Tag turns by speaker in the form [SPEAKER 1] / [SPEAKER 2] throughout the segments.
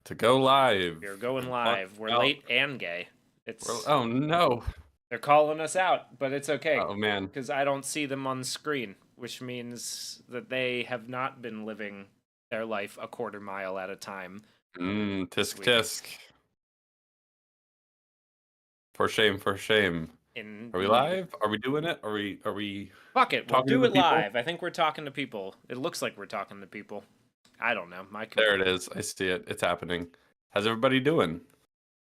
[SPEAKER 1] To go live.
[SPEAKER 2] We're going
[SPEAKER 1] And talk
[SPEAKER 2] live. We're
[SPEAKER 1] about.
[SPEAKER 2] late and gay. It's
[SPEAKER 1] Oh no.
[SPEAKER 2] They're calling us out, but it's okay
[SPEAKER 1] Oh man.
[SPEAKER 2] because I don't see them on screen, which means that they have not been living their life a quarter mile at a time this
[SPEAKER 1] Tisk
[SPEAKER 2] week.
[SPEAKER 1] tisk. For shame, for shame. Are we
[SPEAKER 2] Indeed.
[SPEAKER 1] live? Are we doing it? Are we
[SPEAKER 2] Fuck it, we'll
[SPEAKER 1] talking to
[SPEAKER 2] do
[SPEAKER 1] the
[SPEAKER 2] it
[SPEAKER 1] people?
[SPEAKER 2] live. I think we're talking to people. It looks like we're talking to people. I don't know. My
[SPEAKER 1] There
[SPEAKER 2] computer.
[SPEAKER 1] it is. I see it. It's happening. How's everybody doing?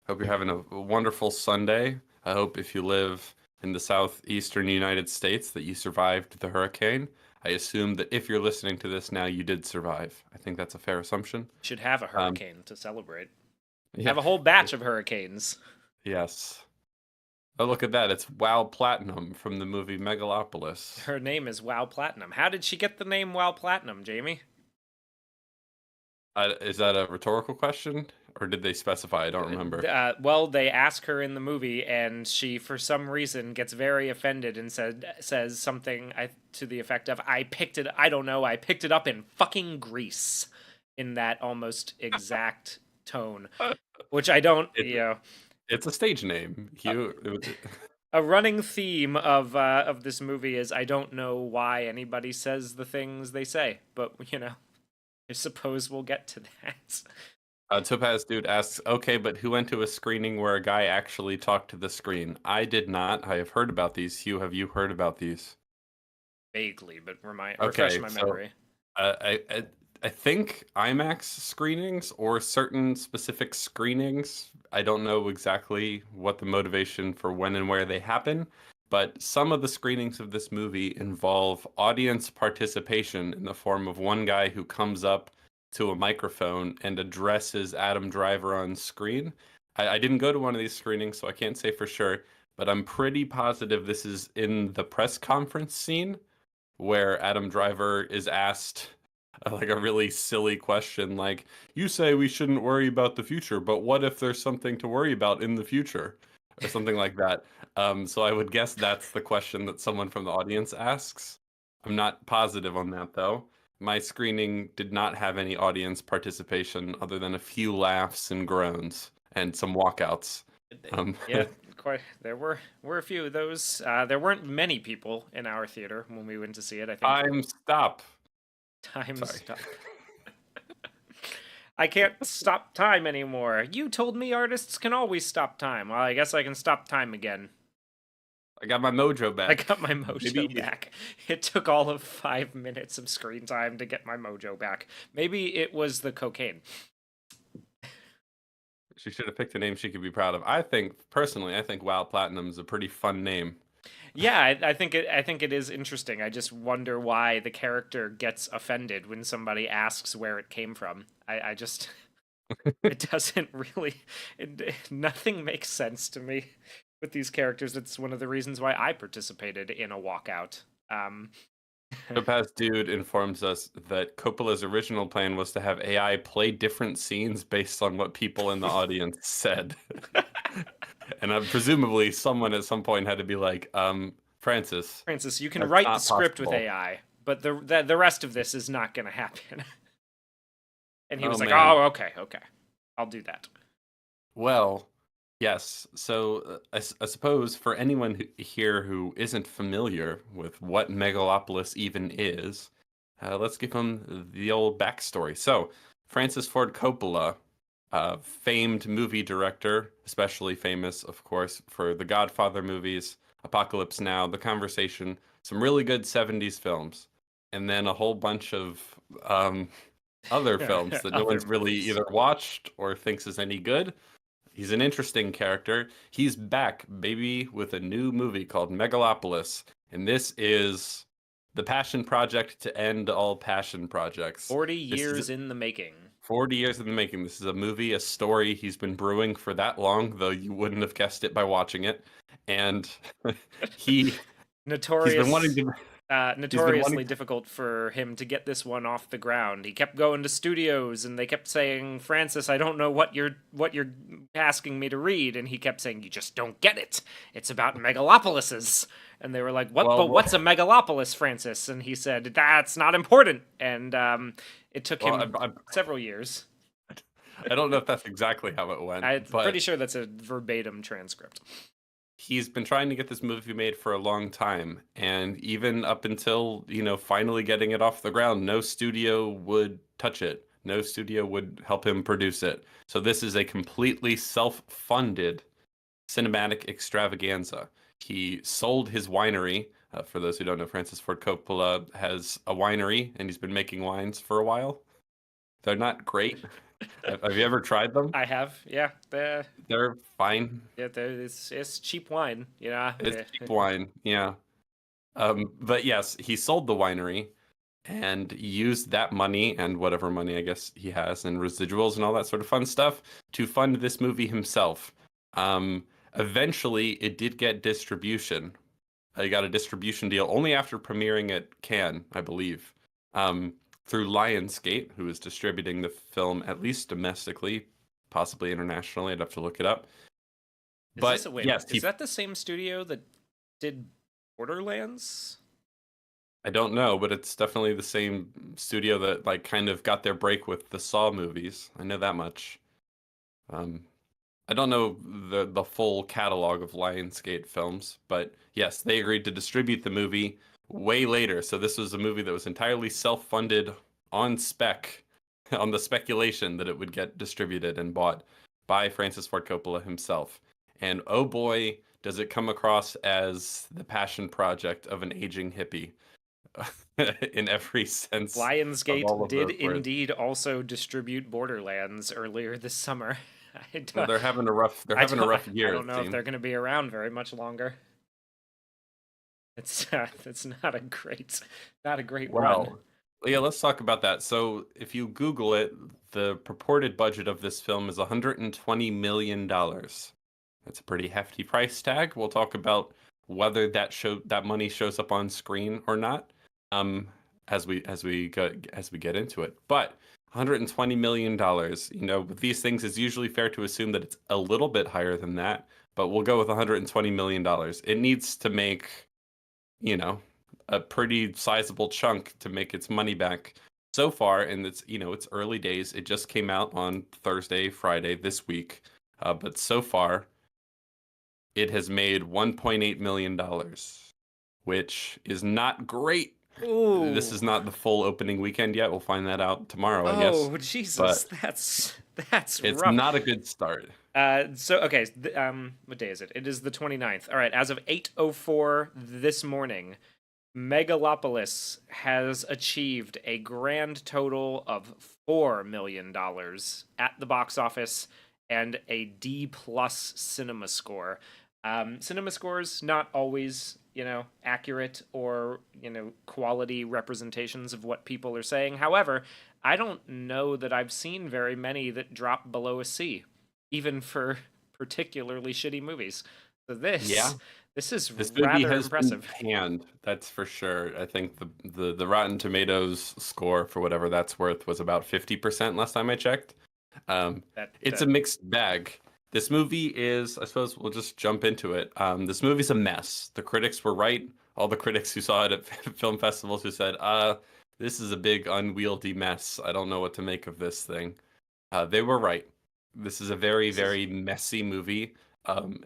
[SPEAKER 1] Hope you're having a wonderful Sunday. I hope if you live in the southeastern United States that you survived the hurricane. I assume that if you're listening to this now, you did survive. I think that's a fair assumption.
[SPEAKER 2] Should have a
[SPEAKER 1] Um,
[SPEAKER 2] hurricane to celebrate.
[SPEAKER 1] yeah.
[SPEAKER 2] Have a whole batch of hurricanes.
[SPEAKER 1] Yes. Oh, look at that. It's WoW Platinum from the movie Megalopolis.
[SPEAKER 2] Her name is Wow Platinum. How did she get the name Wow Platinum, Jamie?
[SPEAKER 1] Is that a rhetorical question? Or did they specify? I don't remember.
[SPEAKER 2] Well, they ask her in the movie, and she, for some reason, gets very offended and says something to the effect of, "I picked it. I don't know. I picked it up in fucking Greece," in that almost exact tone, which I don't.
[SPEAKER 1] It's a stage name.
[SPEAKER 2] A running theme of this movie is I don't know why anybody says the things they say, but I suppose we'll get to that.
[SPEAKER 1] Topaz Dude asks, okay, but who went to a screening where a guy actually talked to the screen? I did not. I have heard about these. Hugh, have you heard about these?
[SPEAKER 2] Vaguely, but refresh
[SPEAKER 1] Okay,
[SPEAKER 2] my
[SPEAKER 1] so
[SPEAKER 2] memory.
[SPEAKER 1] I think IMAX screenings or certain specific screenings. I don't know exactly what the motivation for when and where they happen, but some of the screenings of this movie involve audience participation in the form of one guy who comes up to a microphone and addresses Adam Driver on screen. I didn't go to one of these screenings, so I can't say for sure, but I'm pretty positive this is in the press conference scene where Adam Driver is asked like a really silly question like, you say we shouldn't worry about the future, but what if there's something to worry about in the future? Or something like that. So I would guess that's the question that someone from the audience asks. I'm not positive on that though. My screening did not have any audience participation other than a few laughs and groans and some walkouts.
[SPEAKER 2] Yeah, quite. There were a few of those. There weren't many people in our theater when we went to see it. I think
[SPEAKER 1] Time stop.
[SPEAKER 2] time
[SPEAKER 1] Sorry.
[SPEAKER 2] stop. I can't stop time anymore. You told me artists can always stop time. Well, I guess I can stop time again.
[SPEAKER 1] I got my mojo back.
[SPEAKER 2] I got my mojo
[SPEAKER 1] Maybe
[SPEAKER 2] back. It took all of 5 minutes of screen time to get my mojo back. Maybe it was the cocaine.
[SPEAKER 1] she should have picked a name she could be proud of. I think personally, I think WoW Platinum is a pretty fun name.
[SPEAKER 2] Yeah, I think it is interesting. I just wonder why the character gets offended when somebody asks where it came from. I just it doesn't really nothing makes sense to me with these characters. It's one of the reasons why I participated in a walkout.
[SPEAKER 1] Topaz Dude informs us that Coppola's original plan was to have AI play different scenes based on what people in the audience said. And presumably someone at some point had to be like, Francis,
[SPEAKER 2] You can
[SPEAKER 1] that's
[SPEAKER 2] write the
[SPEAKER 1] not
[SPEAKER 2] script with
[SPEAKER 1] possible.
[SPEAKER 2] AI, but the rest of this is not going to happen. And he
[SPEAKER 1] Oh
[SPEAKER 2] was like,
[SPEAKER 1] man.
[SPEAKER 2] "Oh, okay, I'll do that."
[SPEAKER 1] Well, yes. So I suppose for anyone here who isn't familiar with what Megalopolis even is, let's give them the old backstory. So, Francis Ford Coppola, famed movie director, especially famous, of course, for the Godfather movies, Apocalypse Now, The Conversation, some really good 70s films, and then a whole bunch of other films that no
[SPEAKER 2] Other
[SPEAKER 1] one's really
[SPEAKER 2] movies.
[SPEAKER 1] either watched or thinks is any good. He's an interesting character. He's back, baby, with a new movie called Megalopolis. And this is the passion project to end all passion projects.
[SPEAKER 2] 40
[SPEAKER 1] This is
[SPEAKER 2] years in the making.
[SPEAKER 1] 40 years in the making. This is a movie, a story he's been brewing for that long, though you wouldn't have guessed it by watching it. And he he's been wanting to he's been wanting
[SPEAKER 2] Notoriously difficult for him to get this one off the ground. He kept going to studios, and they kept saying, "Francis, I don't know what you're asking me to read," and he kept saying, "You just don't get it. It's about megalopolises." And they were like, "What? But
[SPEAKER 1] well,
[SPEAKER 2] what's a megalopolis, Francis?" And he said, "That's not important." And it took
[SPEAKER 1] well,
[SPEAKER 2] him several years.
[SPEAKER 1] I don't know if that's exactly how it went,
[SPEAKER 2] I'm pretty
[SPEAKER 1] but
[SPEAKER 2] sure that's a verbatim transcript.
[SPEAKER 1] he's been trying to get this movie made for a long time, and even up until, finally getting it off the ground, no studio would touch it. No studio would help him produce it. So this is a completely self-funded cinematic extravaganza. He sold his winery. For those who don't know, Francis Ford Coppola has a winery, and he's been making wines for a while. They're not great. Have you ever tried them?
[SPEAKER 2] I have, yeah.
[SPEAKER 1] They're fine.
[SPEAKER 2] It's cheap wine, you know.
[SPEAKER 1] It's cheap wine, yeah. But yes, he sold the winery and used that money and whatever money I guess he has and residuals and all that sort of fun stuff to fund this movie himself. Eventually, it did get distribution. I got a distribution deal only after premiering at Cannes, I believe, through Lionsgate, who is distributing the film at least domestically, possibly internationally. I'd have to look it up. But yes,
[SPEAKER 2] is that the same studio that did Borderlands?
[SPEAKER 1] I don't know, but it's definitely the same studio that like kind of got their break with the Saw movies. I know that much. Um, I don't know the full catalog of Lionsgate films, but yes, they agreed to distribute the movie way later. So this was a movie that was entirely self-funded on spec, on the speculation that it would get distributed and bought by Francis Ford Coppola himself. And oh boy, does it come across as the passion project of an aging hippie. In every sense of
[SPEAKER 2] Lionsgate
[SPEAKER 1] all of
[SPEAKER 2] did
[SPEAKER 1] those words.
[SPEAKER 2] indeed also distribute Borderlands earlier this summer.
[SPEAKER 1] Well, they're having a rough year,
[SPEAKER 2] I
[SPEAKER 1] it
[SPEAKER 2] don't know if
[SPEAKER 1] seems.
[SPEAKER 2] they're going to be around very much longer. It's not a great run.
[SPEAKER 1] Well, yeah, let's talk about that. So, if you Google it, the purported budget of this film is $120 million. That's a pretty hefty price tag. We'll talk about whether that money shows up on screen or not, as we get into it. But $120 million, with these things, it's usually fair to assume that it's a little bit higher than that, but we'll go with $120 million. It needs to make, a pretty sizable chunk to make its money back so far, and it's early days. It just came out on Thursday, Friday this week, but so far it has made $1.8 million, which is not great.
[SPEAKER 2] Ooh.
[SPEAKER 1] This is not the full opening weekend yet. We'll find that out tomorrow, I guess.
[SPEAKER 2] Oh, Jesus,
[SPEAKER 1] But
[SPEAKER 2] that's
[SPEAKER 1] it's
[SPEAKER 2] rough.
[SPEAKER 1] not a good start.
[SPEAKER 2] Okay, what day is it? It is the 29th. All right, as of 8:04 this morning, Megalopolis has achieved a grand total of $4 million at the box office and a D+ cinema score. Cinema scores not always, accurate or, quality representations of what people are saying. However, I don't know that I've seen very many that drop below a C, even for particularly shitty movies. So this is
[SPEAKER 1] This movie
[SPEAKER 2] rather
[SPEAKER 1] has
[SPEAKER 2] impressive.
[SPEAKER 1] been panned, that's for sure. I think the Rotten Tomatoes score, for whatever that's worth, was about 50% last time I checked. It's a mixed bag. This movie is, I suppose we'll just jump into it. This movie's a mess. The critics were right. All the critics who saw it at film festivals who said, this is a big unwieldy mess. I don't know what to make of this thing. They were right. This is a very, very messy movie.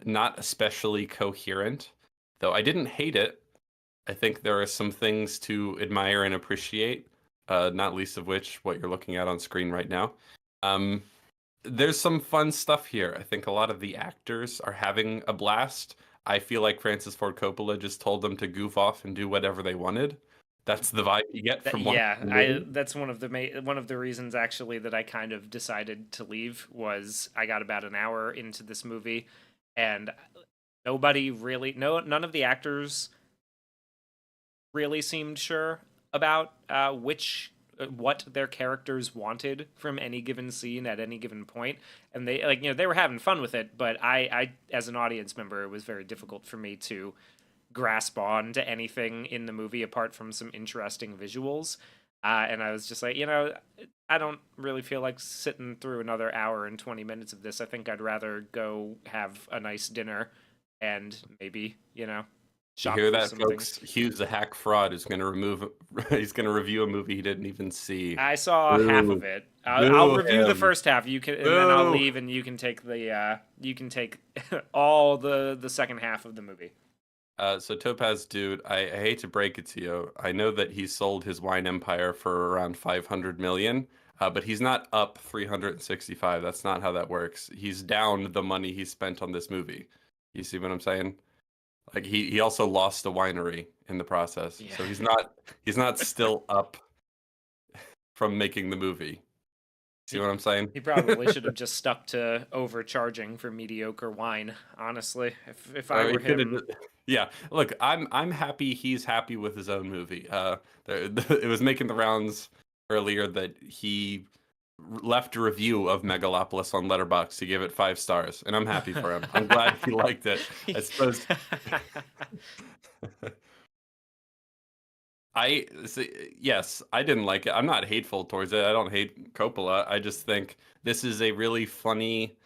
[SPEAKER 1] Not especially coherent, though I didn't hate it. I think there are some things to admire and appreciate, not least of which what you're looking at on screen right now. There's some fun stuff here. I think a lot of the actors are having a blast. I feel like Francis Ford Coppola just told them to goof off and do whatever they wanted. That's the vibe you get from
[SPEAKER 2] that's one of the reasons actually that I kind of decided to leave. Was I got about an hour into this movie and none of the actors really seemed sure about what their characters wanted from any given scene at any given point, and they were having fun with it, but I as an audience member, it was very difficult for me to grasp on to anything in the movie apart from some interesting visuals, and I was just like, I don't really feel like sitting through another hour and 20 minutes of this. I think I'd rather go have a nice dinner and maybe
[SPEAKER 1] You
[SPEAKER 2] shop
[SPEAKER 1] hear
[SPEAKER 2] for
[SPEAKER 1] that,
[SPEAKER 2] some
[SPEAKER 1] folks?
[SPEAKER 2] things.
[SPEAKER 1] Hugh's a hack fraud who's going to remove. He's going to review a movie he didn't even see.
[SPEAKER 2] I saw half of
[SPEAKER 1] Boo!
[SPEAKER 2] it. I'll
[SPEAKER 1] Boo
[SPEAKER 2] review the
[SPEAKER 1] him!
[SPEAKER 2] first half. You can, and then I'll
[SPEAKER 1] Boo!
[SPEAKER 2] leave, and you can take the you can take all the second half of the movie.
[SPEAKER 1] So Topaz, dude, I hate to break it to you. I know that he sold his wine empire for around 500 million, but he's not up 365. That's not how that works. He's down the money he spent on this movie. You see what I'm saying? Like he also lost a winery in the process.
[SPEAKER 2] Yeah.
[SPEAKER 1] So he's not still up from making the movie. See
[SPEAKER 2] He,
[SPEAKER 1] what I'm saying?
[SPEAKER 2] he probably should have just stuck to overcharging for mediocre wine. Honestly, if I
[SPEAKER 1] He
[SPEAKER 2] were
[SPEAKER 1] could have.
[SPEAKER 2] him,
[SPEAKER 1] Yeah, look, I'm happy he's happy with his own movie. It was making the rounds earlier that he left a review of Megalopolis on Letterboxd. He gave it 5 stars, and I'm happy for him. I'm glad he liked it. I suppose yes, I didn't like it. I'm not hateful towards it. I don't hate Coppola. I just think this is a really funny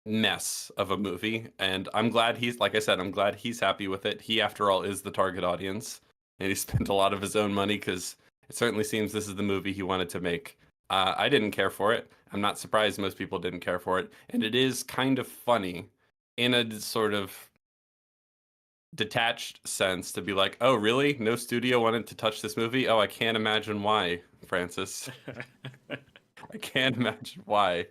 [SPEAKER 1] mess of a movie, and I'm glad he's, like I said, I'm glad he's happy with it. He, after all, is the target audience, and he spent a lot of his own money because it certainly seems this is the movie he wanted to make. I didn't care for it. I'm not surprised most people didn't care for it, and it is kind of funny in a sort of detached sense to be like, oh, really? No studio wanted to touch this movie? Oh, I can't imagine why, Francis. I can't imagine why.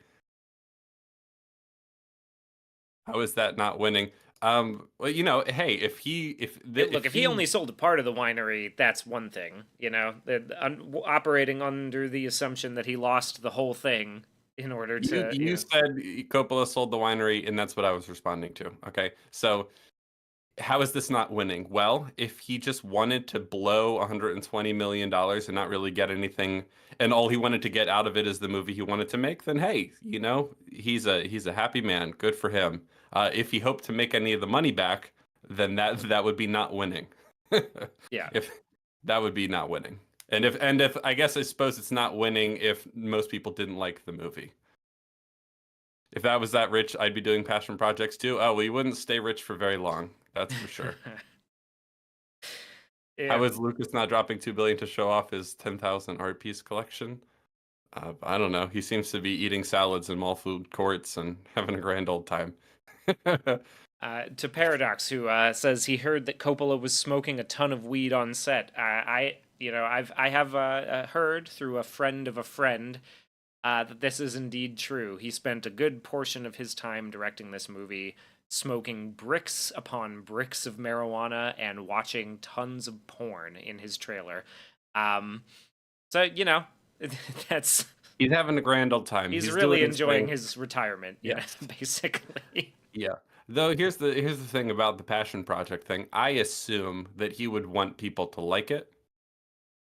[SPEAKER 1] How is that not winning? Well, hey, if
[SPEAKER 2] if he only sold a part of the winery, that's one thing. Operating under the assumption that he lost the whole thing in order to.
[SPEAKER 1] you said Coppola sold the winery, and that's what I was responding to. Okay, so how is this not winning? Well, if he just wanted to blow $120 million and not really get anything, and all he wanted to get out of it is the movie he wanted to make, then hey, he's a happy man. Good for him. If he hoped to make any of the money back, then that would be not winning.
[SPEAKER 2] Yeah.
[SPEAKER 1] If that would be not winning. And if I suppose it's not winning if most people didn't like the movie. If I was that rich, I'd be doing passion projects too. Oh, we wouldn't stay rich for very long. That's for sure.
[SPEAKER 2] Yeah.
[SPEAKER 1] How is Lucas not dropping 2 billion to show off his 10,000 art piece collection? I don't know. He seems to be eating salads in mall food courts and having a grand old time.
[SPEAKER 2] To Paradox, who says he heard that Coppola was smoking a ton of weed on set. I have heard through a friend of a friend that this is indeed true. He spent a good portion of his time directing this movie smoking bricks upon bricks of marijuana and watching tons of porn in his trailer. So that's
[SPEAKER 1] He's having a grand old time.
[SPEAKER 2] He's really enjoying his retirement.
[SPEAKER 1] Yes.
[SPEAKER 2] Basically.
[SPEAKER 1] Yeah. Though here's the thing about the passion project thing. I assume that he would want people to like it.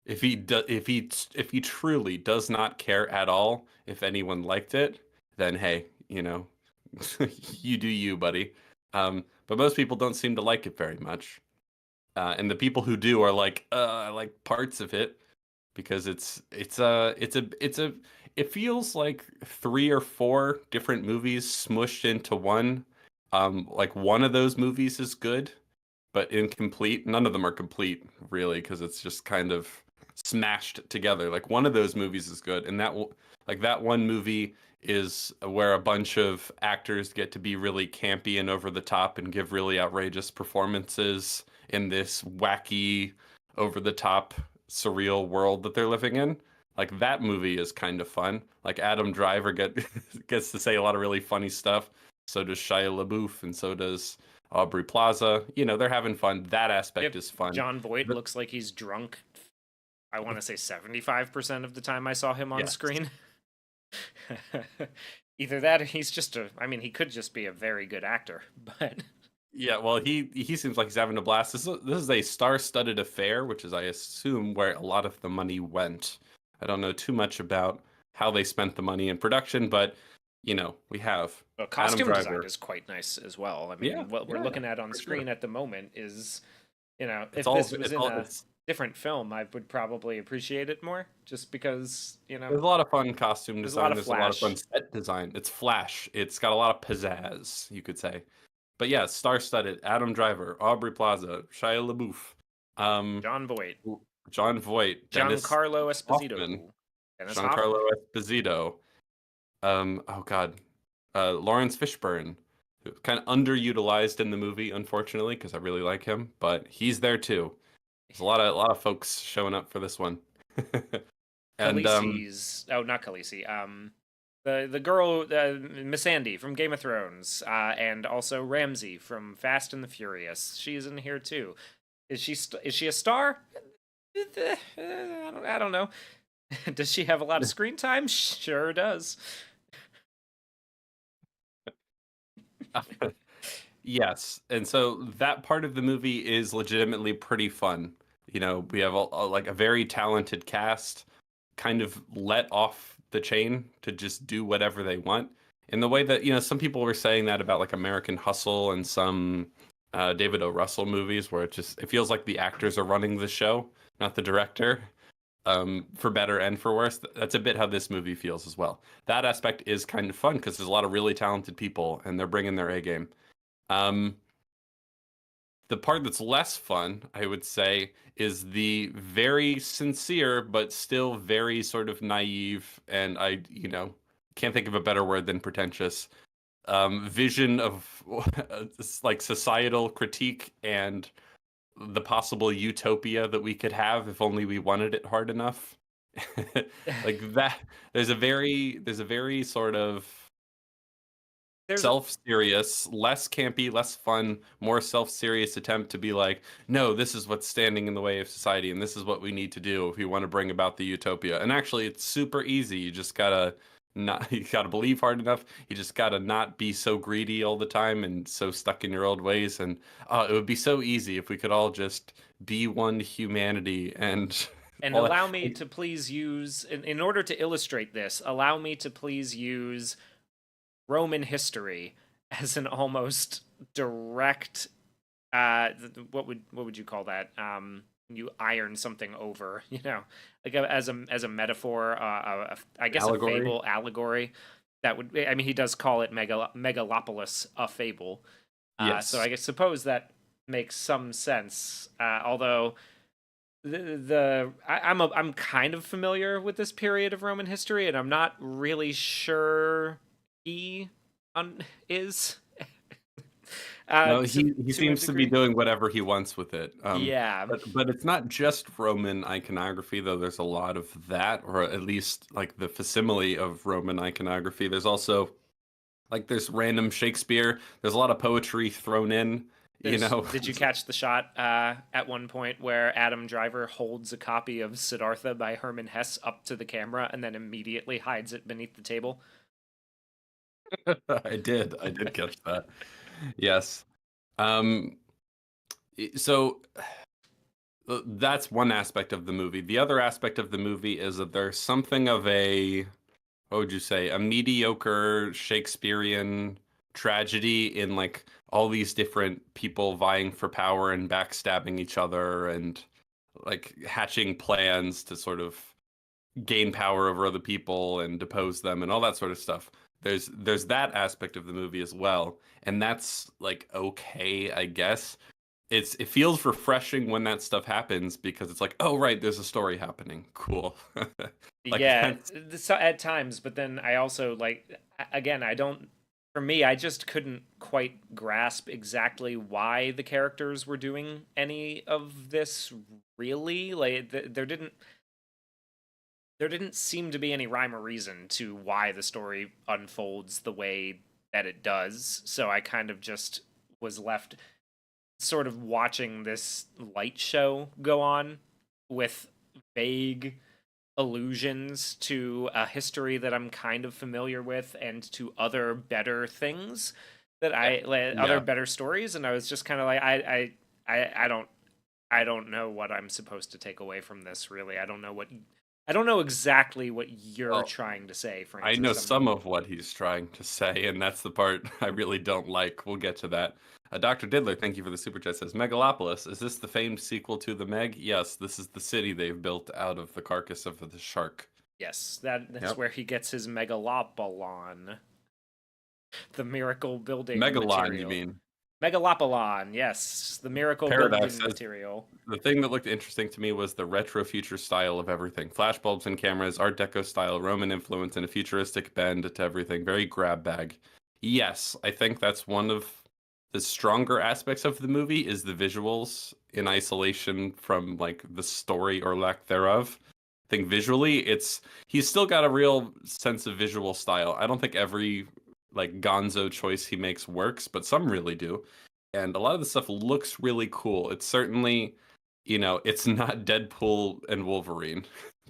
[SPEAKER 1] If he truly does not care at all if anyone liked it, then hey, you do you, buddy. But most people don't seem to like it very much. And the people who do are like, I like parts of it because it feels like 3 or 4 different movies smushed into one. Like one of those movies is good, but incomplete. None of them are complete, really, because it's just kind of smashed together. Like one of those movies is good, and that one movie is where a bunch of actors get to be really campy and over the top and give really outrageous performances in this wacky, over the top, surreal world that they're living in. Like that movie is kind of fun. Like Adam Driver gets to say a lot of really funny stuff. So does Shia LaBeouf, and so does Aubrey Plaza. They're having fun. That aspect is fun.
[SPEAKER 2] John Voight looks like he's drunk. I want to say 75% of the time I saw him on screen. Either that or he's just he could just be a very good actor, but
[SPEAKER 1] yeah, well, he seems like he's having a blast. This is a star-studded affair, which is, I assume, where a lot of the money went. I don't know too much about how they spent the money in production, but we have
[SPEAKER 2] costume design is quite nice as well. What we're looking at on screen
[SPEAKER 1] sure.
[SPEAKER 2] At the moment is, if this was in a different film, I would probably appreciate it more, just because there's
[SPEAKER 1] a lot of fun costume design.
[SPEAKER 2] There's a lot of fun
[SPEAKER 1] set design. It's flash. It's got a lot of pizzazz, you could say. But yeah, star-studded. Adam Driver, Aubrey Plaza, Shia LaBeouf, um,
[SPEAKER 2] Jon Voight,
[SPEAKER 1] Jon Voight, Dennis
[SPEAKER 2] Giancarlo
[SPEAKER 1] Hoffman,
[SPEAKER 2] Esposito, Dennis
[SPEAKER 1] Giancarlo
[SPEAKER 2] Hoffman.
[SPEAKER 1] Esposito, oh God, Lawrence Fishburne, kind of underutilized in the movie, unfortunately, because I really like him, but he's there too. There's a lot of folks showing up for this one. And
[SPEAKER 2] Khaleesi's not Khaleesi. The girl Miss Andy from Game of Thrones, and also Ramsey from Fast and the Furious. She's in here too. Is she a star? I don't know. Does she have a lot of screen time? Sure does.
[SPEAKER 1] yes, and so that part of the movie is legitimately pretty fun. We have like a very talented cast, kind of let off the chain to just do whatever they want. In the way that, some people were saying that about like American Hustle and some David O. Russell movies, where it feels like the actors are running the show, not the director. For better and for worse. That's a bit how this movie feels as well. That aspect is kind of fun because there's a lot of really talented people and they're bringing their A game. Um, the part that's less fun, I would say, is the very sincere but still very sort of naive, and can't think of a better word than pretentious, vision of like societal critique and the possible utopia that we could have if only we wanted it hard enough. Like that, there's a very sort of
[SPEAKER 2] There's
[SPEAKER 1] self-serious, less campy, less fun, more self-serious attempt to be like, no, this is what's standing in the way of society, and this is what we need to do if we want to bring about the utopia. And actually, it's super easy. You just gotta not, you gotta believe hard enough. You just gotta not be so greedy all the time and so stuck in your old ways. And it would be so easy if we could all just be one humanity and.
[SPEAKER 2] and allow me to please use in order to illustrate this. Allow me to please use Roman history as an almost direct what would you call that, you iron something over, like as a metaphor, I guess
[SPEAKER 1] Allegory?
[SPEAKER 2] a fable allegory. That would, I mean, he does call it Megalopolis a fable.
[SPEAKER 1] Yes.
[SPEAKER 2] So I suppose that makes some sense, although I'm kind of familiar with this period of Roman history, and I'm not really sure he is.
[SPEAKER 1] No, he
[SPEAKER 2] To a
[SPEAKER 1] seems to be
[SPEAKER 2] degree.
[SPEAKER 1] doing whatever he wants with it.
[SPEAKER 2] Yeah.
[SPEAKER 1] But it's not just Roman iconography, though. There's a lot of that, or at least like the facsimile of Roman iconography. There's also like there's random Shakespeare. There's a lot of poetry thrown in.
[SPEAKER 2] Did you catch the shot at one point where Adam Driver holds a copy of Siddhartha by Hermann Hesse up to the camera and then immediately hides it beneath the table?
[SPEAKER 1] I did catch that. Yes. Um, so that's one aspect of the movie. The other aspect of the movie is that there's something of a, what would you say, a mediocre Shakespearean tragedy in like all these different people vying for power and backstabbing each other and like hatching plans to sort of gain power over other people and depose them and all that sort of stuff. There's that aspect of the movie as well, and that's like okay, I guess. It feels refreshing when that stuff happens because it's like, oh right, there's a story happening. Cool. Like
[SPEAKER 2] Yeah, at times, but then I also like, again, I don't, for me, I just couldn't quite grasp exactly why the characters were doing any of this, really. Like there didn't seem to be any rhyme or reason to why the story unfolds the way that it does. So I kind of just was left sort of watching this light show go on with vague allusions to a history that I'm kind of familiar with and to other better things that other better stories. And I was just kind of like, I don't know what I'm supposed to take away from this, really. I don't know exactly what you're trying to say, Francis.
[SPEAKER 1] I know some of what he's trying to say, and that's the part I really don't like. We'll get to that. Dr. Diddler, thank you for the super chat, says, Megalopolis, is this the famed sequel to the Meg? Yes, this is the city they've built out of the carcass of the shark.
[SPEAKER 2] Yes, that's where he gets his Megalopolon. The miracle building
[SPEAKER 1] Megalon,
[SPEAKER 2] material.
[SPEAKER 1] you mean?
[SPEAKER 2] Megalopolon, yes, the miracle
[SPEAKER 1] Paradise
[SPEAKER 2] building
[SPEAKER 1] says
[SPEAKER 2] material.
[SPEAKER 1] the thing that looked interesting to me was the retro future style of everything. Flashbulbs and cameras, Art Deco style, Roman influence, and a futuristic bend to everything. Very grab bag. Yes, I think that's one of the stronger aspects of the movie is the visuals in isolation from like the story or lack thereof. I think visually he's still got a real sense of visual style. I don't think every like gonzo choice he makes works, but some really do. And a lot of the stuff looks really cool. It's certainly, it's not Deadpool and Wolverine.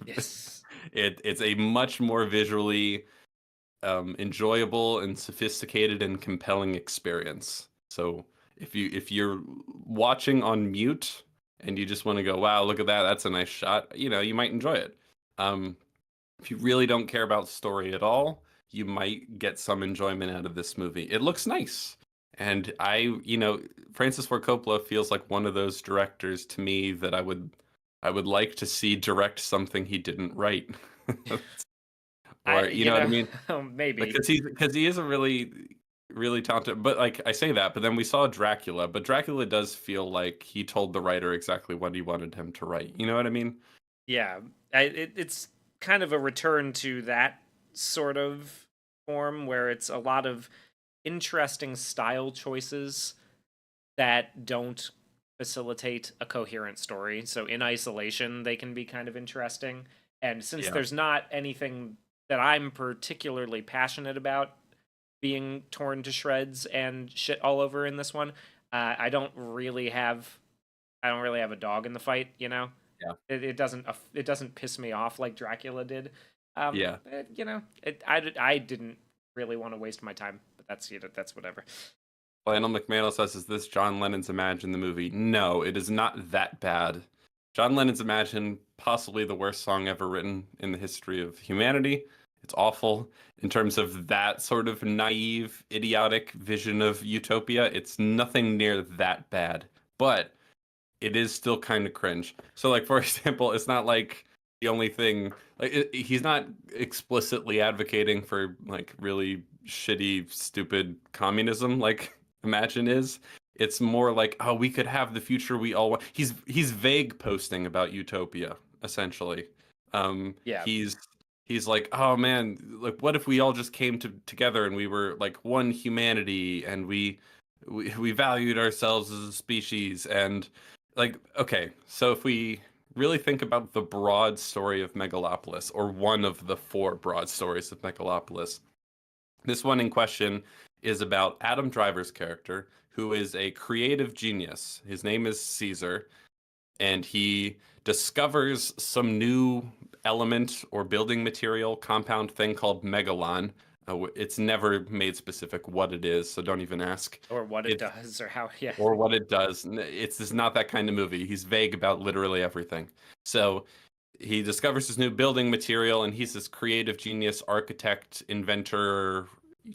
[SPEAKER 2] Yes.
[SPEAKER 1] It's a much more visually enjoyable and sophisticated and compelling experience. So if you're watching on mute and you just want to go, wow, look at that, that's a nice shot, you might enjoy it. Um, if you really don't care about story at all, you might get some enjoyment out of this movie. It looks nice. And Francis Ford Coppola feels like one of those directors to me that I would like to see direct something he didn't write. Or you know what I mean?
[SPEAKER 2] Maybe.
[SPEAKER 1] Because he is a really really talented, but like I say that, but then we saw Dracula, but Dracula does feel like he told the writer exactly what he wanted him to write. You know what I mean?
[SPEAKER 2] Yeah, it's kind of a return to that sort of form where it's a lot of interesting style choices that don't facilitate a coherent story. So in isolation, they can be kind of interesting. And since
[SPEAKER 1] Yeah.
[SPEAKER 2] there's not anything that I'm particularly passionate about being torn to shreds and shit all over in this one, I don't really have a dog in the fight.
[SPEAKER 1] Yeah.
[SPEAKER 2] It doesn't piss me off like Dracula did.
[SPEAKER 1] Yeah.
[SPEAKER 2] I didn't really want to waste my time, but that's whatever.
[SPEAKER 1] Lionel McMahon says, "Is this John Lennon's Imagine the movie?" No, it is not that bad. John Lennon's Imagine, possibly the worst song ever written in the history of humanity. It's awful in terms of that sort of naive, idiotic vision of utopia. It's nothing near that bad, but it is still kind of cringe. So, like, for example, it's not like the only thing, like, he's not explicitly advocating for, like, really shitty, stupid communism, like, Imagine is. It's more like, oh, we could have the future we all want. He's vague posting about utopia, essentially.
[SPEAKER 2] Yeah.
[SPEAKER 1] He's like, oh man, like what if we all just came together and we were like one humanity and we valued ourselves as a species and like okay, so if we really think about the broad story of Megalopolis or one of the four broad stories of Megalopolis, this one in question is about Adam Driver's character, who is a creative genius. His name is Caesar, and he discovers some new element or building material compound thing called megalon. It's never made specific what it is, so don't even ask.
[SPEAKER 2] Or what it does, or how. Yeah.
[SPEAKER 1] Or what it does. It's just not that kind of movie. He's vague about literally everything. So he discovers this new building material, and he's this creative genius, architect, inventor,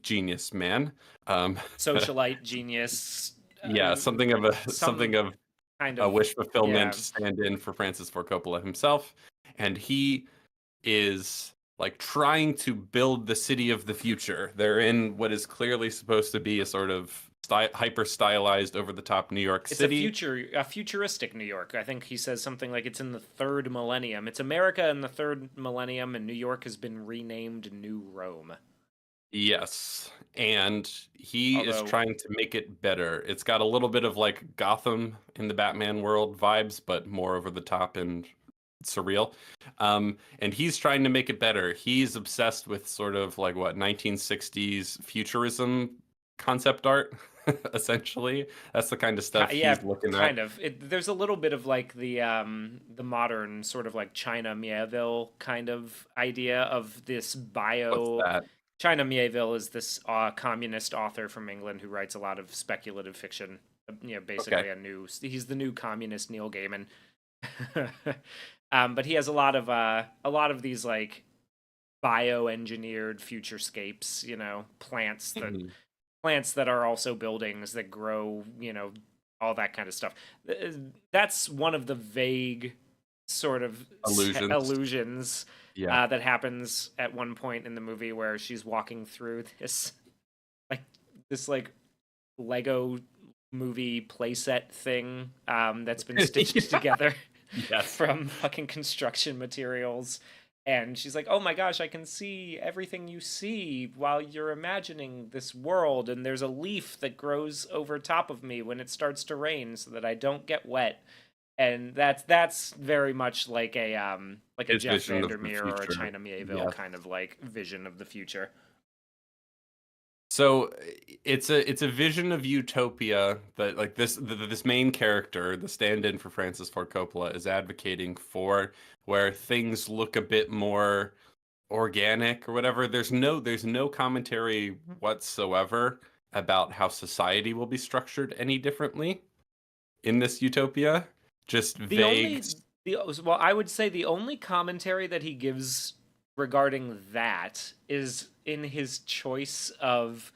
[SPEAKER 1] genius man.
[SPEAKER 2] Socialite genius.
[SPEAKER 1] Yeah, something of
[SPEAKER 2] Some kind
[SPEAKER 1] a
[SPEAKER 2] of.
[SPEAKER 1] wish fulfillment
[SPEAKER 2] Yeah.
[SPEAKER 1] stand-in for Francis Ford Coppola himself, and he is like trying to build the city of the future. They're in what is clearly supposed to be a sort of hyper stylized, over the top New York
[SPEAKER 2] It's
[SPEAKER 1] City.
[SPEAKER 2] a futuristic New York. I think he says something like it's in the third millennium. It's America in the third millennium, and New York has been renamed New Rome.
[SPEAKER 1] Yes, and he is
[SPEAKER 2] Although,
[SPEAKER 1] trying to make it better. It's got a little bit of like Gotham in the Batman world vibes, but more over the top and surreal. And he's trying to make it better. He's obsessed with sort of like what 1960s futurism concept art, essentially. That's the kind of stuff
[SPEAKER 2] yeah,
[SPEAKER 1] he's looking at.
[SPEAKER 2] kind of. There's a little bit of like the modern sort of like China Mieville kind of idea of this
[SPEAKER 1] What's
[SPEAKER 2] bio.
[SPEAKER 1] that?
[SPEAKER 2] China Mieville is this communist author from England who writes a lot of speculative fiction. Basically
[SPEAKER 1] Okay.
[SPEAKER 2] he's the new communist Neil Gaiman. But he has a lot of these like bioengineered futurescapes,
[SPEAKER 1] Mhm.
[SPEAKER 2] plants that are also buildings that grow, all that kind of stuff. That's one of the vague sort of
[SPEAKER 1] Illusions.
[SPEAKER 2] illusions
[SPEAKER 1] Yeah.
[SPEAKER 2] that happens at one point in the movie where she's walking through like this like Lego movie playset thing that's been stitched together
[SPEAKER 1] Yes.
[SPEAKER 2] from fucking construction materials. And she's like, "Oh my gosh, I can see everything you see while you're imagining this world. And there's a leaf that grows over top of me when it starts to rain so that I don't get wet." And that's very much like a
[SPEAKER 1] His
[SPEAKER 2] Jeff
[SPEAKER 1] vision of the
[SPEAKER 2] Vandermeer or a
[SPEAKER 1] future.
[SPEAKER 2] China Miéville
[SPEAKER 1] Yes.
[SPEAKER 2] kind of like vision of the future.
[SPEAKER 1] So it's a vision of utopia that like this main character, the stand-in for Francis Ford Coppola, is advocating for, where things look a bit more organic or whatever. There's no commentary whatsoever about how society will be structured any differently in this utopia. Just
[SPEAKER 2] The
[SPEAKER 1] vague.
[SPEAKER 2] only the well, I would say the only commentary that he gives regarding that is in his choice of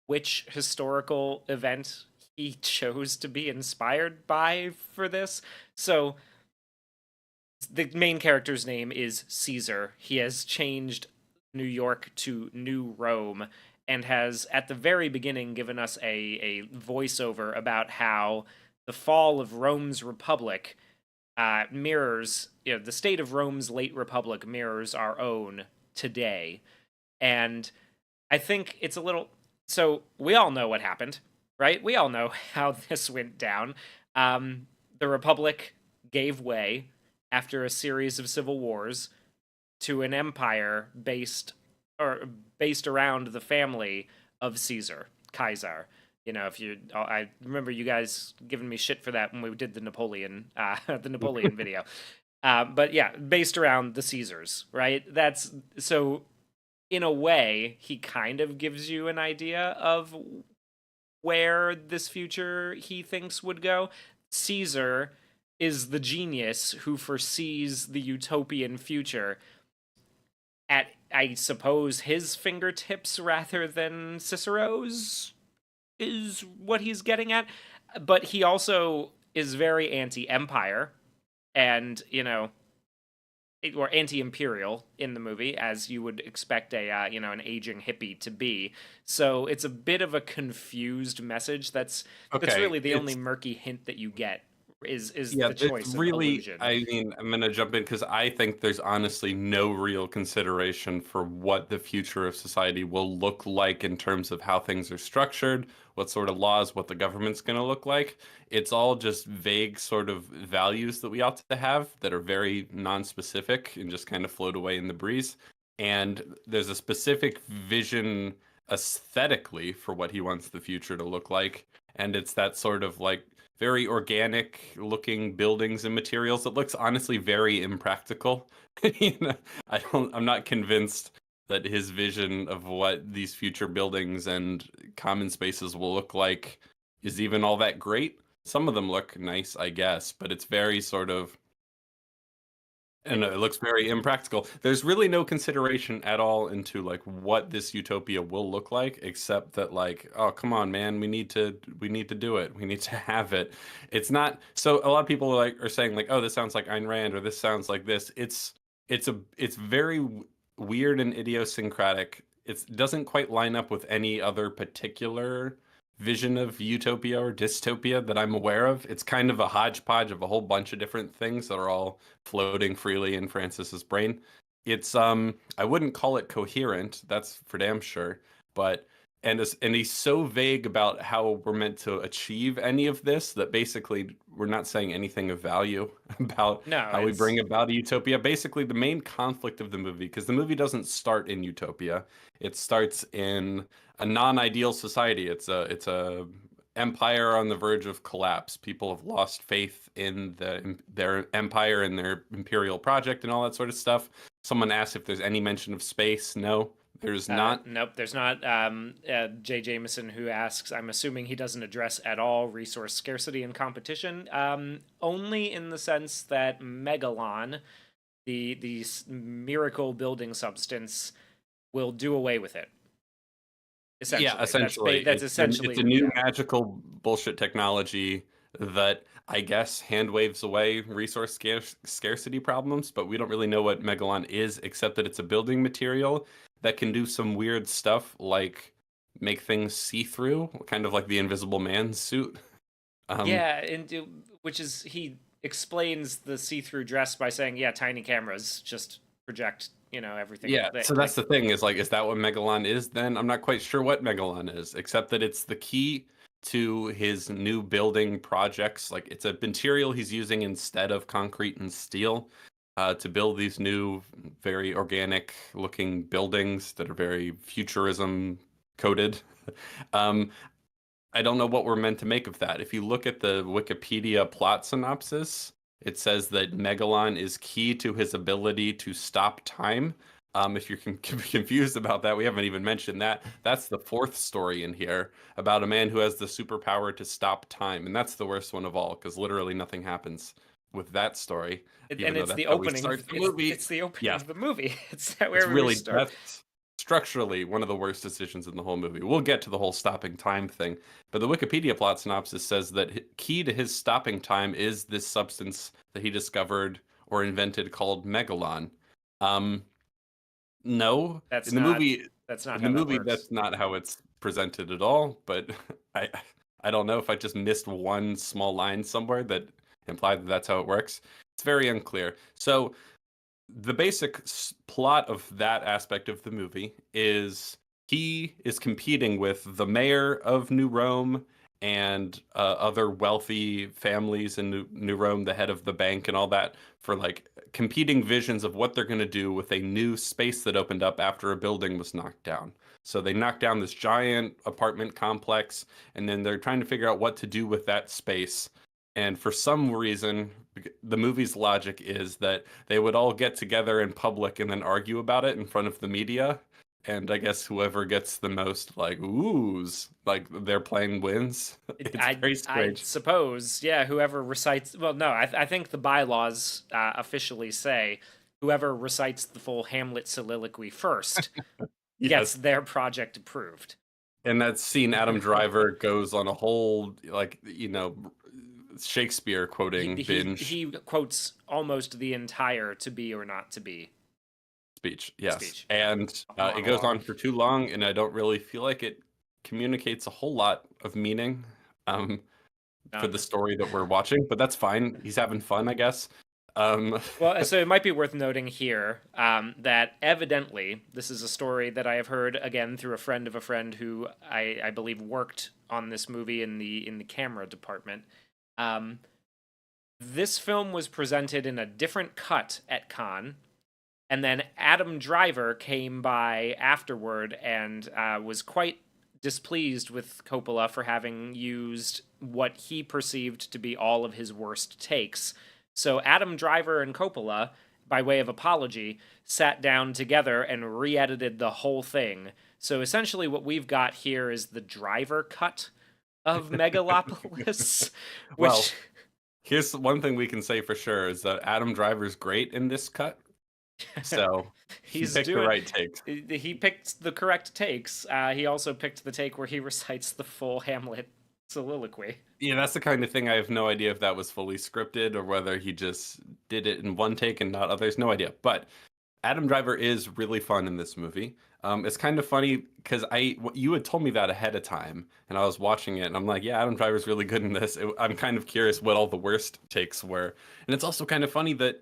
[SPEAKER 2] which historical event he chose to be inspired by for this. So the main character's name is Caesar. He has changed New York to New Rome and has at the very beginning given us a voiceover about how the fall of Rome's republic mirrors, the state of Rome's late republic mirrors our own today. And I think it's a little. So we all know what happened, right? We all know how this went down. The Republic gave way after a series of civil wars to an empire based around the family of Caesar, Kaiser. If you, I remember you guys giving me shit for that when we did the Napoleon, the Napoleon video. But yeah, based around the Caesars, right? That's so in a way, he kind of gives you an idea of where this future he thinks would go. Caesar is the genius who foresees the utopian future at, I suppose, his fingertips rather than Cicero's, is what he's getting at. But he also is very anti empire and, or anti-imperial in the movie, as you would expect an aging hippie to be. So it's a bit of a confused message. That's
[SPEAKER 1] Okay,
[SPEAKER 2] really the only
[SPEAKER 1] it's
[SPEAKER 2] murky hint that you get is
[SPEAKER 1] yeah,
[SPEAKER 2] the
[SPEAKER 1] it's
[SPEAKER 2] choice of
[SPEAKER 1] really,
[SPEAKER 2] illusion.
[SPEAKER 1] I mean, I'm gonna jump in because I think there's honestly no real consideration for what the future of society will look like in terms of how things are structured, what sort of laws, what the government's gonna look like. It's all just vague sort of values that we ought to have that are very non-specific and just kind of float away in the breeze. And there's a specific vision aesthetically for what he wants the future to look like. And it's that sort of like very organic looking buildings and materials. It looks honestly very impractical. I'm not convinced that his vision of what these future buildings and common spaces will look like is even all that great. Some of them look nice, I guess, but it's very sort of, and it looks very impractical. There's really no consideration at all into like what this utopia will look like, except that like, oh, come on, man, we need to do it. We need to have it. It's not so a lot of people are saying like, oh, this sounds like Ayn Rand or this sounds like this. It's very weird and idiosyncratic. It doesn't quite line up with any other particular vision of utopia or dystopia that I'm aware of. It's kind of a hodgepodge of a whole bunch of different things that are all floating freely in Francis's brain. It's I wouldn't call it coherent, that's for damn sure, but and he's so vague about how we're meant to achieve any of this that basically we're not saying anything of value about
[SPEAKER 2] No,
[SPEAKER 1] how we
[SPEAKER 2] it's
[SPEAKER 1] bring about a utopia. Basically, the main conflict of the movie, because the movie doesn't start in utopia, it starts in a non-ideal society. It's a empire on the verge of collapse. People have lost faith in their empire and their imperial project and all that sort of stuff. Someone asked if there's any mention of space. No, there's not.
[SPEAKER 2] nope, there's not. Jay Jameson, who asks, I'm assuming he doesn't address at all resource scarcity and competition, only in the sense that Megalon, the miracle building substance, will do away with it.
[SPEAKER 1] Yeah,
[SPEAKER 2] Essentially,
[SPEAKER 1] essentially,
[SPEAKER 2] that's
[SPEAKER 1] it's a
[SPEAKER 2] essentially,
[SPEAKER 1] new
[SPEAKER 2] yeah.
[SPEAKER 1] magical bullshit technology that I guess hand waves away resource scarcity problems, but we don't really know what Megalon is, except that it's a building material that can do some weird stuff like make things see through, kind of like the Invisible Man suit. Um,
[SPEAKER 2] Yeah, which is he explains the see-through dress by saying, "Yeah, tiny cameras just project, everything."
[SPEAKER 1] yeah, so that's the thing is like, is that what Megalon is then? I'm not quite sure what Megalon is, except that it's the key to his new building projects. Like it's a material he's using instead of concrete and steel to build these new, very organic looking buildings that are very futurism coded. Um, I don't know what we're meant to make of that. If you look at the Wikipedia plot synopsis, it says that Megalon is key to his ability to stop time. If you're confused about that, we haven't even mentioned that. That's the fourth story in here about a man who has the superpower to stop time. And that's the worst one of all because literally nothing happens with that story, even
[SPEAKER 2] and
[SPEAKER 1] though
[SPEAKER 2] it's
[SPEAKER 1] that's
[SPEAKER 2] the
[SPEAKER 1] how we
[SPEAKER 2] opening.
[SPEAKER 1] start the movie.
[SPEAKER 2] It's the opening
[SPEAKER 1] Yeah,
[SPEAKER 2] of the movie. It's
[SPEAKER 1] it's
[SPEAKER 2] where we
[SPEAKER 1] really
[SPEAKER 2] start.
[SPEAKER 1] that's structurally one of the worst decisions in the whole movie. We'll get to the whole stopping time thing, but the Wikipedia plot synopsis says that key to his stopping time is this substance that he discovered or invented called Megalon. Um, no,
[SPEAKER 2] That's
[SPEAKER 1] in the
[SPEAKER 2] not
[SPEAKER 1] movie,
[SPEAKER 2] that's not
[SPEAKER 1] in the
[SPEAKER 2] how that
[SPEAKER 1] movie,
[SPEAKER 2] works.
[SPEAKER 1] that's not how it's presented at all. But I, I don't know if I just missed one small line somewhere that implied that that's how it works. It's very unclear. So the basic plot of that aspect of the movie is he is competing with the mayor of New Rome and other wealthy families in New Rome, the head of the bank and all that, for like competing visions of what they're going to do with a new space that opened up after a building was knocked down. So they knocked down this giant apartment complex, and then they're trying to figure out what to do with that space. And for some reason, the movie's logic is that they would all get together in public and then argue about it in front of the media. And I guess whoever gets the most like oohs, like their plane wins. It's very
[SPEAKER 2] I
[SPEAKER 1] strange.
[SPEAKER 2] suppose, yeah. Whoever recites, well, no, I think the bylaws officially say whoever recites the full Hamlet soliloquy first gets
[SPEAKER 1] Yes.
[SPEAKER 2] their project approved.
[SPEAKER 1] And that scene, Adam Driver goes on a whole like Shakespeare
[SPEAKER 2] he
[SPEAKER 1] quoting
[SPEAKER 2] he
[SPEAKER 1] binge
[SPEAKER 2] he quotes almost the entire "to be or not to be"
[SPEAKER 1] speech. Yes.
[SPEAKER 2] speech.
[SPEAKER 1] And it goes
[SPEAKER 2] Monologue.
[SPEAKER 1] on for too long, and I don't really feel like it communicates a whole lot of meaning. Um, for the
[SPEAKER 2] None.
[SPEAKER 1] story that we're watching, but that's fine. He's having fun, I guess. Um,
[SPEAKER 2] Well, so it might be worth noting here that evidently this is a story that I have heard again through a friend of a friend who I believe worked on this movie in the camera department. Um, this film was presented in a different cut at Cannes, and then Adam Driver came by afterward and was quite displeased with Coppola for having used what he perceived to be all of his worst takes. So Adam Driver and Coppola, by way of apology, sat down together and re-edited the whole thing. So essentially what we've got here is the Driver cut of Megalopolis,
[SPEAKER 1] well,
[SPEAKER 2] which
[SPEAKER 1] here's one thing we can say for sure is that Adam Driver's great in this cut. So he
[SPEAKER 2] he's
[SPEAKER 1] picked the
[SPEAKER 2] doing.
[SPEAKER 1] right takes.
[SPEAKER 2] He picked the correct takes. He also picked the take where he recites the full Hamlet soliloquy.
[SPEAKER 1] Yeah, that's the kind of thing I have no idea if that was fully scripted or whether he just did it in one take and not others. No idea. But Adam Driver is really fun in this movie. It's kind of funny because you had told me that ahead of time, and I was watching it, and I'm like, yeah, Adam Driver's really good in this. I'm kind of curious what all the worst takes were, and it's also kind of funny that.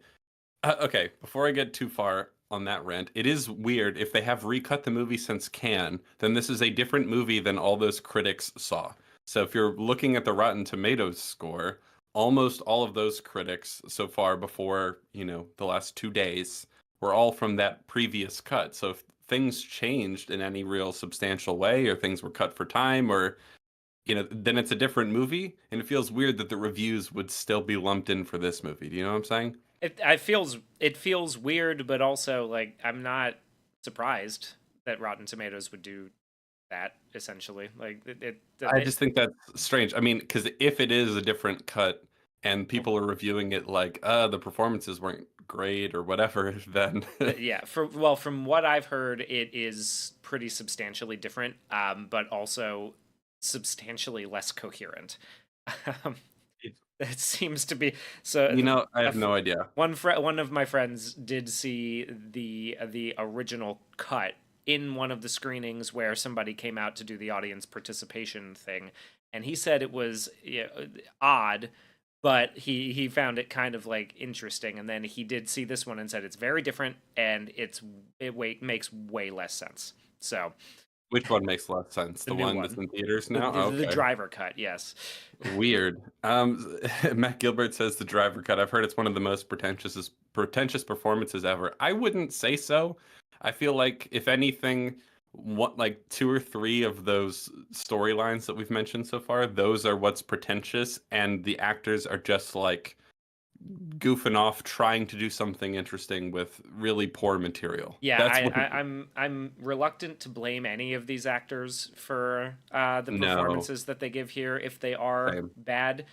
[SPEAKER 1] Okay, before I get too far on that rant, it is weird if they have recut the movie since Cannes, then this is a different movie than all those critics saw. So if you're looking at the Rotten Tomatoes score, almost all of those critics so far before, the last 2 days were all from that previous cut. So if things changed in any real substantial way or things were cut for time or then it's a different movie and it feels weird that the reviews would still be lumped in for this movie. Do you know what I'm saying?
[SPEAKER 2] It feels weird, but also like I'm not surprised that Rotten Tomatoes would do that. Essentially, like
[SPEAKER 1] I just think that's strange. I mean, because if it is a different cut and people are reviewing it like, the performances weren't great or whatever, then
[SPEAKER 2] yeah. From what I've heard, it is pretty substantially different, but also substantially less coherent. Um,
[SPEAKER 1] it-
[SPEAKER 2] it seems to be so.
[SPEAKER 1] I have no idea.
[SPEAKER 2] One of my friends did see the original cut in one of the screenings where somebody came out to do the audience participation thing, and he said it was, odd, but he found it kind of like interesting. And then he did see this one and said it's very different, and makes way less sense. So
[SPEAKER 1] Which one makes less sense?
[SPEAKER 2] the
[SPEAKER 1] The
[SPEAKER 2] new
[SPEAKER 1] one that's
[SPEAKER 2] one,
[SPEAKER 1] in theaters
[SPEAKER 2] the,
[SPEAKER 1] now?
[SPEAKER 2] the, the
[SPEAKER 1] Okay.
[SPEAKER 2] driver cut, yes.
[SPEAKER 1] Weird. Matt Gilbert says the driver cut. I've heard it's one of the most pretentious performances ever. I wouldn't say so. I feel like if anything, what like two or three of those storylines that we've mentioned so far, those are what's pretentious, and the actors are just like goofing off, trying to do something interesting with really poor material.
[SPEAKER 2] Yeah,
[SPEAKER 1] That's what.
[SPEAKER 2] I'm reluctant to blame any of these actors for the
[SPEAKER 1] No,
[SPEAKER 2] performances that they give here if they are
[SPEAKER 1] same.
[SPEAKER 2] bad,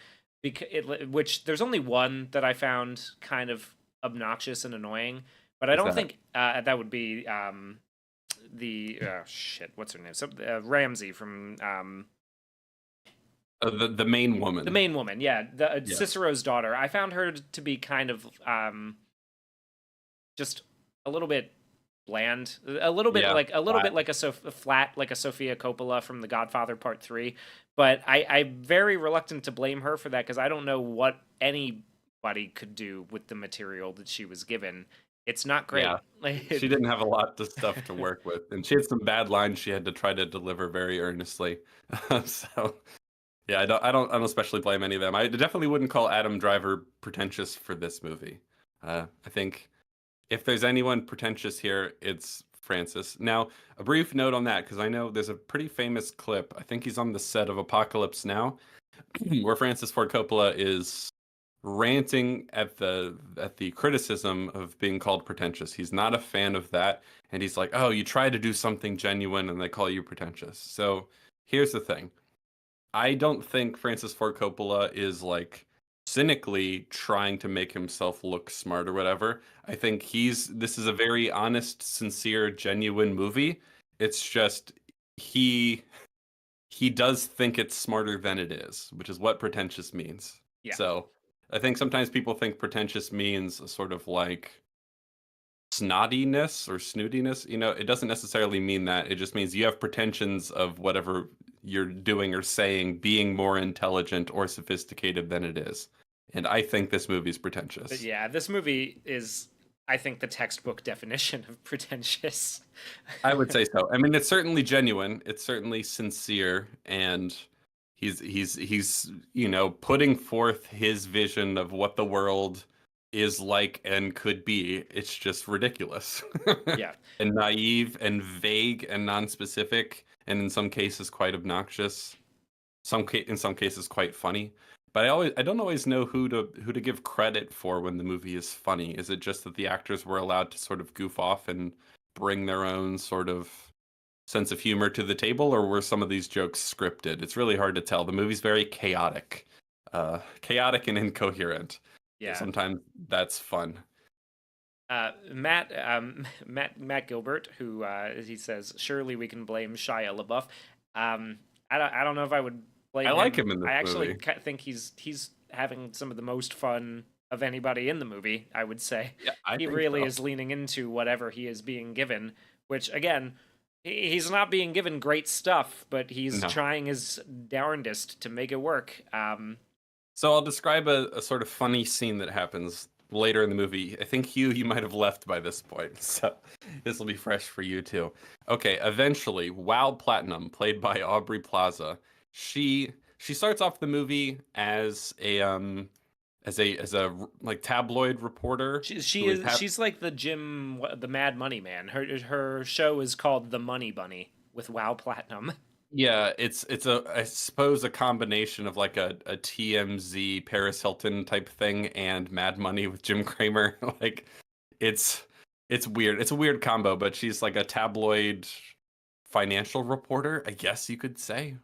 [SPEAKER 2] which there's only one that I found kind of obnoxious and annoying, but I
[SPEAKER 1] Who's
[SPEAKER 2] don't
[SPEAKER 1] that?
[SPEAKER 2] think that would be the shit. What's her name? Ramsey from
[SPEAKER 1] The main
[SPEAKER 2] the
[SPEAKER 1] woman.
[SPEAKER 2] main woman. Yeah, the
[SPEAKER 1] Yeah.
[SPEAKER 2] Cicero's daughter. I found her to be kind of just a little bit bland, a little bit
[SPEAKER 1] Yeah.
[SPEAKER 2] like
[SPEAKER 1] Flat.
[SPEAKER 2] flat, like a Sofia Coppola from The Godfather Part 3. But I'm very reluctant to blame her for that, because I don't know what anybody could do with the material that she was given. It's not
[SPEAKER 1] Yeah.
[SPEAKER 2] great. Like,
[SPEAKER 1] She didn't have a lot of stuff to work with, and she had some bad lines she had to try to deliver very earnestly. So yeah, I don't especially blame any of them. I definitely wouldn't call Adam Driver pretentious for this movie. I think if there's anyone pretentious here, it's Francis. Now, a brief note on that, because I know there's a pretty famous clip. I think he's on the set of Apocalypse Now, where Francis Ford Coppola is ranting at the criticism of being called pretentious. He's not a fan of that, and he's like, "Oh, you try to do something genuine and they call you pretentious." So, here's the thing. I don't think Francis Ford Coppola is like cynically trying to make himself look smart or whatever. I think this is a very honest, sincere, genuine movie. It's just he he does think it's smarter than it is, which is what pretentious means.
[SPEAKER 2] yeah.
[SPEAKER 1] So I think sometimes people think pretentious means a sort of like snottiness or snootiness. It doesn't necessarily mean that. It just means you have pretensions of whatever you're doing or saying being more intelligent or sophisticated than it is. And I think this movie's
[SPEAKER 2] But
[SPEAKER 1] pretentious.
[SPEAKER 2] yeah, this movie is, I think, the textbook definition of pretentious.
[SPEAKER 1] I would say so. I mean, it's certainly genuine. It's certainly sincere, and he's putting forth his vision of what the world is like and could be. It's just ridiculous.
[SPEAKER 2] Yeah.
[SPEAKER 1] And naive and vague and non-specific, and in some cases quite obnoxious. In some cases quite funny. But I don't always know who to give credit for when the movie is funny. Is it just that the actors were allowed to sort of goof off and bring their own sort of sense of humor to the table, or were some of these jokes scripted? It's really hard to tell. The movie's very chaotic and incoherent. So
[SPEAKER 2] Yeah.
[SPEAKER 1] sometimes that's fun.
[SPEAKER 2] Matt Gilbert, who he says, surely we can blame Shia LaBeouf. I don't know if I would
[SPEAKER 1] I
[SPEAKER 2] blame
[SPEAKER 1] like
[SPEAKER 2] him.
[SPEAKER 1] him in this
[SPEAKER 2] I actually
[SPEAKER 1] movie.
[SPEAKER 2] think he's having some of the most fun of anybody in the movie, I would say.
[SPEAKER 1] Yeah, I
[SPEAKER 2] He
[SPEAKER 1] think
[SPEAKER 2] really
[SPEAKER 1] so.
[SPEAKER 2] is leaning into whatever he is being given, which again, he's not being given great stuff, but he's
[SPEAKER 1] No.
[SPEAKER 2] trying his darndest to make it work.
[SPEAKER 1] So I'll describe a sort of funny scene that happens later in the movie. I think Hugh, you might have left by this point, so this will be fresh for you too. Okay, eventually, Wow Platinum, played by Aubrey Plaza, she starts off the movie as a like tabloid reporter who is
[SPEAKER 2] She's like the Mad Money Man. Her show is called The Money Bunny with Wow Platinum.
[SPEAKER 1] yeah, it's a I suppose a combination of like a TMZ Paris Hilton type thing and Mad Money with Jim Cramer. Like it's it's weird. It's a weird combo, but she's like a tabloid financial reporter, I guess you could say.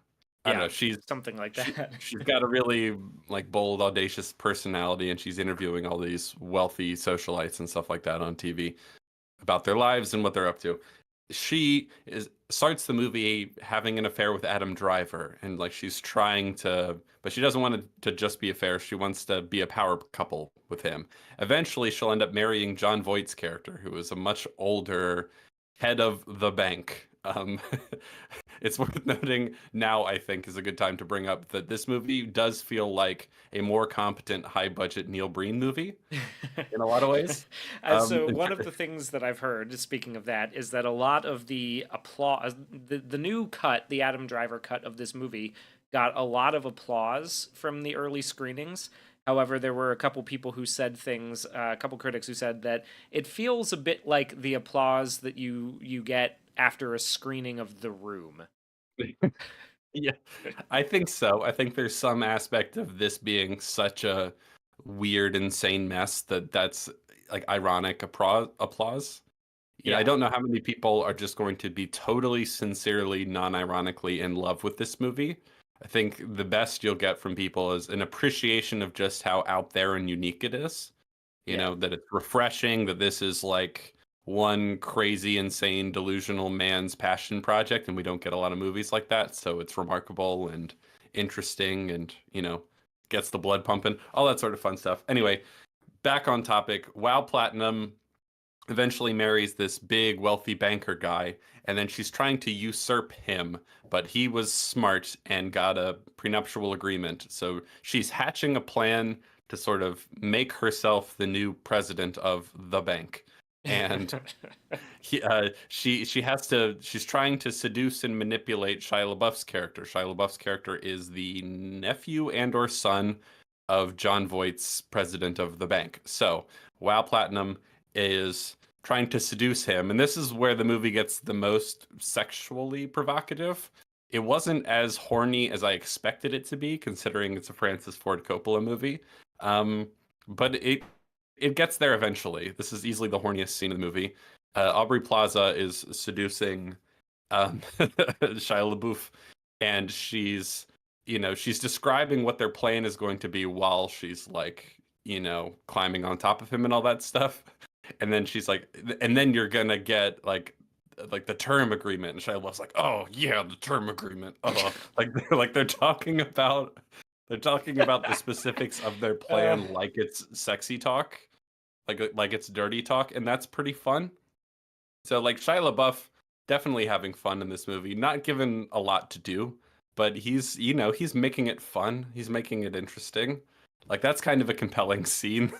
[SPEAKER 1] I don't
[SPEAKER 2] Yeah,
[SPEAKER 1] know.
[SPEAKER 2] something like
[SPEAKER 1] She
[SPEAKER 2] that.
[SPEAKER 1] she's got a really like bold, audacious personality, and she's interviewing all these wealthy socialites and stuff like that on TV about their lives and what they're up to. She is starts the movie having an affair with Adam Driver, and like she's trying to, but she doesn't want it to just be affair. She wants to be a power couple with him. Eventually, she'll end up marrying John Voight's character, who is a much older, head of the bank. It's worth noting now, I think, is a good time to bring up that this movie does feel like a more competent, high budget Neil Breen movie in a lot of ways.
[SPEAKER 2] So
[SPEAKER 1] In
[SPEAKER 2] one of
[SPEAKER 1] ter-
[SPEAKER 2] the things that I've heard, speaking of that, is that a lot of the applause, the new cut, the Adam Driver cut of this movie, got a lot of applause from the early screenings. However, there were a couple people who said things, a couple critics who said that it feels a bit like the applause that you get after a screening of The Room.
[SPEAKER 1] yeah, I think so. I think there's some aspect of this being such a weird, insane mess that's like ironic applause. I
[SPEAKER 2] Yeah,
[SPEAKER 1] don't know how many people are just going to be totally, sincerely, non-ironically in love with this movie. I think the best you'll get from people is an appreciation of just how out there and unique it is.
[SPEAKER 2] yeah.
[SPEAKER 1] That it's refreshing, that this is like one crazy, insane, delusional man's passion project, and we don't get a lot of movies like that. So it's remarkable and interesting and, gets the blood pumping, all that sort of fun stuff. Anyway, back on topic. Wow Platinum eventually marries this big wealthy banker guy, and then she's trying to usurp him, but he was smart and got a prenuptial agreement. So she's hatching a plan to sort of make herself the new president of the bank. And she's trying to seduce and manipulate Shia LaBeouf's character. Shia LaBeouf's character is the nephew and or son of John Voight's president of the bank. So WoW Platinum is trying to seduce him, and this is where the movie gets the most sexually provocative. It wasn't as horny as I expected it to be, considering it's a Francis Ford Coppola movie. Um, but it gets there eventually. This is easily the horniest scene of the movie. Aubrey Plaza is seducing Shia LaBeouf, and she's describing what their plan is going to be while she's like, climbing on top of him and all that stuff. And then she's like, and then you're gonna get like the term agreement. And Shia LaBeouf's like, oh yeah, the term agreement. They're talking about the specifics of their
[SPEAKER 2] uh,
[SPEAKER 1] plan like it's sexy talk, like it's dirty talk, and that's pretty fun. So like Shia LaBeouf definitely having fun in this movie, not given a lot to do, but he's making it fun. He's making it interesting. Like that's kind of a compelling scene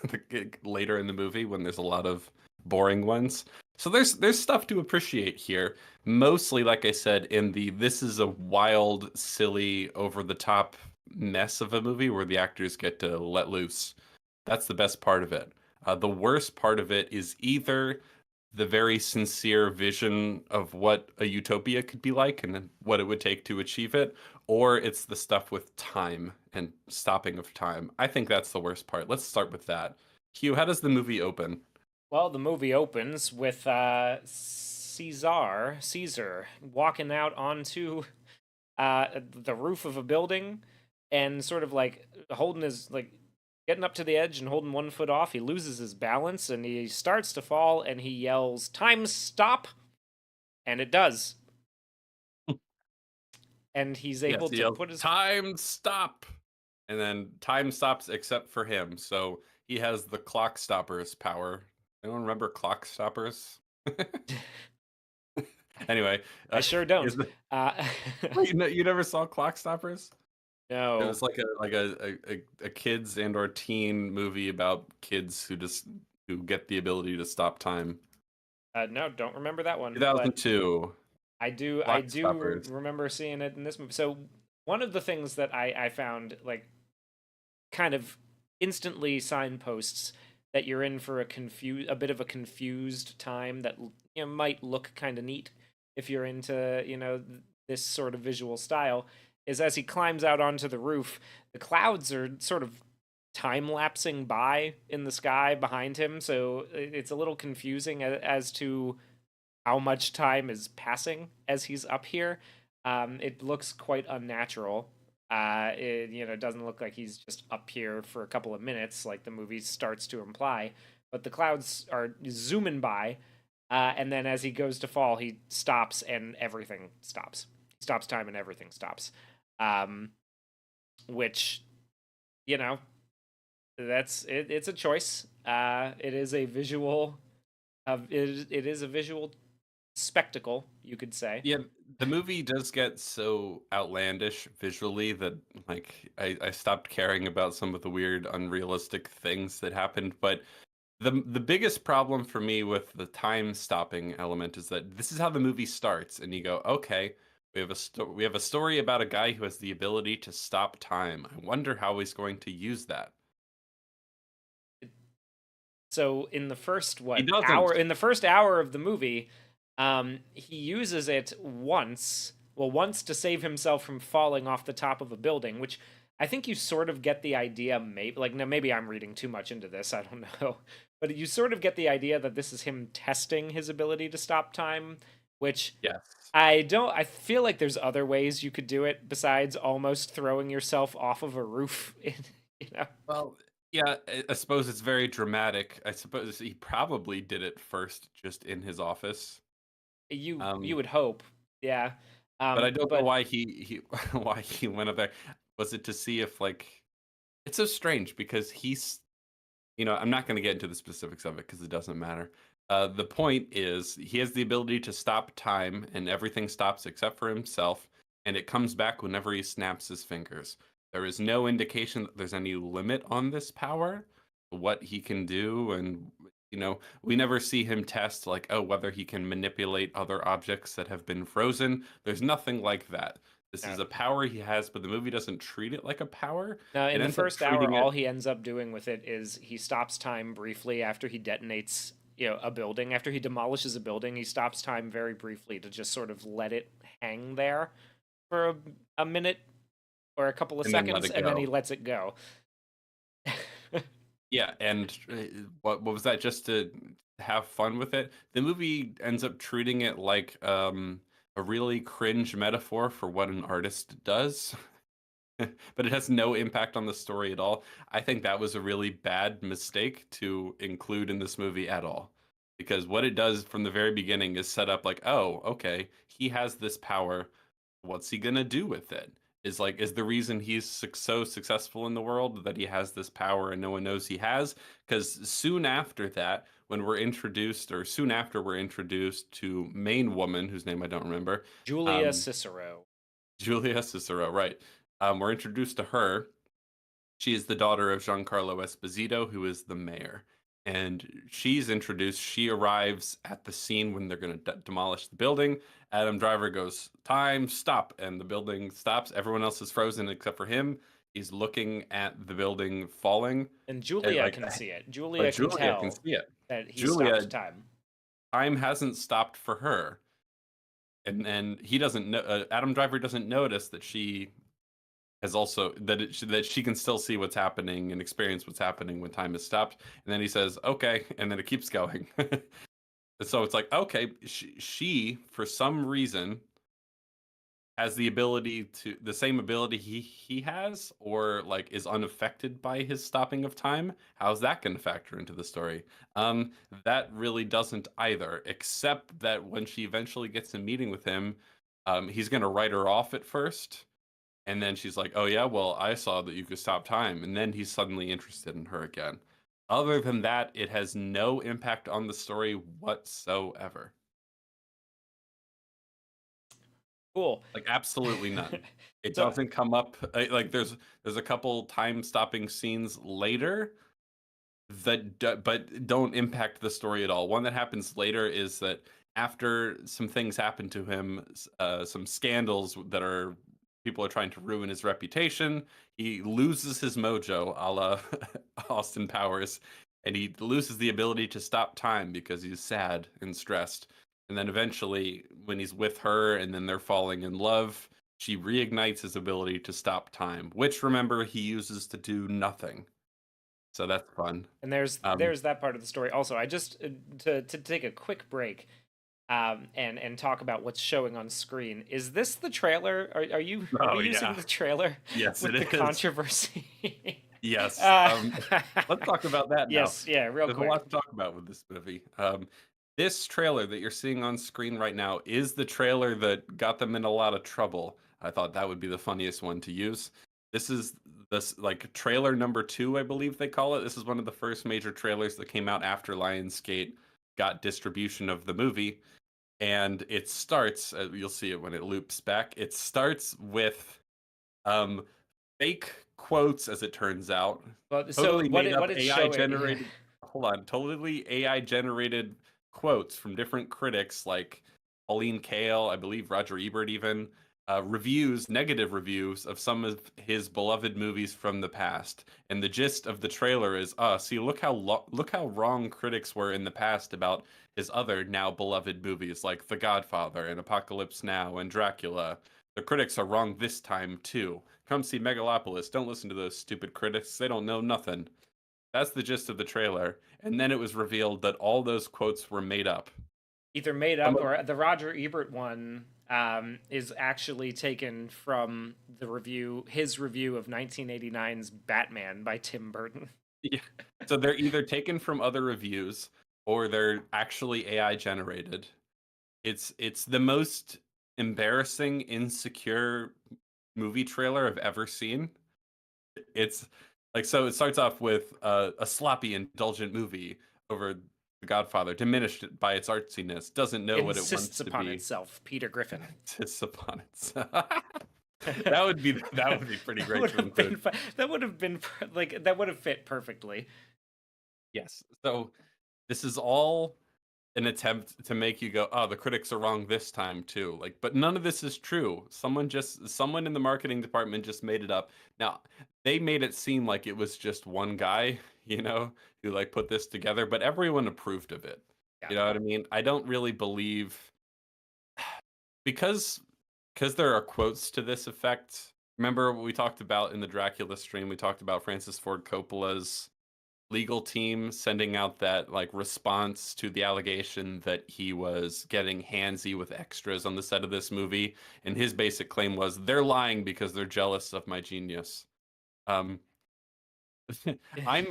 [SPEAKER 1] later in the movie when there's a lot of boring ones. So there's stuff to appreciate here. Mostly, like I said, in the this is a wild, silly, over the top mess of a movie where the actors get to let loose. That's the best part of it. The worst part of it is either the very sincere vision of what a utopia could be like and what it would take to achieve it, or it's the stuff with time and stopping of time. I think that's the worst part. Let's start with that. Hugh, how does the movie open?
[SPEAKER 2] well, the movie opens with Caesar walking out onto the roof of a building and sort of like holding his like getting up to the edge and holding one foot off. He loses his balance and he starts to fall and he yells, "Time stop!" And it does. And he's
[SPEAKER 1] Yes,
[SPEAKER 2] able
[SPEAKER 1] he
[SPEAKER 2] to
[SPEAKER 1] yells,
[SPEAKER 2] put his
[SPEAKER 1] time stop. And then time stops except for him. So he has the clock stoppers power. Anyone remember clock stoppers? Anyway,
[SPEAKER 2] I sure don't.
[SPEAKER 1] is the,
[SPEAKER 2] Uh,
[SPEAKER 1] you never saw clock stoppers? It
[SPEAKER 2] no.
[SPEAKER 1] was like a kids and or teen movie about kids who get the ability to stop time.
[SPEAKER 2] No, don't remember that one. But
[SPEAKER 1] 2002,
[SPEAKER 2] I
[SPEAKER 1] Clock
[SPEAKER 2] do
[SPEAKER 1] Stoppers.
[SPEAKER 2] remember seeing it in this movie. So one of the things that I found like kind of instantly signposts that you're in for a bit of a confused time that might look kind of neat if you're into this sort of visual style is as he climbs out onto the roof, the clouds are sort of time lapsing by in the sky behind him, so it's a little confusing as to how much time is passing as he's up here. It looks quite unnatural. It doesn't look like he's just up here for a couple of minutes, like the movie starts to imply. But the clouds are zooming by, and then as he goes to fall, he stops and everything stops. He stops time and everything stops. Um, which, you know, that's it. It's a choice. It is a visual. It is a visual spectacle, you could say.
[SPEAKER 1] Yeah, the movie does get so outlandish visually that like I stopped caring about some of the weird, unrealistic things that happened. But the biggest problem for me with the time stopping element is that this is how the movie starts, and you go, okay, we have a story about a guy who has the ability to stop time. I wonder how he's going to use that.
[SPEAKER 2] So in the first
[SPEAKER 1] He
[SPEAKER 2] what
[SPEAKER 1] doesn't.
[SPEAKER 2] hour in the first hour of the movie, he uses it once. Well, once to save himself from falling off the top of a building, which I think you sort of get the idea. Maybe like now, maybe I'm reading too much into this. I don't know, but you sort of get the idea that this is him testing his ability to stop time, which
[SPEAKER 1] Yes.
[SPEAKER 2] I don't. I feel like there's other ways you could do it besides almost throwing yourself off of a roof. You know.
[SPEAKER 1] Well, yeah, I suppose it's very dramatic. I suppose he probably did it first just in his office.
[SPEAKER 2] You
[SPEAKER 1] Um,
[SPEAKER 2] would hope, yeah.
[SPEAKER 1] but I don't know
[SPEAKER 2] But
[SPEAKER 1] why he why he went up there. Was it to see if like it's so strange because he's I'm not going to get into the specifics of it because it doesn't matter. The point is he has the ability to stop time and everything stops except for himself, and it comes back whenever he snaps his fingers. There is no indication that there's any limit on this power, what he can do, and we never see him test like, oh, whether he can manipulate other objects that have been frozen. There's nothing like that. This is
[SPEAKER 2] no.
[SPEAKER 1] a power he has, but the movie doesn't treat it like a power.
[SPEAKER 2] Now,
[SPEAKER 1] It
[SPEAKER 2] in the
[SPEAKER 1] ends up
[SPEAKER 2] first hour,
[SPEAKER 1] treating it
[SPEAKER 2] all he ends up doing with it is he stops time briefly after he detonates, a building. After he demolishes a building, he stops time very briefly to just sort of let it hang there for a minute or a couple of
[SPEAKER 1] and then let
[SPEAKER 2] seconds,
[SPEAKER 1] it
[SPEAKER 2] and then he
[SPEAKER 1] go.
[SPEAKER 2] lets it go.
[SPEAKER 1] Yeah, and what was that? Just to have fun with it? The movie ends up treating it like a really cringe metaphor for what an artist does, but it has no impact on the story at all. I think that was a really bad mistake to include in this movie at all. Because what it does from the very beginning is set up like, oh, okay, he has this power. What's he gonna do with it? Is the reason he's so successful in the world that he has this power and no one knows he has? Because soon after that, when we're introduced, or soon after we're introduced to main woman whose name I don't remember,
[SPEAKER 2] Julia
[SPEAKER 1] um,
[SPEAKER 2] Cicero.
[SPEAKER 1] Julia Cicero, right? We're introduced to her. She is the daughter of Giancarlo Esposito, who is the mayor. And she's introduced. She arrives at the scene when they're going to demolish the building. Adam Driver goes, "Time, stop." And the building stops. Everyone else is frozen except for him. He's looking at the building falling.
[SPEAKER 2] And
[SPEAKER 1] And
[SPEAKER 2] Julia
[SPEAKER 1] like,
[SPEAKER 2] can see it.
[SPEAKER 1] but
[SPEAKER 2] Julia can
[SPEAKER 1] Julia can
[SPEAKER 2] tell
[SPEAKER 1] see it.
[SPEAKER 2] that he
[SPEAKER 1] Julia,
[SPEAKER 2] stopped time.
[SPEAKER 1] time hasn't stopped for her. And he doesn't know, Adam Driver doesn't notice that she has also that she can still see what's happening and experience what's happening when time has stopped. And then he says, "Okay," and then it keeps going. So it's like, okay, she for some reason has the same ability he has, or like is unaffected by his stopping of time. How's that going to factor into the story? Um, that really doesn't either, except that when she eventually gets a meeting with him, he's going to write her off at first. And then she's like, "Oh yeah, well, I saw that you could stop time." And then he's suddenly interested in her again. Other than that, it has no impact on the story whatsoever.
[SPEAKER 2] Cool.
[SPEAKER 1] Like absolutely none. It
[SPEAKER 2] So
[SPEAKER 1] doesn't come up like there's a couple time stopping scenes later that but don't impact the story at all. One that happens later is that after some things happen to him, some scandals that are people are trying to ruin his reputation, he loses his mojo, a la Austin Powers, and he loses the ability to stop time because he's sad and stressed. And then eventually, when he's with her and then they're falling in love, she reignites his ability to stop time, which remember he uses to do nothing. So that's fun.
[SPEAKER 2] and there's
[SPEAKER 1] Um,
[SPEAKER 2] there's that part of the story also. I just to take a quick break and talk about what's showing on screen. Is this the trailer? Are
[SPEAKER 1] oh
[SPEAKER 2] we using
[SPEAKER 1] yeah,
[SPEAKER 2] the trailer
[SPEAKER 1] yes
[SPEAKER 2] with
[SPEAKER 1] it
[SPEAKER 2] the
[SPEAKER 1] is.
[SPEAKER 2] controversy?
[SPEAKER 1] Yes.
[SPEAKER 2] uh,
[SPEAKER 1] Let's talk about that now.
[SPEAKER 2] yes, yeah, real
[SPEAKER 1] There's a
[SPEAKER 2] quick.
[SPEAKER 1] lot to talk about with this movie. This trailer that you're seeing on screen right now is the trailer that got them in a lot of trouble. I thought that would be the funniest one to use. This is this like trailer number 2, I believe they call it. This is one of the first major trailers that came out after Lionsgate got distribution of the movie. and it starts. You'll see it when it loops back. It starts with um, fake quotes, as it turns out.
[SPEAKER 2] But so
[SPEAKER 1] Totally made up
[SPEAKER 2] what it's
[SPEAKER 1] AI
[SPEAKER 2] showing,
[SPEAKER 1] generated. Hold on, totally AI generated quotes from different critics like Pauline Kael, I believe Roger Ebert, even reviews, negative reviews of some of his beloved movies from the past. And the gist of the trailer is, see, look how wrong critics were in the past about his other now beloved movies like The Godfather and Apocalypse Now and Dracula. The critics are wrong this time too. Come see Megalopolis. Don't listen to those stupid critics. They don't know nothing. That's the gist of the trailer. And then it was revealed that all those quotes were made up.
[SPEAKER 2] either made
[SPEAKER 1] Some
[SPEAKER 2] up
[SPEAKER 1] of,
[SPEAKER 2] or the Roger Ebert one is actually taken from his review of 1989's Batman by Tim Burton.
[SPEAKER 1] yeah. So they're either taken from other reviews or they're actually AI generated. It's the most embarrassing, insecure movie trailer I've ever seen. It's like, so it starts off with a sloppy, indulgent movie over The Godfather, diminished by its artsiness, doesn't know what it
[SPEAKER 2] Insists
[SPEAKER 1] wants to
[SPEAKER 2] upon
[SPEAKER 1] be.
[SPEAKER 2] itself, Peter Griffin.
[SPEAKER 1] Insists upon it. That would be pretty great to include.
[SPEAKER 2] That would have been like that would have fit perfectly.
[SPEAKER 1] Yes. So this is all an attempt to make you go, oh, the critics are wrong this time too. Like, but none of this is true. Someone in the marketing department just made it up. Now, they made it seem like it was just one guy, who like put this together, but everyone approved of it.
[SPEAKER 2] Yeah.
[SPEAKER 1] You know what I mean? I don't really believe because there are quotes to this effect. Remember what we talked about in the Dracula stream? We talked about Francis Ford Coppola's legal team sending out that like response to the allegation that he was getting handsy with extras on the set of this movie, and his basic claim was they're lying because they're jealous of my genius. Um, I'm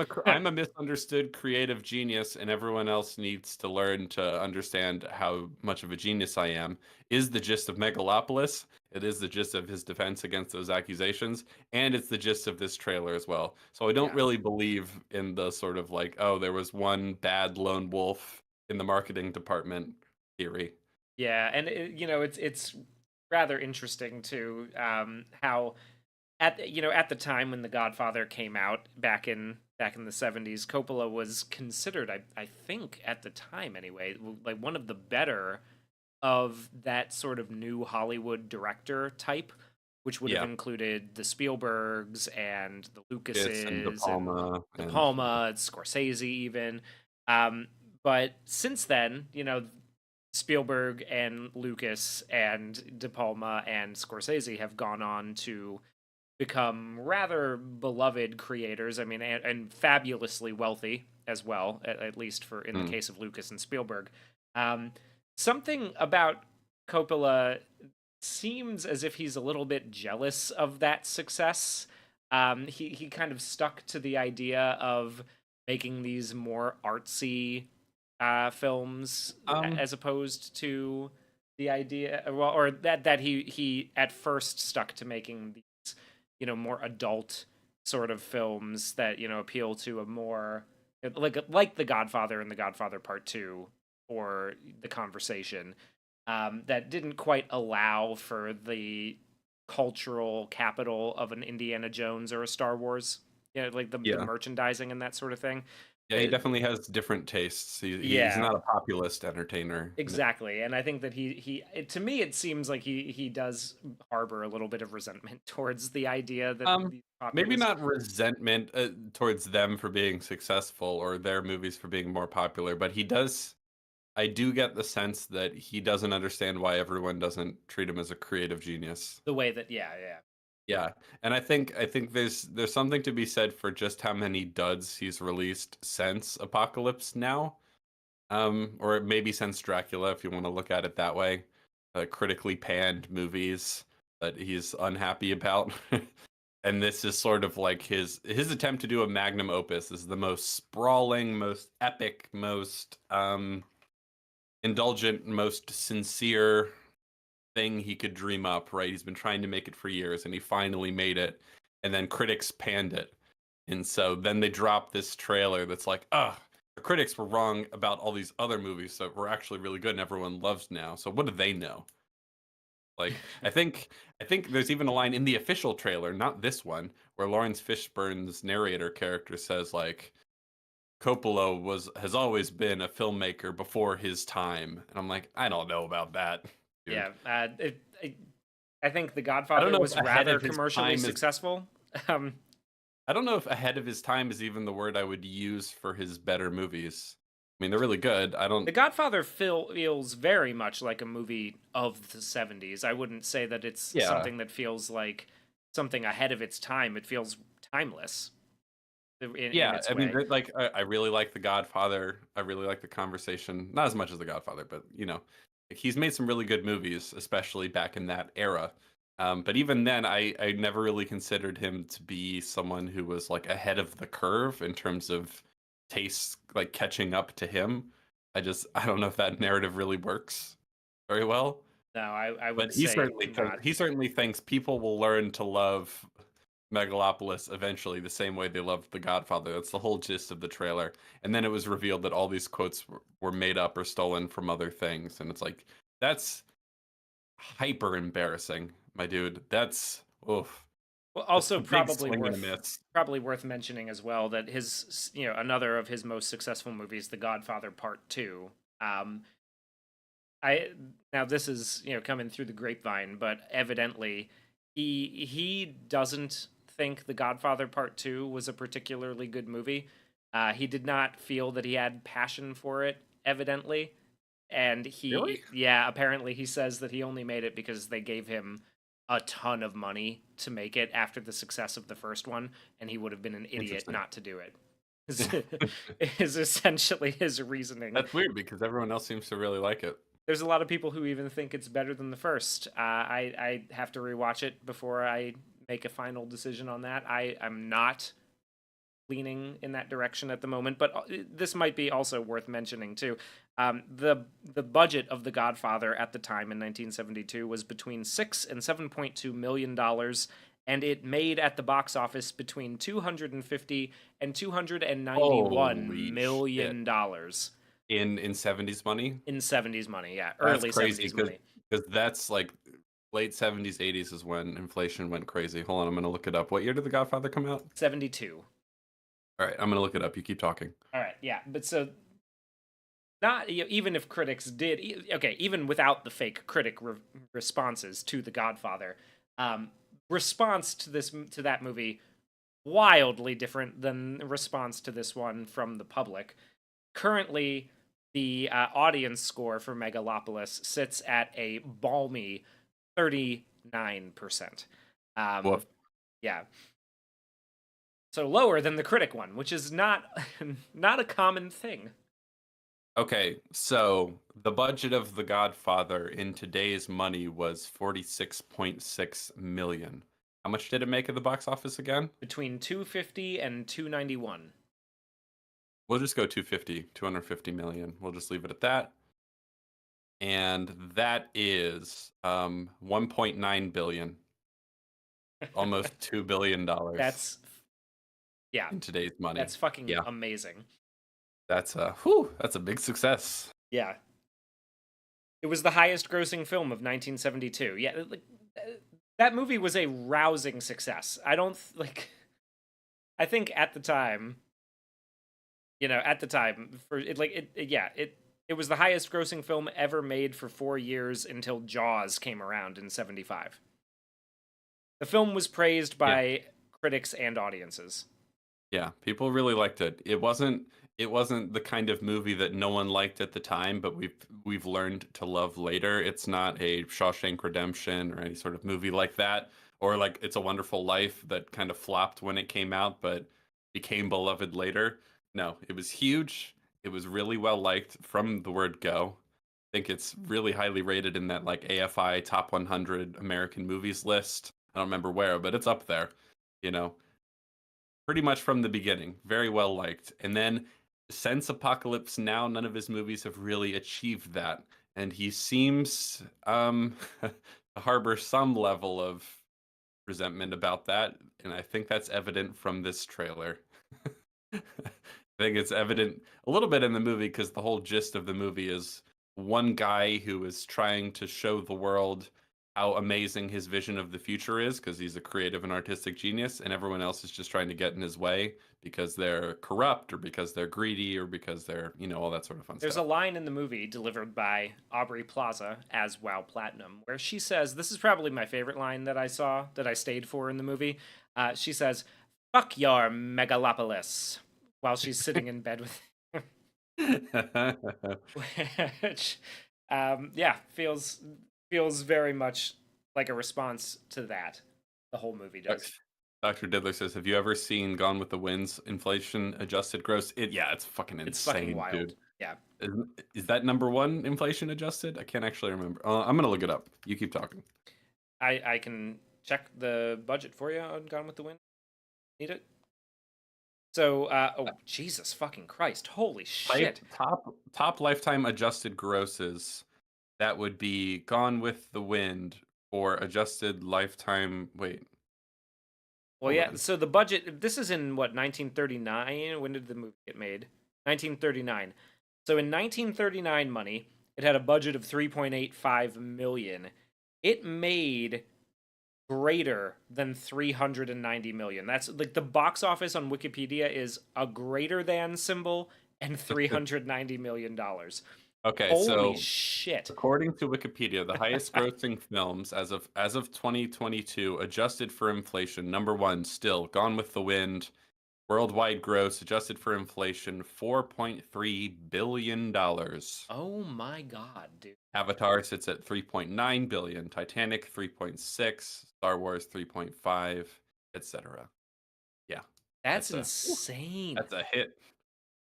[SPEAKER 1] a misunderstood creative genius, and everyone else needs to learn to understand how much of a genius I am. Is the gist of Megalopolis. It is the gist of his defense against those accusations, and it's the gist of this trailer as well. So I don't
[SPEAKER 2] Yeah.
[SPEAKER 1] really believe in the sort of like, oh, there was one bad lone wolf in the marketing department theory.
[SPEAKER 2] Yeah, and it's rather interesting too, how at the time when The Godfather came out back in the 70s, Coppola was considered, I think at the time anyway, like one of the better of that sort of new Hollywood director type, which would have
[SPEAKER 1] Yeah,
[SPEAKER 2] included the Spielbergs and the
[SPEAKER 1] it's and De
[SPEAKER 2] Lucases and
[SPEAKER 1] Palma
[SPEAKER 2] De
[SPEAKER 1] and
[SPEAKER 2] Palma, Scorsese even. But since then, Spielberg and Lucas and De Palma and Scorsese have gone on to become rather beloved creators. I mean, and fabulously wealthy as well, at least for in the
[SPEAKER 1] mm,
[SPEAKER 2] case of Lucas and Spielberg. Um, Something about Coppola seems as if he's a little bit jealous of that success. He kind of stuck to the idea of making these more artsy films
[SPEAKER 1] um
[SPEAKER 2] as opposed to the idea, well, or that he at first stuck to making these more adult sort of films that appeal to a more like The Godfather and The Godfather Part 2 or The Conversation, that didn't quite allow for the cultural capital of an Indiana Jones or a Star Wars, like the
[SPEAKER 1] yeah.
[SPEAKER 2] merchandising and that sort of thing.
[SPEAKER 1] Yeah, he
[SPEAKER 2] Uh,
[SPEAKER 1] definitely has different tastes. He's
[SPEAKER 2] yeah,
[SPEAKER 1] not a populist entertainer.
[SPEAKER 2] exactly. And I think that to me it seems like he does harbor a little bit of resentment towards the idea that
[SPEAKER 1] Um,
[SPEAKER 2] these
[SPEAKER 1] Maybe
[SPEAKER 2] populist.
[SPEAKER 1] not resentment towards them for being successful or their movies for being more popular, but he does. I do get the sense that he doesn't understand why everyone doesn't treat him as a creative genius.
[SPEAKER 2] The way that, yeah, yeah.
[SPEAKER 1] Yeah, and I think there's something to be said for just how many duds he's released since Apocalypse Now. Or maybe since Dracula, if you want to look at it that way. Critically panned movies that he's unhappy about. And this is sort of like his attempt to do a magnum opus. This is the most sprawling, most epic, most indulgent, most sincere thing he could dream up, right? He's been trying to make it for years and he finally made it. And then critics panned it. And so then they dropped this trailer that's like, ugh, the critics were wrong about all these other movies that were actually really good and everyone loves now. So what do they know? Like, I think there's even a line in the official trailer, not this one, where Lawrence Fishburne's narrator character says like Coppola has always been a filmmaker before his time, and I'm like, I don't know about that, dude.
[SPEAKER 2] Yeah, I think The
[SPEAKER 1] I don't
[SPEAKER 2] Godfather
[SPEAKER 1] know if
[SPEAKER 2] was
[SPEAKER 1] ahead
[SPEAKER 2] rather
[SPEAKER 1] of his
[SPEAKER 2] commercially
[SPEAKER 1] time is.
[SPEAKER 2] successful. Um,
[SPEAKER 1] I don't know if ahead of his time is even the word I would use for his better movies. I mean, they're really good. I don't.
[SPEAKER 2] The Godfather feels very much like a movie of the 70s. I wouldn't say that it's
[SPEAKER 1] Yeah,
[SPEAKER 2] something that feels like something ahead of its time. It feels timeless in
[SPEAKER 1] yeah.
[SPEAKER 2] its
[SPEAKER 1] I mean,
[SPEAKER 2] way.
[SPEAKER 1] like, I really like The Godfather. I really like The Conversation. Not as much as The Godfather, but like, he's made some really good movies, especially back in that era. But even then, I never really considered him to be someone who was like ahead of the curve in terms of taste, like catching up to him. I don't know if that narrative really works very well.
[SPEAKER 2] No, I
[SPEAKER 1] But
[SPEAKER 2] would say not.
[SPEAKER 1] he certainly thinks people will learn to love Megalopolis eventually, the same way they loved The Godfather. That's the whole gist of the trailer. And then it was revealed that all these quotes were made up or stolen from other things, and it's like that's hyper embarrassing, my dude. That's oof.
[SPEAKER 2] Well,
[SPEAKER 1] That's
[SPEAKER 2] also
[SPEAKER 1] a big swing and a miss.
[SPEAKER 2] probably worth mentioning as well that his another of his most successful movies, The Godfather Part 2. Um, I Now this is coming through the grapevine, but evidently he doesn't think The Godfather Part 2 was a particularly good movie. He did not feel that he had passion for it, evidently. And
[SPEAKER 1] Really?
[SPEAKER 2] apparently he says that he only made it because they gave him a ton of money to make it after the success of the first one, and he would have been an idiot
[SPEAKER 1] Interesting.
[SPEAKER 2] not to do it. Is essentially his reasoning.
[SPEAKER 1] That's weird because everyone else seems to really like it.
[SPEAKER 2] There's a lot of people who even think it's better than the first. I have to rewatch it before I make a final decision on that. I'm not leaning in that direction at the moment, but this might be also worth mentioning too. The budget of The Godfather at the time in 1972 was between $6 and $7.2 million, and it made at the box office between 250 and 291
[SPEAKER 1] Holy shit.
[SPEAKER 2] million dollars
[SPEAKER 1] In 70s money?
[SPEAKER 2] in 70s money. Yeah,
[SPEAKER 1] That's
[SPEAKER 2] early
[SPEAKER 1] crazy
[SPEAKER 2] 70s money.
[SPEAKER 1] because that's like late 70s, 80s is when inflation went crazy. Hold on, I'm gonna look it up. What year did The Godfather come out?
[SPEAKER 2] 72.
[SPEAKER 1] All right, I'm gonna look it up. You keep talking.
[SPEAKER 2] All right, yeah, but so not even if critics did okay, even without the fake critic responses to The Godfather, response to that movie wildly different than the response to this one from the public. Currently, the audience score for Megalopolis sits at a balmy 39%.
[SPEAKER 1] Woof.
[SPEAKER 2] Yeah, so lower than the critic one, which is not not a common thing.
[SPEAKER 1] Okay, so the budget of The Godfather in today's money was 46.6 million. How much did it make at the box office again?
[SPEAKER 2] Between 250 and 291.
[SPEAKER 1] We'll just go 250 million. We'll just leave it at that. And that is 1.9 billion, almost $2 billion
[SPEAKER 2] That's yeah,
[SPEAKER 1] in today's money.
[SPEAKER 2] that's fucking
[SPEAKER 1] Yeah,
[SPEAKER 2] amazing.
[SPEAKER 1] that's a big success.
[SPEAKER 2] Yeah. It was the highest grossing film of 1972. Yeah, that movie was a rousing success. I don't like I think at the time, at the time for it it was the highest grossing film ever made for 4 years until Jaws came around in 75. The film was praised
[SPEAKER 1] Yeah.
[SPEAKER 2] by critics and audiences.
[SPEAKER 1] Yeah, people really liked it. It wasn't the kind of movie that no one liked at the time, but we've learned to love later. It's not a Shawshank Redemption or any sort of movie like that, or like It's a Wonderful Life that kind of flopped when it came out but became beloved later. No, it was huge. It was really well liked from the word go. I think it's really highly rated in that like AFI Top 100 American Movies list. I don't remember where, but it's up there. You know, pretty much from the beginning. Very well liked. And then since Apocalypse Now, none of his movies have really achieved that. And he seems to harbor some level of resentment about that. And I think that's evident from this trailer. I think it's evident a little bit in the movie because the whole gist of the movie is one guy who is trying to show the world how amazing his vision of the future is because he's a creative and artistic genius, and everyone else is just trying to get in his way because they're corrupt or because they're greedy or because they're, all that sort of fun
[SPEAKER 2] There's a
[SPEAKER 1] stuff.
[SPEAKER 2] line in the movie delivered by Aubrey Plaza as Wow Platinum where she says, this is probably my favorite line that I saw, that I stayed for in the movie. She says, "Fuck your Megalopolis," while she's sitting in bed with which, yeah, feels very much like a response to that. The whole movie does.
[SPEAKER 1] Dr. Diddler says, "Have you ever seen Gone with the Wind's inflation adjusted gross?" Yeah, it's fucking
[SPEAKER 2] It's fucking
[SPEAKER 1] insane,
[SPEAKER 2] wild.
[SPEAKER 1] dude.
[SPEAKER 2] Yeah.
[SPEAKER 1] Is that number one inflation adjusted? I can't actually remember. I'm gonna look it up. You keep talking.
[SPEAKER 2] I can check the budget for you on Gone with the Wind. Need it? So, oh Jesus fucking Christ! Holy shit!
[SPEAKER 1] Top lifetime adjusted grosses. That would be Gone with the Wind for adjusted lifetime. Wait,
[SPEAKER 2] Well,
[SPEAKER 1] hold
[SPEAKER 2] yeah.
[SPEAKER 1] on.
[SPEAKER 2] So the budget. This is in what 1939. When did the movie get made? 1939. So in 1939 money, it had a budget of 3.85 million. It made greater than 390 million. That's like the box office on Wikipedia is a greater than symbol and 390 million dollars.
[SPEAKER 1] Okay,
[SPEAKER 2] Holy
[SPEAKER 1] so
[SPEAKER 2] shit.
[SPEAKER 1] according to Wikipedia, the highest grossing films as of 2022, adjusted for inflation, number one, still Gone with the Wind, worldwide gross adjusted for inflation, $4.3 billion.
[SPEAKER 2] Oh my god, dude.
[SPEAKER 1] Avatar sits at 3.9 billion, Titanic 3.6, Star Wars 3.5, etc. Yeah,
[SPEAKER 2] That's
[SPEAKER 1] that's a
[SPEAKER 2] insane.
[SPEAKER 1] that's a hit.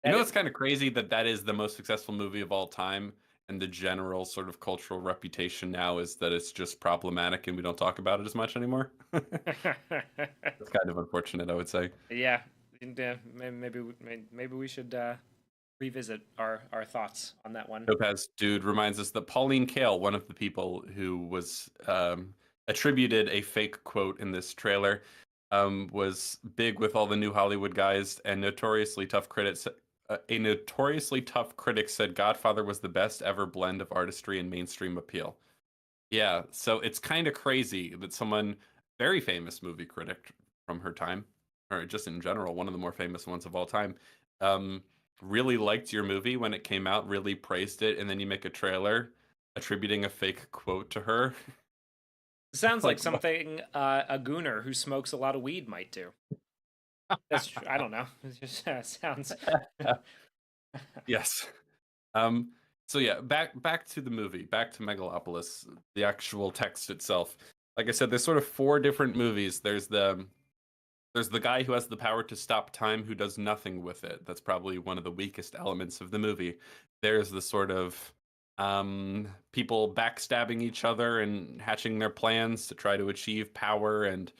[SPEAKER 1] You
[SPEAKER 2] That
[SPEAKER 1] know,
[SPEAKER 2] is,
[SPEAKER 1] it's kind of crazy that that is the most successful movie of all time, and the general sort of cultural reputation now is that it's just problematic and we don't talk about it as much anymore. It's kind of unfortunate, I would say.
[SPEAKER 2] yeah, maybe we should revisit our thoughts on that one.
[SPEAKER 1] Topaz Dude reminds us that Pauline Kael, one of the people who was attributed a fake quote in this trailer, was big with all the new Hollywood guys and notoriously tough critics. A notoriously tough critic said Godfather was the best ever blend of artistry and mainstream appeal. Yeah, so it's kind of crazy that someone, very famous movie critic from her time, or just in general, one of the more famous ones of all time, um, really liked your movie when it came out, really praised it, and then you make a trailer attributing a fake quote to her.
[SPEAKER 2] Sounds like
[SPEAKER 1] Like, what?
[SPEAKER 2] something a gooner who smokes a lot of weed might do. That's true. I don't know. It just sounds.
[SPEAKER 1] Yes. Um, so yeah, back to the movie, back to Megalopolis, the actual text itself. Like I said, there's sort of four different movies. There's the guy who has the power to stop time who does nothing with it. That's probably one of the weakest elements of the movie. There's the sort of people backstabbing each other and hatching their plans to try to achieve power. And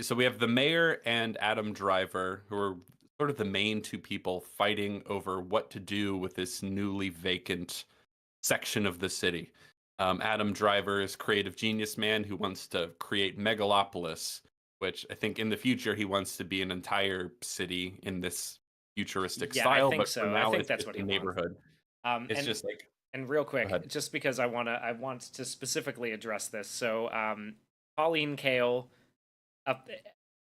[SPEAKER 1] so we have the mayor and Adam Driver, who are sort of the main two people fighting over what to do with this newly vacant section of the city. Adam Driver is creative genius man who wants to create Megalopolis, which I think in the future he wants to be an entire city in this futuristic
[SPEAKER 2] Yeah, I
[SPEAKER 1] style,
[SPEAKER 2] think
[SPEAKER 1] but for
[SPEAKER 2] so. I
[SPEAKER 1] now
[SPEAKER 2] think
[SPEAKER 1] it's
[SPEAKER 2] that's
[SPEAKER 1] just
[SPEAKER 2] what
[SPEAKER 1] a
[SPEAKER 2] he wants.
[SPEAKER 1] neighborhood. It's
[SPEAKER 2] And
[SPEAKER 1] just like,
[SPEAKER 2] real
[SPEAKER 1] go
[SPEAKER 2] quick,
[SPEAKER 1] ahead.
[SPEAKER 2] just because I want to specifically address this. So, Pauline Kael uh,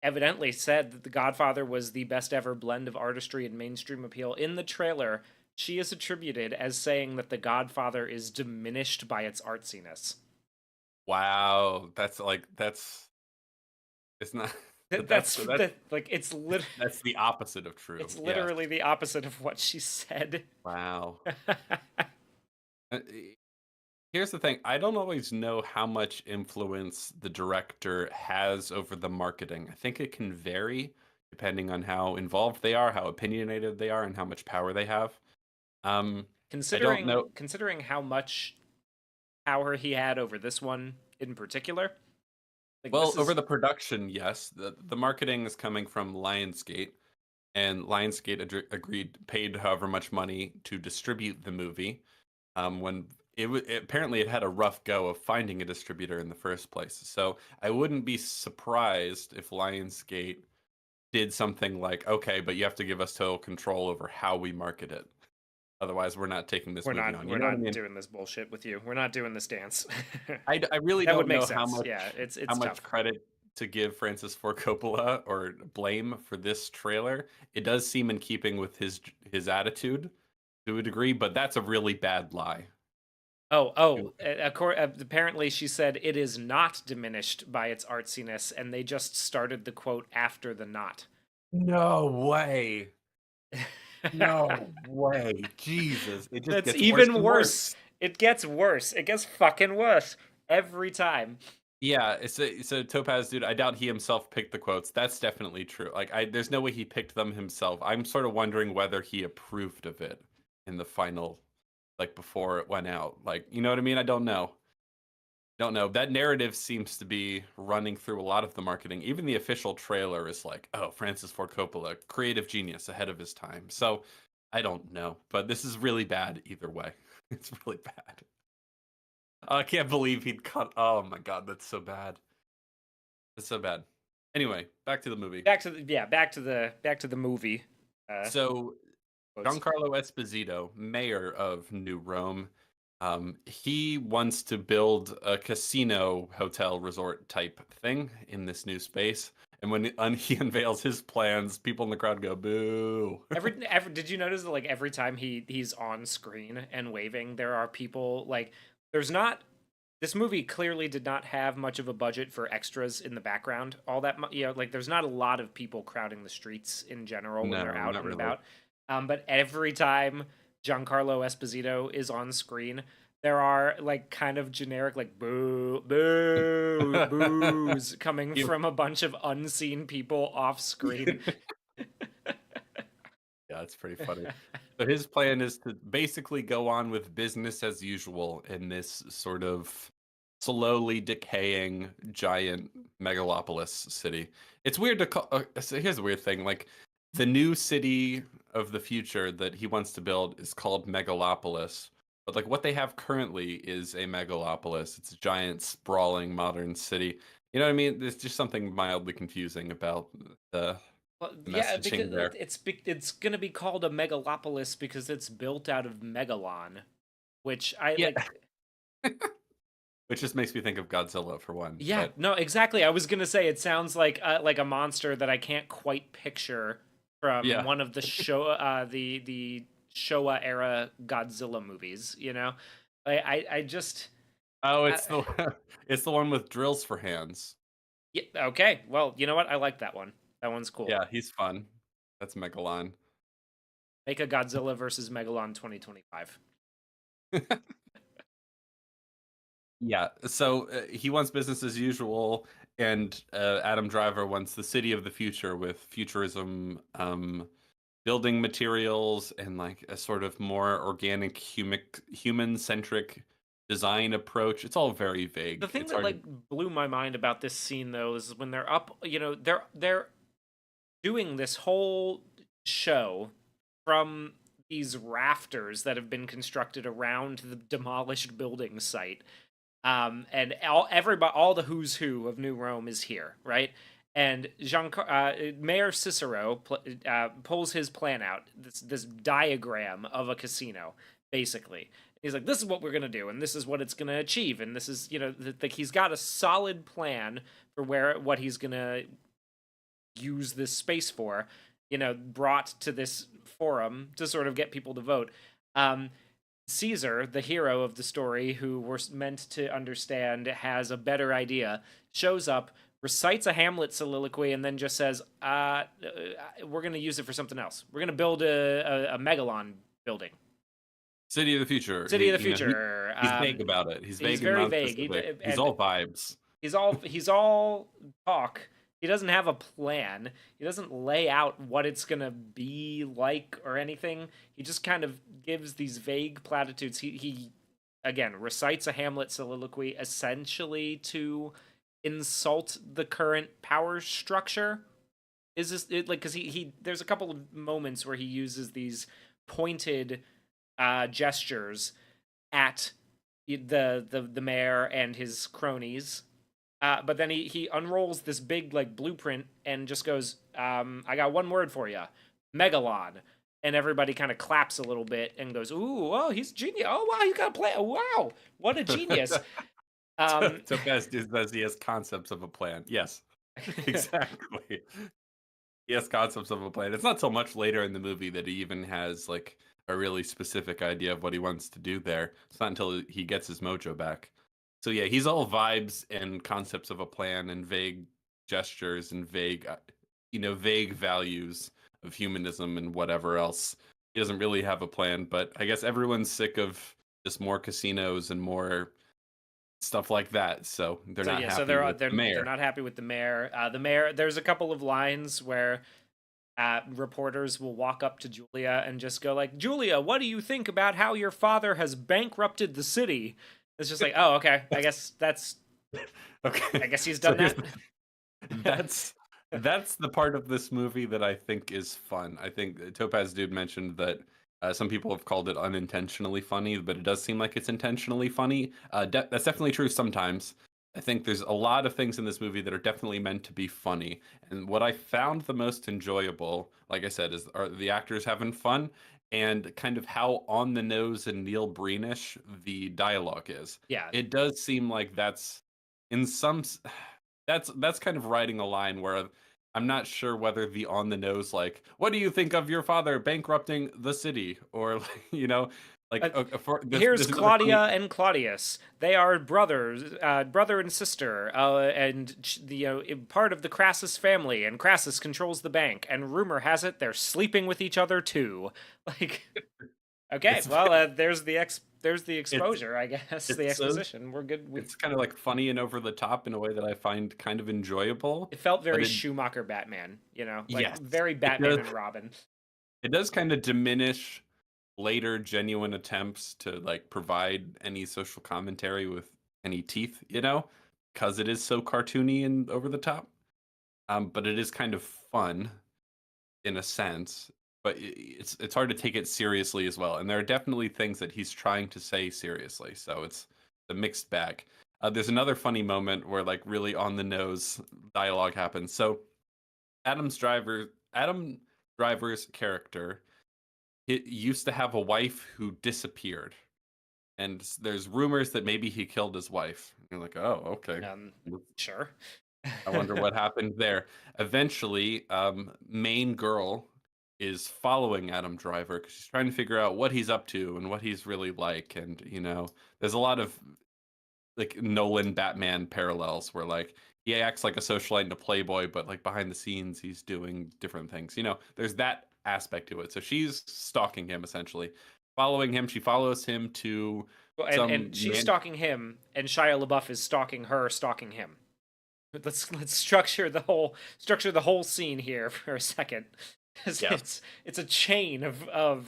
[SPEAKER 2] evidently said that The Godfather was the best ever blend of artistry and mainstream appeal. In the trailer, she is attributed as saying that The Godfather is diminished by its artsiness.
[SPEAKER 1] Wow, it's not
[SPEAKER 2] That's like
[SPEAKER 1] that's the opposite of true.
[SPEAKER 2] it's
[SPEAKER 1] Yes.
[SPEAKER 2] literally the opposite of what she said.
[SPEAKER 1] Wow. Uh, Here's the thing. I don't always know how much influence the director has over the marketing. I think it can vary depending on how involved they are, how opinionated they are, and how much power they have. I don't know.
[SPEAKER 2] Considering how much power he had over this one in particular, like
[SPEAKER 1] Well,
[SPEAKER 2] this
[SPEAKER 1] over
[SPEAKER 2] is
[SPEAKER 1] the production, yes. The marketing is coming from Lionsgate, and Lionsgate paid however much money to distribute the movie. When apparently it had a rough go of finding a distributor in the first place. So I wouldn't be surprised if Lionsgate did something like, okay, but you have to give us total control over how we market it. Otherwise, we're not taking this movie on. You
[SPEAKER 2] We're
[SPEAKER 1] know what I
[SPEAKER 2] not
[SPEAKER 1] mean?
[SPEAKER 2] doing this bullshit with you. We're not doing this dance.
[SPEAKER 1] I really
[SPEAKER 2] That would
[SPEAKER 1] don't
[SPEAKER 2] make
[SPEAKER 1] know
[SPEAKER 2] sense. Yeah,
[SPEAKER 1] how
[SPEAKER 2] it's
[SPEAKER 1] much
[SPEAKER 2] tough.
[SPEAKER 1] credit to give Francis Ford Coppola or blame for this trailer. It does seem in keeping with his attitude to a degree, but that's a really bad lie.
[SPEAKER 2] Apparently she said it is not diminished by its artsiness, and they just started the quote after the not.
[SPEAKER 1] No way. No way. Jesus. It just
[SPEAKER 2] That's
[SPEAKER 1] gets worse
[SPEAKER 2] even
[SPEAKER 1] and
[SPEAKER 2] worse.
[SPEAKER 1] worse.
[SPEAKER 2] It gets worse. It gets fucking worse every time.
[SPEAKER 1] Yeah, it's a Topaz dude. I doubt he himself picked the quotes. That's definitely true. Like there's no way he picked them himself. I'm sort of wondering whether he approved of it in the final, like before it went out. Like, you know what I mean? I don't know. Don't know. That narrative seems to be running through a lot of the marketing. Even the official trailer is like, oh, Francis Ford Coppola, creative genius ahead of his time. So I don't know, but this is really bad either way. It's really bad. I can't believe he'd cut. Oh my god, that's so bad. It's so bad. Anyway, back to the movie.
[SPEAKER 2] Back to the movie.
[SPEAKER 1] So
[SPEAKER 2] Quotes.
[SPEAKER 1] Giancarlo Esposito, mayor of New Rome, he wants to build a casino hotel resort type thing in this new space. And when he unveils his plans, people in the crowd go boo.
[SPEAKER 2] Every did you notice that like every time he's on screen and waving, there are people like there's not this movie clearly did not have much of a budget for extras in the background. All that like there's not a lot of people crowding the streets in general when
[SPEAKER 1] No,
[SPEAKER 2] they're out
[SPEAKER 1] not
[SPEAKER 2] and
[SPEAKER 1] really.
[SPEAKER 2] about. But every time Giancarlo Esposito is on screen, there are like kind of generic like boo boo boos coming
[SPEAKER 1] You-
[SPEAKER 2] from a bunch of unseen people off screen.
[SPEAKER 1] Yeah, it's pretty funny. So his plan is to basically go on with business as usual in this sort of slowly decaying giant megalopolis city. It's weird to call. So here's the weird thing: like the new city of the future that he wants to build is called Megalopolis, but like what they have currently is a megalopolis. It's a giant, sprawling modern city. You know what I mean? There's just something mildly confusing about the
[SPEAKER 2] Well, yeah, because
[SPEAKER 1] messaging there.
[SPEAKER 2] it's gonna be called a megalopolis because it's built out of megalon, which I
[SPEAKER 1] Yeah,
[SPEAKER 2] like.
[SPEAKER 1] which just makes me think of Godzilla for one.
[SPEAKER 2] Yeah,
[SPEAKER 1] But
[SPEAKER 2] no, exactly. I was gonna say it sounds like a monster that I can't quite picture from
[SPEAKER 1] yeah.
[SPEAKER 2] one of the the Showa era Godzilla movies. You know, I just
[SPEAKER 1] Oh,
[SPEAKER 2] I,
[SPEAKER 1] it's the it's the one with drills for hands.
[SPEAKER 2] yeah, okay. Well, you know what? I like that one. That one's cool.
[SPEAKER 1] Yeah, he's fun. That's Megalon.
[SPEAKER 2] Make a Godzilla versus Megalon 2025.
[SPEAKER 1] Yeah, so he wants business as usual, and Adam Driver wants the city of the future with futurism, building materials, and like a sort of more organic, human centric design approach. It's all very
[SPEAKER 2] The
[SPEAKER 1] vague.
[SPEAKER 2] thing
[SPEAKER 1] It's
[SPEAKER 2] that
[SPEAKER 1] hard to.
[SPEAKER 2] like blew my mind about this scene though is when they're up, they're doing this whole show from these rafters that have been constructed around the demolished building site. And all the who's who of New Rome is here, right? And Mayor Cicero pulls his plan out, this diagram of a casino, basically. He's like, this is what we're gonna do, and this is what it's gonna achieve, and this is, like he's got a solid plan for what he's gonna use this space for, brought to this forum to sort of get people to vote. Caesar, the hero of the story, who we're meant to understand has a better idea, shows up, recites a Hamlet soliloquy, and then just says, we're going to use it for something else. We're going to build a megalon building.
[SPEAKER 1] City of the future.
[SPEAKER 2] City of the future.
[SPEAKER 1] He's vague about it. He's
[SPEAKER 2] He's
[SPEAKER 1] vague and
[SPEAKER 2] very vague.
[SPEAKER 1] non-specific. He's
[SPEAKER 2] And
[SPEAKER 1] all vibes.
[SPEAKER 2] he's all talk. He doesn't have a plan. He doesn't lay out what it's gonna be like or anything. He just kind of gives these vague platitudes. He again recites a Hamlet soliloquy essentially to insult the current power structure. Is this like because he there's a couple of moments where he uses these pointed gestures at the mayor and his cronies, But then he unrolls this big like blueprint and just goes, "I got one word for you, megalon." And everybody kind of claps a little bit and goes, "Ooh, oh, he's genius! Oh wow, he's got a plan! Wow, what a genius!" Um,
[SPEAKER 1] Topaz says he has concepts of a plan. Yes, exactly. He has concepts of a plan. It's not so much later in the movie that he even has like a really specific idea of what he wants to do there. It's not until he gets his mojo back. So yeah, he's all vibes and concepts of a plan and vague gestures and vague, vague values of humanism and whatever else. He doesn't really have a plan, but I guess everyone's sick of just more casinos and more stuff like that. So they're
[SPEAKER 2] so
[SPEAKER 1] not
[SPEAKER 2] yeah, so
[SPEAKER 1] happy with the
[SPEAKER 2] they're
[SPEAKER 1] mayor.
[SPEAKER 2] not happy with the mayor. The mayor. There's a couple of lines where reporters will walk up to Julia and just go like, "Julia, what do you think about how your father has bankrupted the city?" It's just like, oh, okay. I guess that's.
[SPEAKER 1] Okay,
[SPEAKER 2] I guess he's
[SPEAKER 1] so
[SPEAKER 2] done that.
[SPEAKER 1] that's that's the part of this movie that I think is fun. I think Topaz Dude mentioned that some people have called it unintentionally funny, but it does seem like it's intentionally funny. That's definitely true sometimes. I think there's a lot of things in this movie that are definitely meant to be funny. And what I found the most enjoyable, like I said, are the actors having fun and kind of how on the nose and Neil Breenish the dialogue is.
[SPEAKER 2] Yeah,
[SPEAKER 1] It does seem like that's in some that's kind of riding a line where I'm not sure whether the on the nose like what do you think of your father bankrupting the city or like, like for
[SPEAKER 2] here's
[SPEAKER 1] there's another
[SPEAKER 2] Claudia
[SPEAKER 1] funny.
[SPEAKER 2] and Claudius. They are brothers, brother and sister, and part of the Crassus family. And Crassus controls the bank. And rumor has it they're sleeping with each other too. Like, okay,
[SPEAKER 1] it's
[SPEAKER 2] well, there's the
[SPEAKER 1] it's
[SPEAKER 2] exposure, I guess, the
[SPEAKER 1] it's so
[SPEAKER 2] exposition. We're good.
[SPEAKER 1] it's kind of like funny and over the top in a way that I find kind of enjoyable,
[SPEAKER 2] It felt
[SPEAKER 1] but
[SPEAKER 2] very Schumacher Batman, like
[SPEAKER 1] yes,
[SPEAKER 2] very
[SPEAKER 1] it
[SPEAKER 2] Batman
[SPEAKER 1] does
[SPEAKER 2] and Robin.
[SPEAKER 1] it does kind of diminish later genuine attempts to like provide any social commentary with any teeth, because it is so cartoony and over the top. But it is kind of fun in a sense. But it's hard to take it seriously as well. And there are definitely things that he's trying to say seriously. So it's a mixed bag. There's another funny moment where like really on the nose dialogue happens. So Adam Driver's character, it used to have a wife who disappeared, and there's rumors that maybe he killed his wife. You're like, oh, okay.
[SPEAKER 2] Sure.
[SPEAKER 1] I wonder what happened there. Eventually, main girl is following Adam Driver because she's trying to figure out what he's up to and what he's really like. And there's a lot of like Nolan Batman parallels where like he acts like a socialite and a playboy, but like behind the scenes he's doing different things. There's that aspect to it. So she's stalking him essentially, following him. She follows him to
[SPEAKER 2] Well,
[SPEAKER 1] some
[SPEAKER 2] and she's stalking him, and Shia LaBeouf is stalking her, stalking him. Let's structure the whole scene here for a second.
[SPEAKER 1] yeah.
[SPEAKER 2] It's a chain of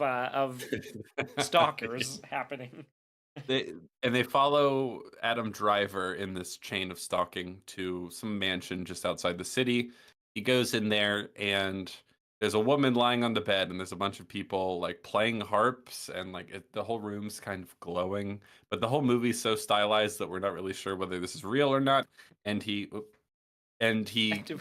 [SPEAKER 2] stalkers happening.
[SPEAKER 1] They follow Adam Driver in this chain of stalking to some mansion just outside the city. He goes in there and there's a woman lying on the bed and there's a bunch of people like playing harps and like the whole room's kind of glowing. But the whole movie's so stylized that we're not really sure whether this is real or not. And he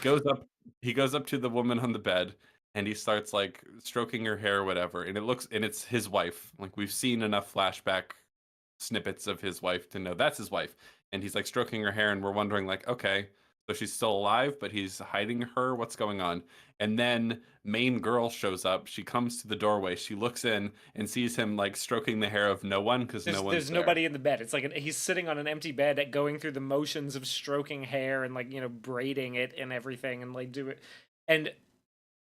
[SPEAKER 1] goes up to the woman on the bed and he starts like stroking her hair or whatever. And it's his wife. Like we've seen enough flashback snippets of his wife to know that's his wife. And he's like stroking her hair and we're wondering like, okay, so she's still alive, but he's hiding her. What's going on? And then main girl shows up. She comes to the doorway. She looks in and sees him like stroking the hair of no one because no one's
[SPEAKER 2] There's
[SPEAKER 1] there.
[SPEAKER 2] nobody in the bed. It's like he's sitting on an empty bed, going through the motions of stroking hair and like braiding it and everything, and like do it. And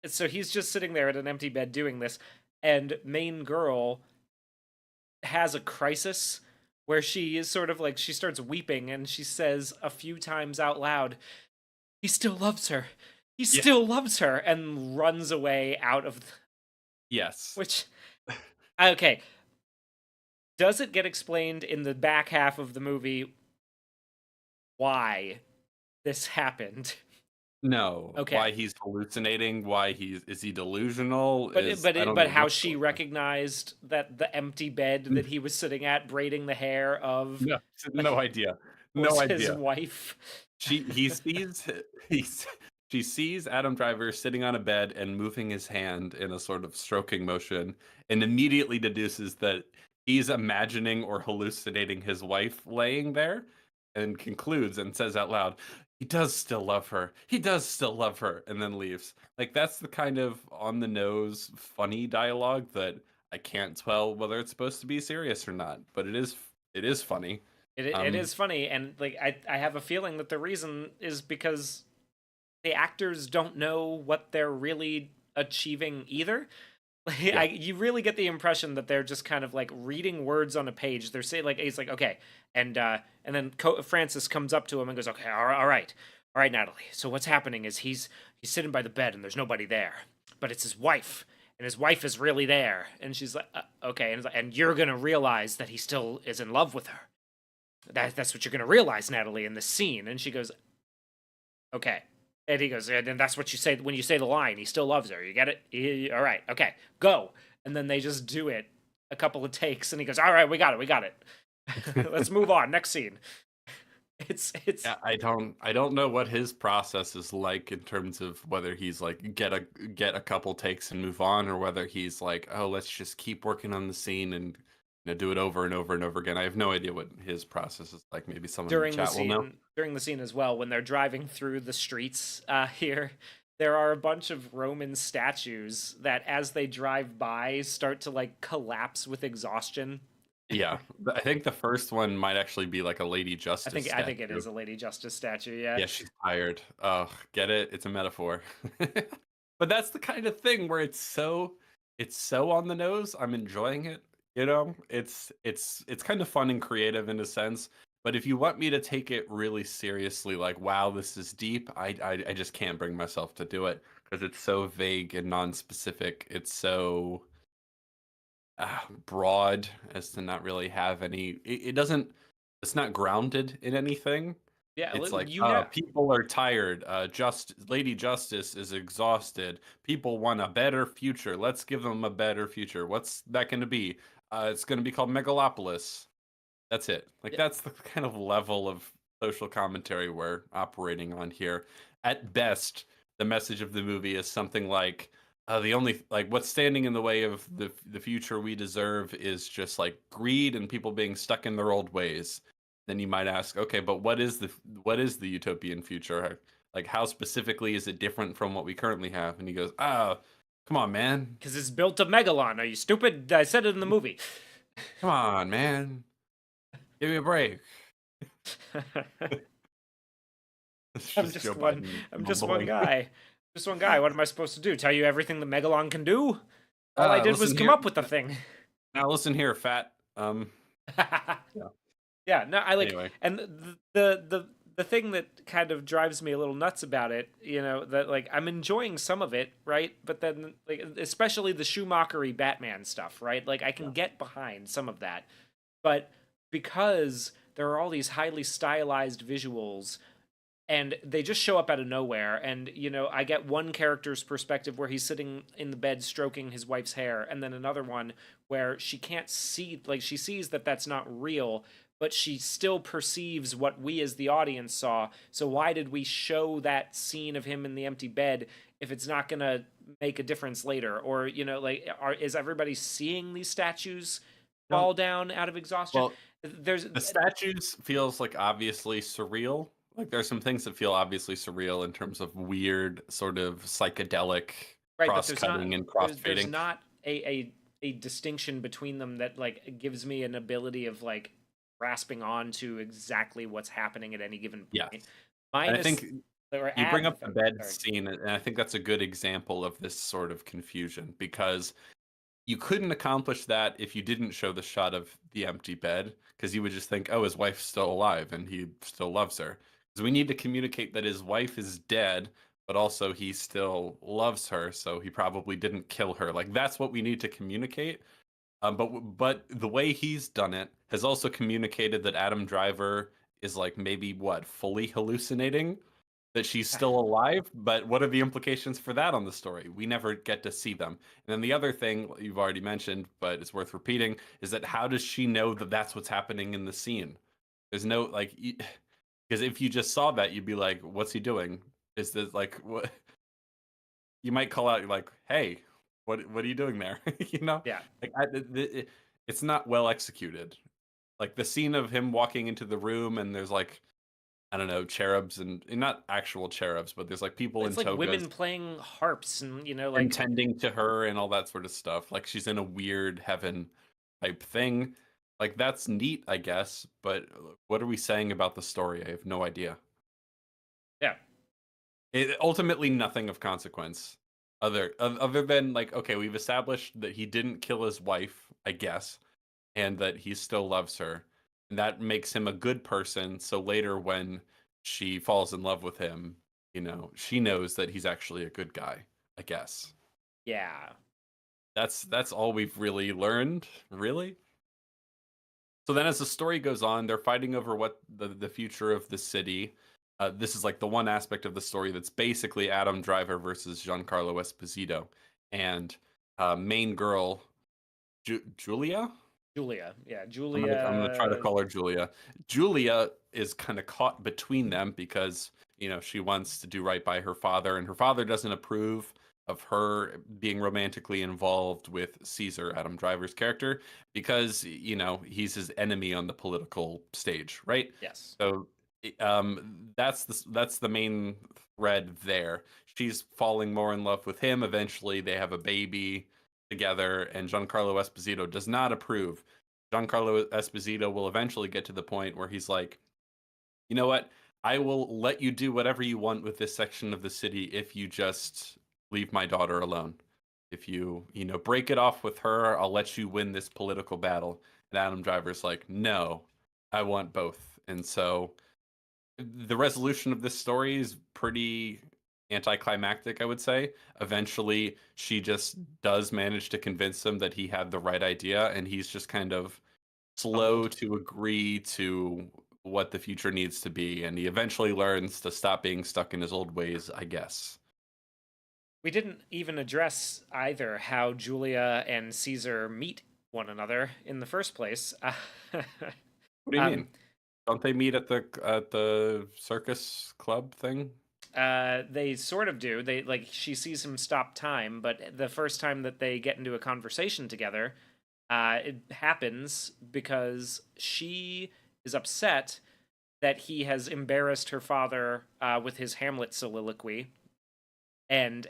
[SPEAKER 2] so he's just sitting there at an empty bed doing this, and main girl has a crisis where she is sort of like she starts weeping and she says a few times out loud, "He still loves her. He
[SPEAKER 1] Yeah.
[SPEAKER 2] still loves her," and runs away out of
[SPEAKER 1] Yes.
[SPEAKER 2] which okay. Does it get explained in the back half of the movie why this happened?
[SPEAKER 1] No.
[SPEAKER 2] Okay.
[SPEAKER 1] Why he's hallucinating? Why is he delusional?
[SPEAKER 2] But how she recognized that the empty bed that he was sitting at braiding the hair of
[SPEAKER 1] No, no idea.
[SPEAKER 2] was
[SPEAKER 1] No
[SPEAKER 2] his
[SPEAKER 1] idea.
[SPEAKER 2] wife.
[SPEAKER 1] he sees he's she sees Adam Driver sitting on a bed and moving his hand in a sort of stroking motion, and immediately deduces that he's imagining or hallucinating his wife laying there, and concludes and says out loud, "He does still love her. He does still love her," and then leaves. Like that's the kind of on the nose, funny dialogue that I can't tell whether it's supposed to be serious or not, but it is funny.
[SPEAKER 2] It
[SPEAKER 1] Um,
[SPEAKER 2] is funny, and like I have a feeling that the reason is because the actors don't know what they're really achieving either. Like,
[SPEAKER 1] yeah,
[SPEAKER 2] you really get the impression that they're just kind of like reading words on a page. They're saying like he's like okay, and then Francis comes up to him and goes okay, all right, Natalie. So what's happening is he's sitting by the bed and there's nobody there, but it's his wife. And his wife is really there, and she's like, "Okay," and, and you're gonna realize that he still is in love with her. That's what you're gonna realize, Natalie, in this scene. And she goes, okay. And he goes, and that's what you say when you say the line. He still loves her. You get it? All right, okay, go. And then they just do it a couple of takes, and he goes, all right, we got it, we got it. Let's move on. Next scene. It's
[SPEAKER 1] yeah. I don't know what his process is like in terms of whether he's like get a couple takes and move on, or whether he's like, oh, let's just keep working on the scene and do it over and over and over again. I have no idea what his process is like. Maybe someone in the chat will know.
[SPEAKER 2] during the scene as well when they're driving through the streets here. There are a bunch of Roman statues that, as they drive by, start to like collapse with exhaustion.
[SPEAKER 1] Yeah, I think the first one might actually be like a Lady Justice
[SPEAKER 2] I think it
[SPEAKER 1] statue.
[SPEAKER 2] is a Lady Justice statue. Yeah.
[SPEAKER 1] Yeah, she's tired. Oh, get it? It's a metaphor. But that's the kind of thing where it's so on the nose. I'm enjoying it. It's kind of fun and creative in a sense. But if you want me to take it really seriously, like wow, this is deep, I just can't bring myself to do it because it's so vague and non-specific. It's so broad as to not really have any. It doesn't. It's not grounded in anything.
[SPEAKER 2] Yeah,
[SPEAKER 1] It's like,
[SPEAKER 2] you know.
[SPEAKER 1] people are tired. Lady Justice is exhausted. People want a better future. Let's give them a better future. What's that going to be? It's going to be called Megalopolis. That's it. Like that's the kind of level of social commentary we're operating on here. At best, the message of the movie is something like, the only like what's standing in the way of the future we deserve is just like greed and people being stuck in their old ways. Then you might ask, okay, but what is the utopian future? Like how specifically is it different from what we currently have? And he goes, come on, man.
[SPEAKER 2] Because it's built a megalon. Are you stupid? I said it in the movie.
[SPEAKER 1] Come on, man. Give me a break. It's
[SPEAKER 2] I'm
[SPEAKER 1] just
[SPEAKER 2] just
[SPEAKER 1] Joe
[SPEAKER 2] one.
[SPEAKER 1] Biden
[SPEAKER 2] I'm just one
[SPEAKER 1] mumbling.
[SPEAKER 2] guy. Just one guy. What am I supposed to do? Tell you everything the megalon can do? All I did was
[SPEAKER 1] Listen
[SPEAKER 2] come
[SPEAKER 1] here.
[SPEAKER 2] up with the thing.
[SPEAKER 1] Now listen here, fat. Yeah.
[SPEAKER 2] Yeah. No, I like,
[SPEAKER 1] Anyway,
[SPEAKER 2] and the thing that kind of drives me a little nuts about it, that like I'm enjoying some of it, right? But then, like, especially the Schumachery Batman stuff, right? Like I can
[SPEAKER 1] yeah.
[SPEAKER 2] get behind some of that, but because there are all these highly stylized visuals and they just show up out of nowhere, and I get one character's perspective where he's sitting in the bed stroking his wife's hair, and then another one where she can't see, like she sees that that's not real, but she still perceives what we as the audience saw. So why did we show that scene of him in the empty bed if it's not gonna make a difference later? Or like, is everybody seeing these statues
[SPEAKER 1] No.
[SPEAKER 2] fall down out of exhaustion?
[SPEAKER 1] Well,
[SPEAKER 2] There's
[SPEAKER 1] the statues feels like obviously surreal. Like there's some things that feel obviously surreal in terms of weird, sort of psychedelic
[SPEAKER 2] right, but
[SPEAKER 1] cross-cutting and
[SPEAKER 2] there's
[SPEAKER 1] cross-fading.
[SPEAKER 2] not a distinction between them that like gives me an ability of like grasping on to exactly what's happening at any given
[SPEAKER 1] Yes.
[SPEAKER 2] point.
[SPEAKER 1] And I
[SPEAKER 2] Minus
[SPEAKER 1] think
[SPEAKER 2] or
[SPEAKER 1] you bring
[SPEAKER 2] add
[SPEAKER 1] up the bed
[SPEAKER 2] sorry.
[SPEAKER 1] scene, and I think that's a good example of this sort of confusion because you couldn't accomplish that if you didn't show the shot of the empty bed, because you would just think, oh, his wife's still alive and he still loves her. Because we need to communicate that his wife is dead, but also he still loves her, so he probably didn't kill her. Like that's what we need to communicate. But the way he's done it has also communicated that Adam Driver is like maybe what fully hallucinating, that she's still alive. But what are the implications for that on the story? We never get to see them. And then the other thing you've already mentioned, but it's worth repeating, is that how does she know that that's what's happening in the scene? There's no like. Because if you just saw that, you'd be like, "What's he doing? Is this like what?" You might call out, like, "Hey, what are you doing there?" You know,
[SPEAKER 2] Yeah.
[SPEAKER 1] like it's not well executed. Like the scene of him walking into the room, and there's like I don't know cherubs and not actual cherubs, but there's like people in
[SPEAKER 2] It's like
[SPEAKER 1] togas
[SPEAKER 2] women playing harps and,
[SPEAKER 1] and
[SPEAKER 2] like,
[SPEAKER 1] tending to her and all that sort of stuff. Like she's in a weird heaven type thing. Like that's neat, I guess. But what are we saying about the story? I have no idea.
[SPEAKER 2] yeah.
[SPEAKER 1] Ultimately nothing of consequence other than like okay, we've established that he didn't kill his wife, I guess, and that he still loves her, and that makes him a good person. So later when she falls in love with him, she knows that he's actually a good guy, I guess.
[SPEAKER 2] Yeah.
[SPEAKER 1] That's all we've really learned, really. So then as the story goes on, they're fighting over what the future of the city. This is like the one aspect of the story that's basically Adam Driver versus Giancarlo Esposito. And main girl, Julia?
[SPEAKER 2] Julia. Yeah,
[SPEAKER 1] I'm gonna try to
[SPEAKER 2] Julia.
[SPEAKER 1] call her Julia. Julia is kind of caught between them because she wants to do right by her father, and her father doesn't approve of her being romantically involved with Caesar, Adam Driver's character, because he's his enemy on the political stage, right?
[SPEAKER 2] Yes.
[SPEAKER 1] So that's the main thread there. She's falling more in love with him. Eventually, they have a baby together, and Giancarlo Esposito does not approve. Giancarlo Esposito will eventually get to the point where he's like, you know what? I will let you do whatever you want with this section of the city if you just leave my daughter alone. If you break it off with her, I'll let you win this political battle. And Adam Driver's like, no, I want both. And so the resolution of this story is pretty anticlimactic, I would say. Eventually, she just does manage to convince him that he had the right idea, and he's just kind of slow
[SPEAKER 2] Humbled.
[SPEAKER 1] to agree to what the future needs to be, and he eventually learns to stop being stuck in his old ways, I guess.
[SPEAKER 2] We didn't even address either how Julia and Caesar meet one another in the first place.
[SPEAKER 1] What do you
[SPEAKER 2] Um,
[SPEAKER 1] mean? Don't they meet at the circus club thing?
[SPEAKER 2] they sort of do. They like she sees him stop time, but the first time that they get into a conversation together, it happens because she is upset that he has embarrassed her father with his Hamlet soliloquy, and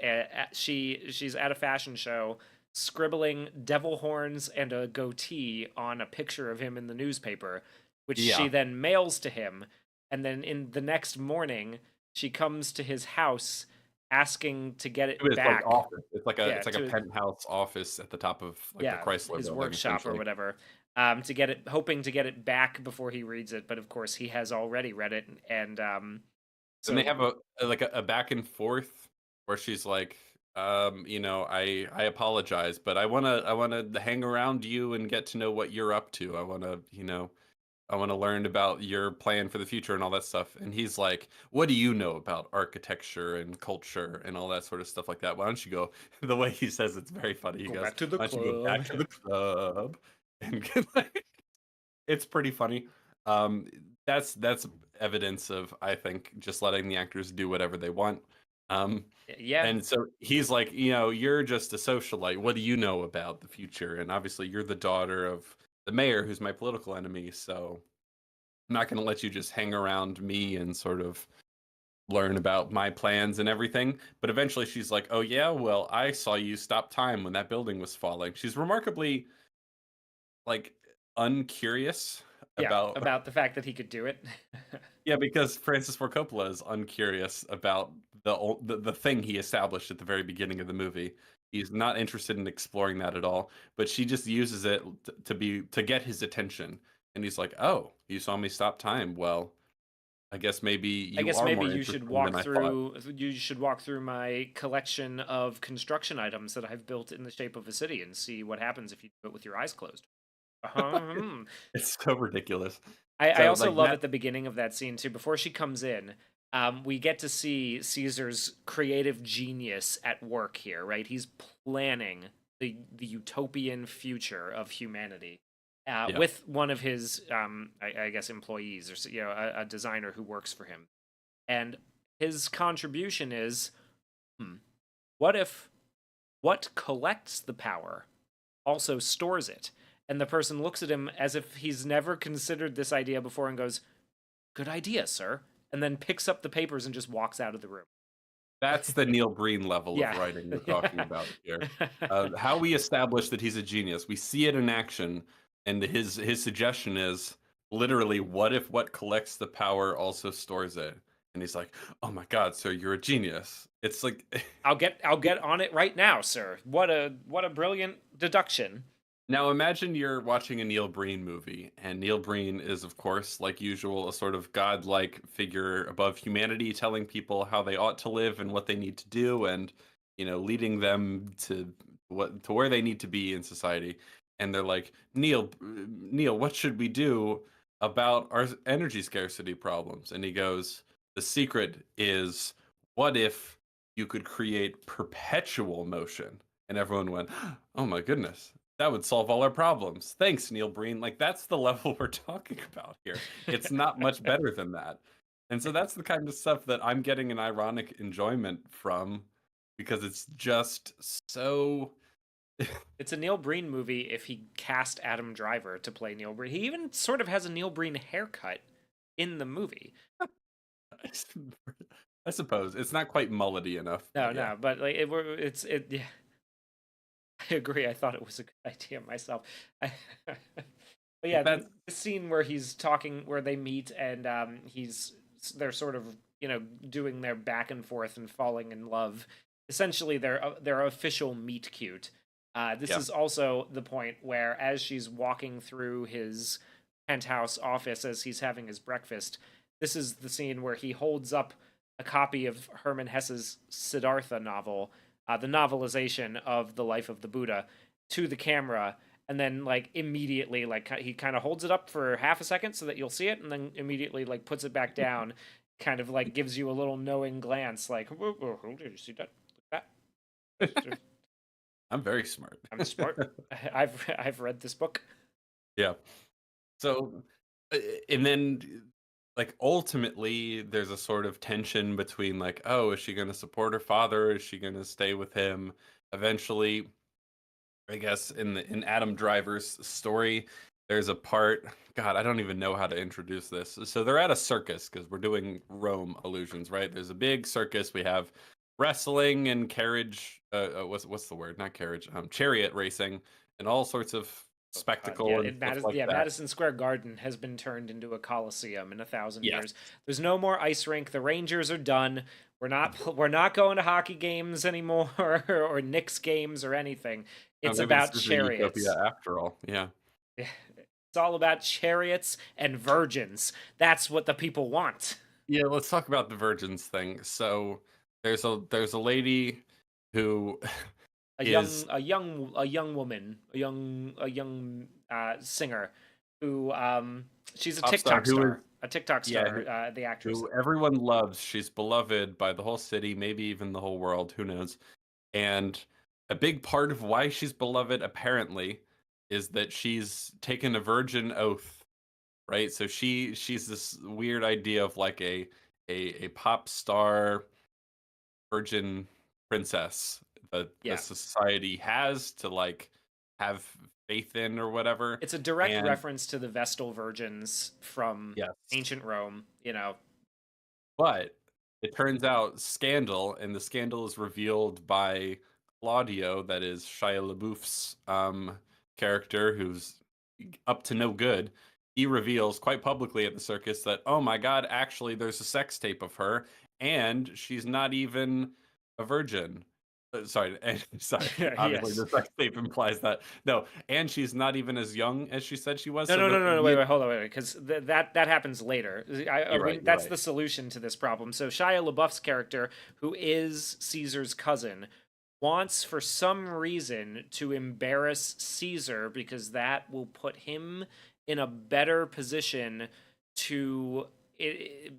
[SPEAKER 2] she's at a fashion show scribbling devil horns and a goatee on a picture of him in the newspaper, which she
[SPEAKER 1] Yeah.
[SPEAKER 2] then mails to him. And then in the next morning, she comes to his house asking to get
[SPEAKER 1] To
[SPEAKER 2] it
[SPEAKER 1] his like
[SPEAKER 2] back.
[SPEAKER 1] office. It's like a
[SPEAKER 2] Yeah,
[SPEAKER 1] it's like a
[SPEAKER 2] to
[SPEAKER 1] penthouse office at the top of like the
[SPEAKER 2] yeah,
[SPEAKER 1] Chrysler
[SPEAKER 2] his
[SPEAKER 1] building,
[SPEAKER 2] workshop or
[SPEAKER 1] essentially.
[SPEAKER 2] whatever. To get it, hoping to get it back before he reads it, but of course he has already read it, and
[SPEAKER 1] And they
[SPEAKER 2] so
[SPEAKER 1] have a back and forth where she's like, I apologize, but I wanna hang around you and get to know what you're up to. I want to learn about your plan for the future and all that stuff. And he's like, what do you know about architecture and culture and all that sort of stuff like that? Why don't you go? The way he says it's very funny. He
[SPEAKER 2] go
[SPEAKER 1] goes,
[SPEAKER 2] back to the
[SPEAKER 1] why don't you go
[SPEAKER 2] club.
[SPEAKER 1] back to the club? And like, it's pretty funny. Um, that's evidence of, I think, just letting the actors do whatever they want. Um,
[SPEAKER 2] Yeah,
[SPEAKER 1] and so he's like, you're just a socialite. What do you know about the future? And obviously, you're the daughter of the mayor, who's my political enemy. So I'm not going to let you just hang around me and sort of learn about my plans and everything. But eventually, she's like, oh yeah, well, I saw you stop time when that building was falling. She's remarkably like uncurious
[SPEAKER 2] yeah,
[SPEAKER 1] about
[SPEAKER 2] about the fact that he could do it.
[SPEAKER 1] yeah, because Francis Ford Coppola is uncurious about the thing he established at the very beginning of the movie. He's not interested in exploring that at all, but she just uses it to get his attention. And he's like, "Oh, you saw me stop time. Well, I guess maybe
[SPEAKER 2] I
[SPEAKER 1] you
[SPEAKER 2] guess
[SPEAKER 1] are
[SPEAKER 2] maybe
[SPEAKER 1] more interesting than
[SPEAKER 2] walk
[SPEAKER 1] I thought."
[SPEAKER 2] through you should walk through my collection of construction items that I've built in the shape of a city and see what happens if you do it with your eyes closed. Uh-huh.
[SPEAKER 1] It's so ridiculous.
[SPEAKER 2] I
[SPEAKER 1] So
[SPEAKER 2] also
[SPEAKER 1] like
[SPEAKER 2] love
[SPEAKER 1] that
[SPEAKER 2] at the beginning of that scene too, before she comes in, we get to see Caesar's creative genius at work here, right? He's planning the utopian future of humanity.
[SPEAKER 1] Yeah.
[SPEAKER 2] with one of his, I guess, employees, or a designer who works for him. And his contribution is, hmm, what if what collects the power also stores it? And the person looks at him as if he's never considered this idea before and goes, "Good idea, sir." And then picks up the papers and just walks out of the room.
[SPEAKER 1] That's the Neil Breen level of
[SPEAKER 2] Yeah.
[SPEAKER 1] writing we're talking
[SPEAKER 2] Yeah.
[SPEAKER 1] about here. How we establish that he's a genius. We see it in action, and his suggestion is literally, "What if what collects the power also stores it?" And he's like, "Oh my God, sir, you're a genius." It's like
[SPEAKER 2] I'll get on it right now, sir. What a brilliant deduction.
[SPEAKER 1] now imagine you're watching a Neil Breen movie, and Neil Breen is, of course, like usual, a sort of godlike figure above humanity, telling people how they ought to live and what they need to do, and leading them to where they need to be in society. And they're like, Neil, what should we do about our energy scarcity problems? And he goes, the secret is, what if you could create perpetual motion? And everyone went, oh my goodness, that would solve all our problems. Thanks, Neil Breen. Like, that's the level we're talking about here. It's not much better than that. And so that's the kind of stuff that I'm getting an ironic enjoyment from, because it's just so
[SPEAKER 2] It's a Neil Breen movie if he cast Adam Driver to play Neil Breen. He even sort of has a Neil Breen haircut in the movie.
[SPEAKER 1] I suppose it's not quite mullety enough.
[SPEAKER 2] No,
[SPEAKER 1] But yeah.
[SPEAKER 2] no, but like it. Yeah, I agree. I thought it was a good idea myself. But yeah,
[SPEAKER 1] That's
[SPEAKER 2] the scene where he's talking, where they meet, and they're sort of doing their back and forth and falling in love. Essentially, their official meet cute. This
[SPEAKER 1] yeah.
[SPEAKER 2] is also the point where, as she's walking through his penthouse office as he's having his breakfast, this is the scene where he holds up a copy of Hermann Hesse's Siddhartha novel, the novelization of the life of the Buddha, to the camera, and then like immediately, like he kind of holds it up for half a second so that you'll see it, and then immediately like puts it back down, kind of like gives you a little knowing glance, like, "Oh, did you see that? Look at that."
[SPEAKER 1] I'm very smart.
[SPEAKER 2] I'm smart. I've read this book.
[SPEAKER 1] Yeah. So, and then, like, ultimately, there's a sort of tension between, like, oh, is she going to support her father? Is she going to stay with him? Eventually, I guess in Adam Driver's story, there's a part. God, I don't even know how to introduce this. So they're at a circus because we're doing Rome illusions, right? There's a big circus. We have wrestling and carriage. What's the word? Not carriage. Chariot racing and all sorts of
[SPEAKER 2] Yeah,
[SPEAKER 1] spectacle and stuff like that.
[SPEAKER 2] Madison Square Garden has been turned into a coliseum in 1,000
[SPEAKER 1] Yes.
[SPEAKER 2] years. There's no more ice rink. The Rangers are done. We're not going to hockey games anymore or Knicks games or anything. It's
[SPEAKER 1] Maybe
[SPEAKER 2] about
[SPEAKER 1] this is a
[SPEAKER 2] chariots.
[SPEAKER 1] utopia after all. Yeah.
[SPEAKER 2] It's all about chariots and virgins. That's what the people want.
[SPEAKER 1] Yeah, let's talk about the virgins thing. So there's a lady who is
[SPEAKER 2] A young woman, a young singer who she's a
[SPEAKER 1] pop star
[SPEAKER 2] TikTok
[SPEAKER 1] who is
[SPEAKER 2] star, a TikTok
[SPEAKER 1] yeah,
[SPEAKER 2] star, the actress.
[SPEAKER 1] who everyone loves. She's beloved by the whole city, maybe even the whole world, who knows. And a big part of why she's beloved apparently is that she's taken a virgin oath, right? So she's this weird idea of like a pop star virgin princess that
[SPEAKER 2] Yeah.
[SPEAKER 1] the society has to like have faith in or whatever.
[SPEAKER 2] It's a direct
[SPEAKER 1] And
[SPEAKER 2] reference to the Vestal Virgins from
[SPEAKER 1] yes,
[SPEAKER 2] ancient Rome,
[SPEAKER 1] but it turns out scandal, and the scandal is revealed by Claudio, that is Shia LaBeouf's character, who's up to no good. He reveals quite publicly at the circus that, oh my God, actually, there's a sex tape of her, and she's not even a virgin. Sorry, sorry. Obviously,
[SPEAKER 2] Yes.
[SPEAKER 1] the sex tape implies that. No, and she's not even as young as she said she was.
[SPEAKER 2] No,
[SPEAKER 1] So
[SPEAKER 2] no, no, no, no, wait,
[SPEAKER 1] we,
[SPEAKER 2] hold on, wait, because that happens later.
[SPEAKER 1] you're right. You're
[SPEAKER 2] That's
[SPEAKER 1] right.
[SPEAKER 2] the solution to this problem. So Shia LaBeouf's character, who is Caesar's cousin, wants for some reason to embarrass Caesar because that will put him in a better position to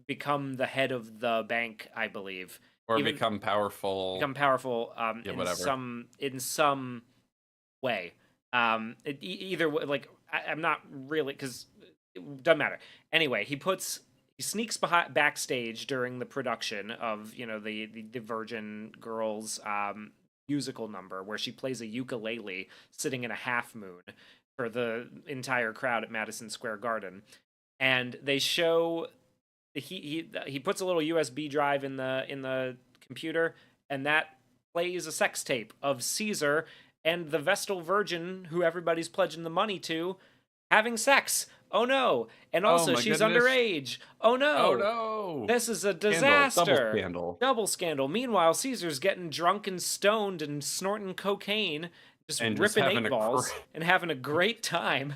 [SPEAKER 2] become the head of the bank, I believe.
[SPEAKER 1] Or
[SPEAKER 2] Even
[SPEAKER 1] become powerful.
[SPEAKER 2] become powerful
[SPEAKER 1] Yeah,
[SPEAKER 2] in
[SPEAKER 1] whatever.
[SPEAKER 2] some way. Either way, like I'm not really, because it doesn't matter. Anyway, he sneaks backstage during the production of, the Virgin Girls musical number where she plays a ukulele sitting in a half moon for the entire crowd at Madison Square Garden. And they show he puts a little USB drive in the computer, and that plays a sex tape of Caesar and the Vestal Virgin, who everybody's pledging the money to, having sex. Oh no! And
[SPEAKER 1] Oh
[SPEAKER 2] also,
[SPEAKER 1] my
[SPEAKER 2] she's
[SPEAKER 1] goodness.
[SPEAKER 2] underage. Oh
[SPEAKER 1] Oh
[SPEAKER 2] no!
[SPEAKER 1] no.
[SPEAKER 2] This is a
[SPEAKER 1] Scandal. Double
[SPEAKER 2] disaster.
[SPEAKER 1] scandal.
[SPEAKER 2] Double scandal. Meanwhile, Caesar's getting drunk and stoned and snorting cocaine, just
[SPEAKER 1] And just
[SPEAKER 2] ripping
[SPEAKER 1] having
[SPEAKER 2] eight balls and having a great time.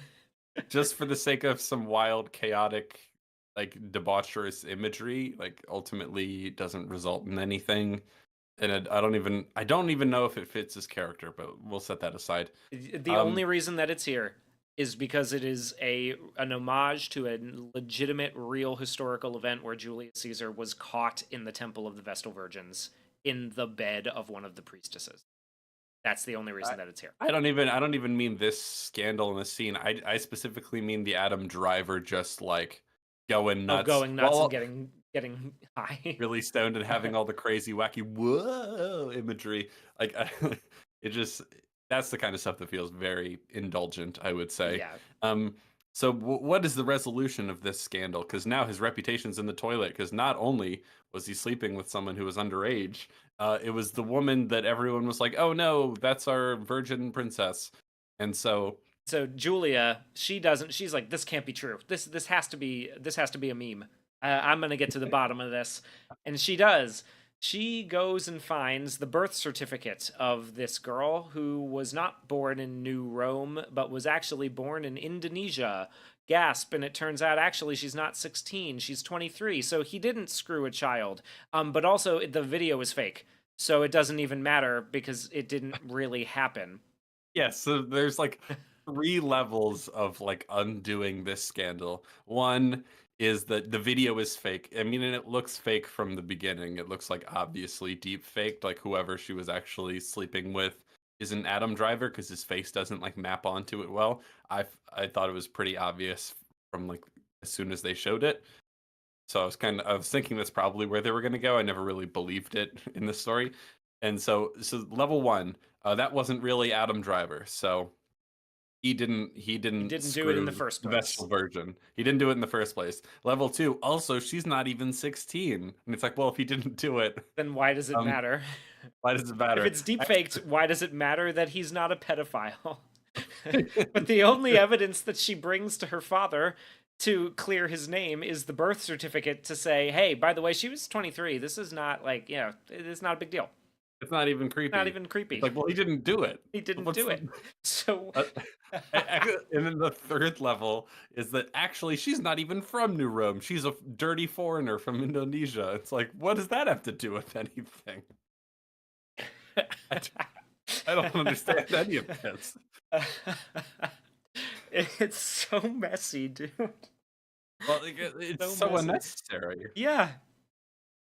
[SPEAKER 1] just for the sake of some wild, chaotic, like debaucherous imagery, like ultimately doesn't result in anything. And I don't even know if it fits his character, but we'll set that aside.
[SPEAKER 2] The only reason that it's here is because it is an homage to a legitimate, real historical event where Julius Caesar was caught in the Temple of the Vestal Virgins in the bed of one of the priestesses. That's the only reason that it's here.
[SPEAKER 1] I don't even mean this scandal in the scene. I specifically mean the Adam Driver just like going nuts.
[SPEAKER 2] Going nuts and getting high.
[SPEAKER 1] Really stoned and having all the crazy, wacky whoa imagery. Like it just that's the kind of stuff that feels very indulgent, I would say.
[SPEAKER 2] Yeah.
[SPEAKER 1] So what is the resolution of this scandal? Because now his reputation's in the toilet. Because not only was he sleeping with someone who was underage, it was the woman that everyone was like, "Oh no, that's our virgin princess," and so
[SPEAKER 2] Julia, she's like, this can't be true. This has to be a meme. I'm gonna get to the bottom of this, and she does. She goes and finds the birth certificate of this girl who was not born in New Rome, but was actually born in Indonesia. Gasp! And it turns out actually she's not 16, she's 23. So he didn't screw a child. But also the video is fake, so it doesn't even matter because it didn't really happen.
[SPEAKER 1] yeah. So there's like 3 levels of like undoing this scandal. One is that the video is fake. I mean, and it looks fake from the beginning. It looks like obviously deep faked, like whoever she was actually sleeping with isn't Adam Driver because his face doesn't like map onto it well. I thought it was pretty obvious from like as soon as they showed it. So I was thinking that's probably where they were going to go. I never really believed it in the story. And so level 1, that wasn't really Adam Driver. So he didn't
[SPEAKER 2] do it in the
[SPEAKER 1] screw
[SPEAKER 2] first
[SPEAKER 1] the
[SPEAKER 2] place.
[SPEAKER 1] Vestal Virgin. He didn't do it in the first place. Level 2, also she's not even 16. And it's like, well, if he didn't do it,
[SPEAKER 2] then why does it matter?
[SPEAKER 1] Why does it matter?
[SPEAKER 2] If it's deep faked, why does it matter that he's not a pedophile? But the only evidence that she brings to her father to clear his name is the birth certificate to say, hey, by the way, she was 23. This is not like, it's not a big deal.
[SPEAKER 1] It's not even creepy.
[SPEAKER 2] Not even creepy.
[SPEAKER 1] It's like, well, he didn't do it.
[SPEAKER 2] He didn't do it. So
[SPEAKER 1] and then the third level is that actually she's not even from New Rome. She's a dirty foreigner from Indonesia. It's like, what does that have to do with anything? I don't understand any of this.
[SPEAKER 2] It's so messy, dude.
[SPEAKER 1] Well, it's so unnecessary.
[SPEAKER 2] Yeah.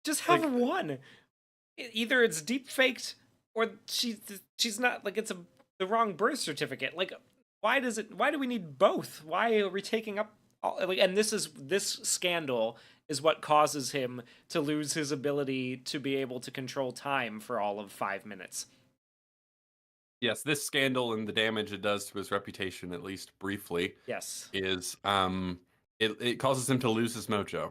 [SPEAKER 2] Just have one. Either it's deep faked or she's not, like, it's the wrong birth certificate. Like, why do we need both? Why are we taking up all, like, and this scandal is what causes him to lose his ability to be able to control time for all of 5 minutes.
[SPEAKER 1] Yes, this scandal and the damage it does to his reputation, at least briefly,
[SPEAKER 2] yes,
[SPEAKER 1] is it causes him to lose his mojo.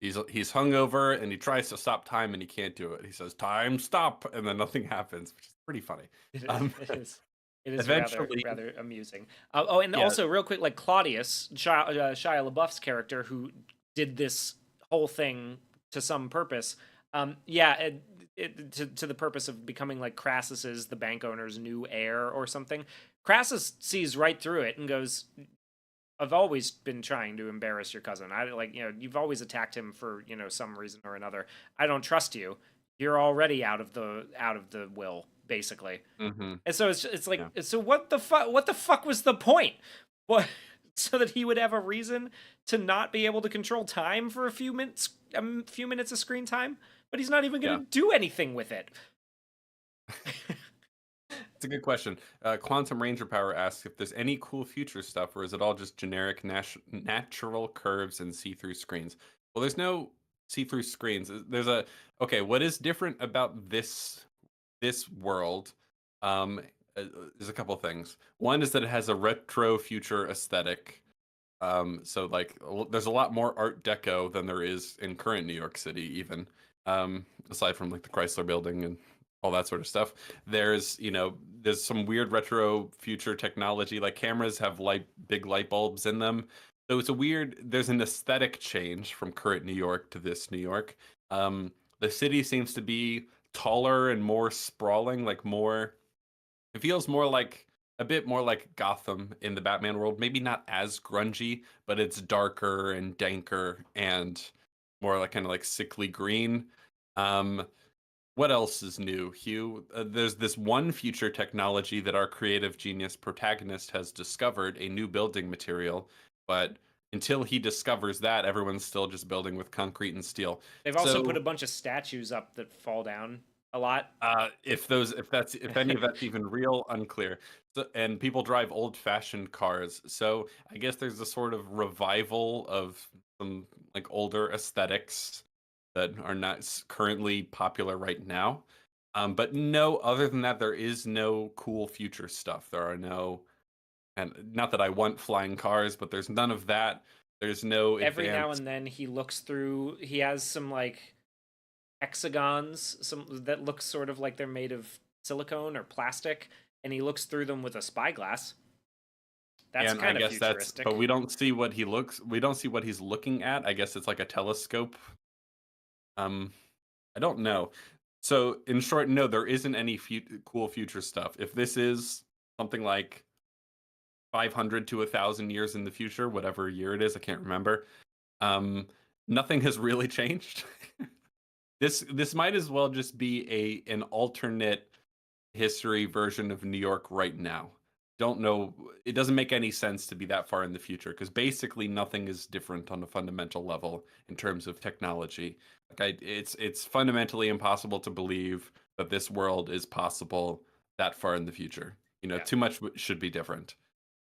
[SPEAKER 1] He's hungover and he tries to stop time and he can't do it. He says, "Time, stop," and then nothing happens, which is pretty funny.
[SPEAKER 2] It is. It is
[SPEAKER 1] eventually
[SPEAKER 2] rather amusing. Also, real quick, like Claudius, Shia LaBeouf's character, who did this whole thing to some purpose. To the purpose of becoming like Crassus's, the bank owner's new heir or something. Crassus sees right through it and goes, I've always been trying to embarrass your cousin. You've always attacked him for, some reason or another. I don't trust you. You're already out of the will, basically.
[SPEAKER 1] Mm-hmm.
[SPEAKER 2] And so it's like, so what the fuck was the point? What? So that he would have a reason to not be able to control time for a few minutes of screen time, but he's not even going to do anything with it.
[SPEAKER 1] It's a good question. Quantum Ranger Power asks if there's any cool future stuff, or is it all just generic natural curves and see-through screens? Well, there's no see-through screens. There's a okay. What is different about this world? Um, there's a couple things. One is that it has a retro future aesthetic. So like there's a lot more Art Deco than there is in current New York City, even aside from like the Chrysler Building and all that sort of stuff. There's some weird retro future technology. Like cameras have big light bulbs in them. So there's an aesthetic change from current New York to this New York. The city seems to be taller and more sprawling, it feels more like a bit more like Gotham in the Batman world. Maybe not as grungy, but it's darker and danker and more like kind of like sickly green. Um, what else is new, Hugh? There's this one future technology that our creative genius protagonist has discovered, a new building material, but until he discovers that, everyone's still just building with concrete and steel.
[SPEAKER 2] They've also put
[SPEAKER 1] So
[SPEAKER 2] a bunch of statues up that fall down a lot.
[SPEAKER 1] if any of that's even real, unclear. So, and people drive old-fashioned cars, so I guess there's a sort of revival of some like older aesthetics that are not currently popular right now. But no, other than that, there is no cool future stuff. There are no, and not that I want flying cars, but there's none of that. There's no
[SPEAKER 2] Every now
[SPEAKER 1] advanced.
[SPEAKER 2] and then he looks through. He has some like hexagons, some that look sort of like they're made of silicone or plastic, and he looks through them with a spyglass. That's
[SPEAKER 1] And I
[SPEAKER 2] kind of
[SPEAKER 1] guess but
[SPEAKER 2] futuristic.
[SPEAKER 1] we don't see we don't see what he's looking at. I guess it's like a telescope. Um, I don't know. So in short, no, there isn't any cool future stuff. If this is something like 500 to 1,000 years in the future, whatever year it is, I can't remember. Um, Nothing has really changed. This might as well just be an alternate history version of New York right now. Don't know. It doesn't make any sense to be that far in the future because basically nothing is different on a fundamental level in terms of technology. It's fundamentally impossible to believe that this world is possible that far in the future.
[SPEAKER 2] Yeah,
[SPEAKER 1] Too much should be different.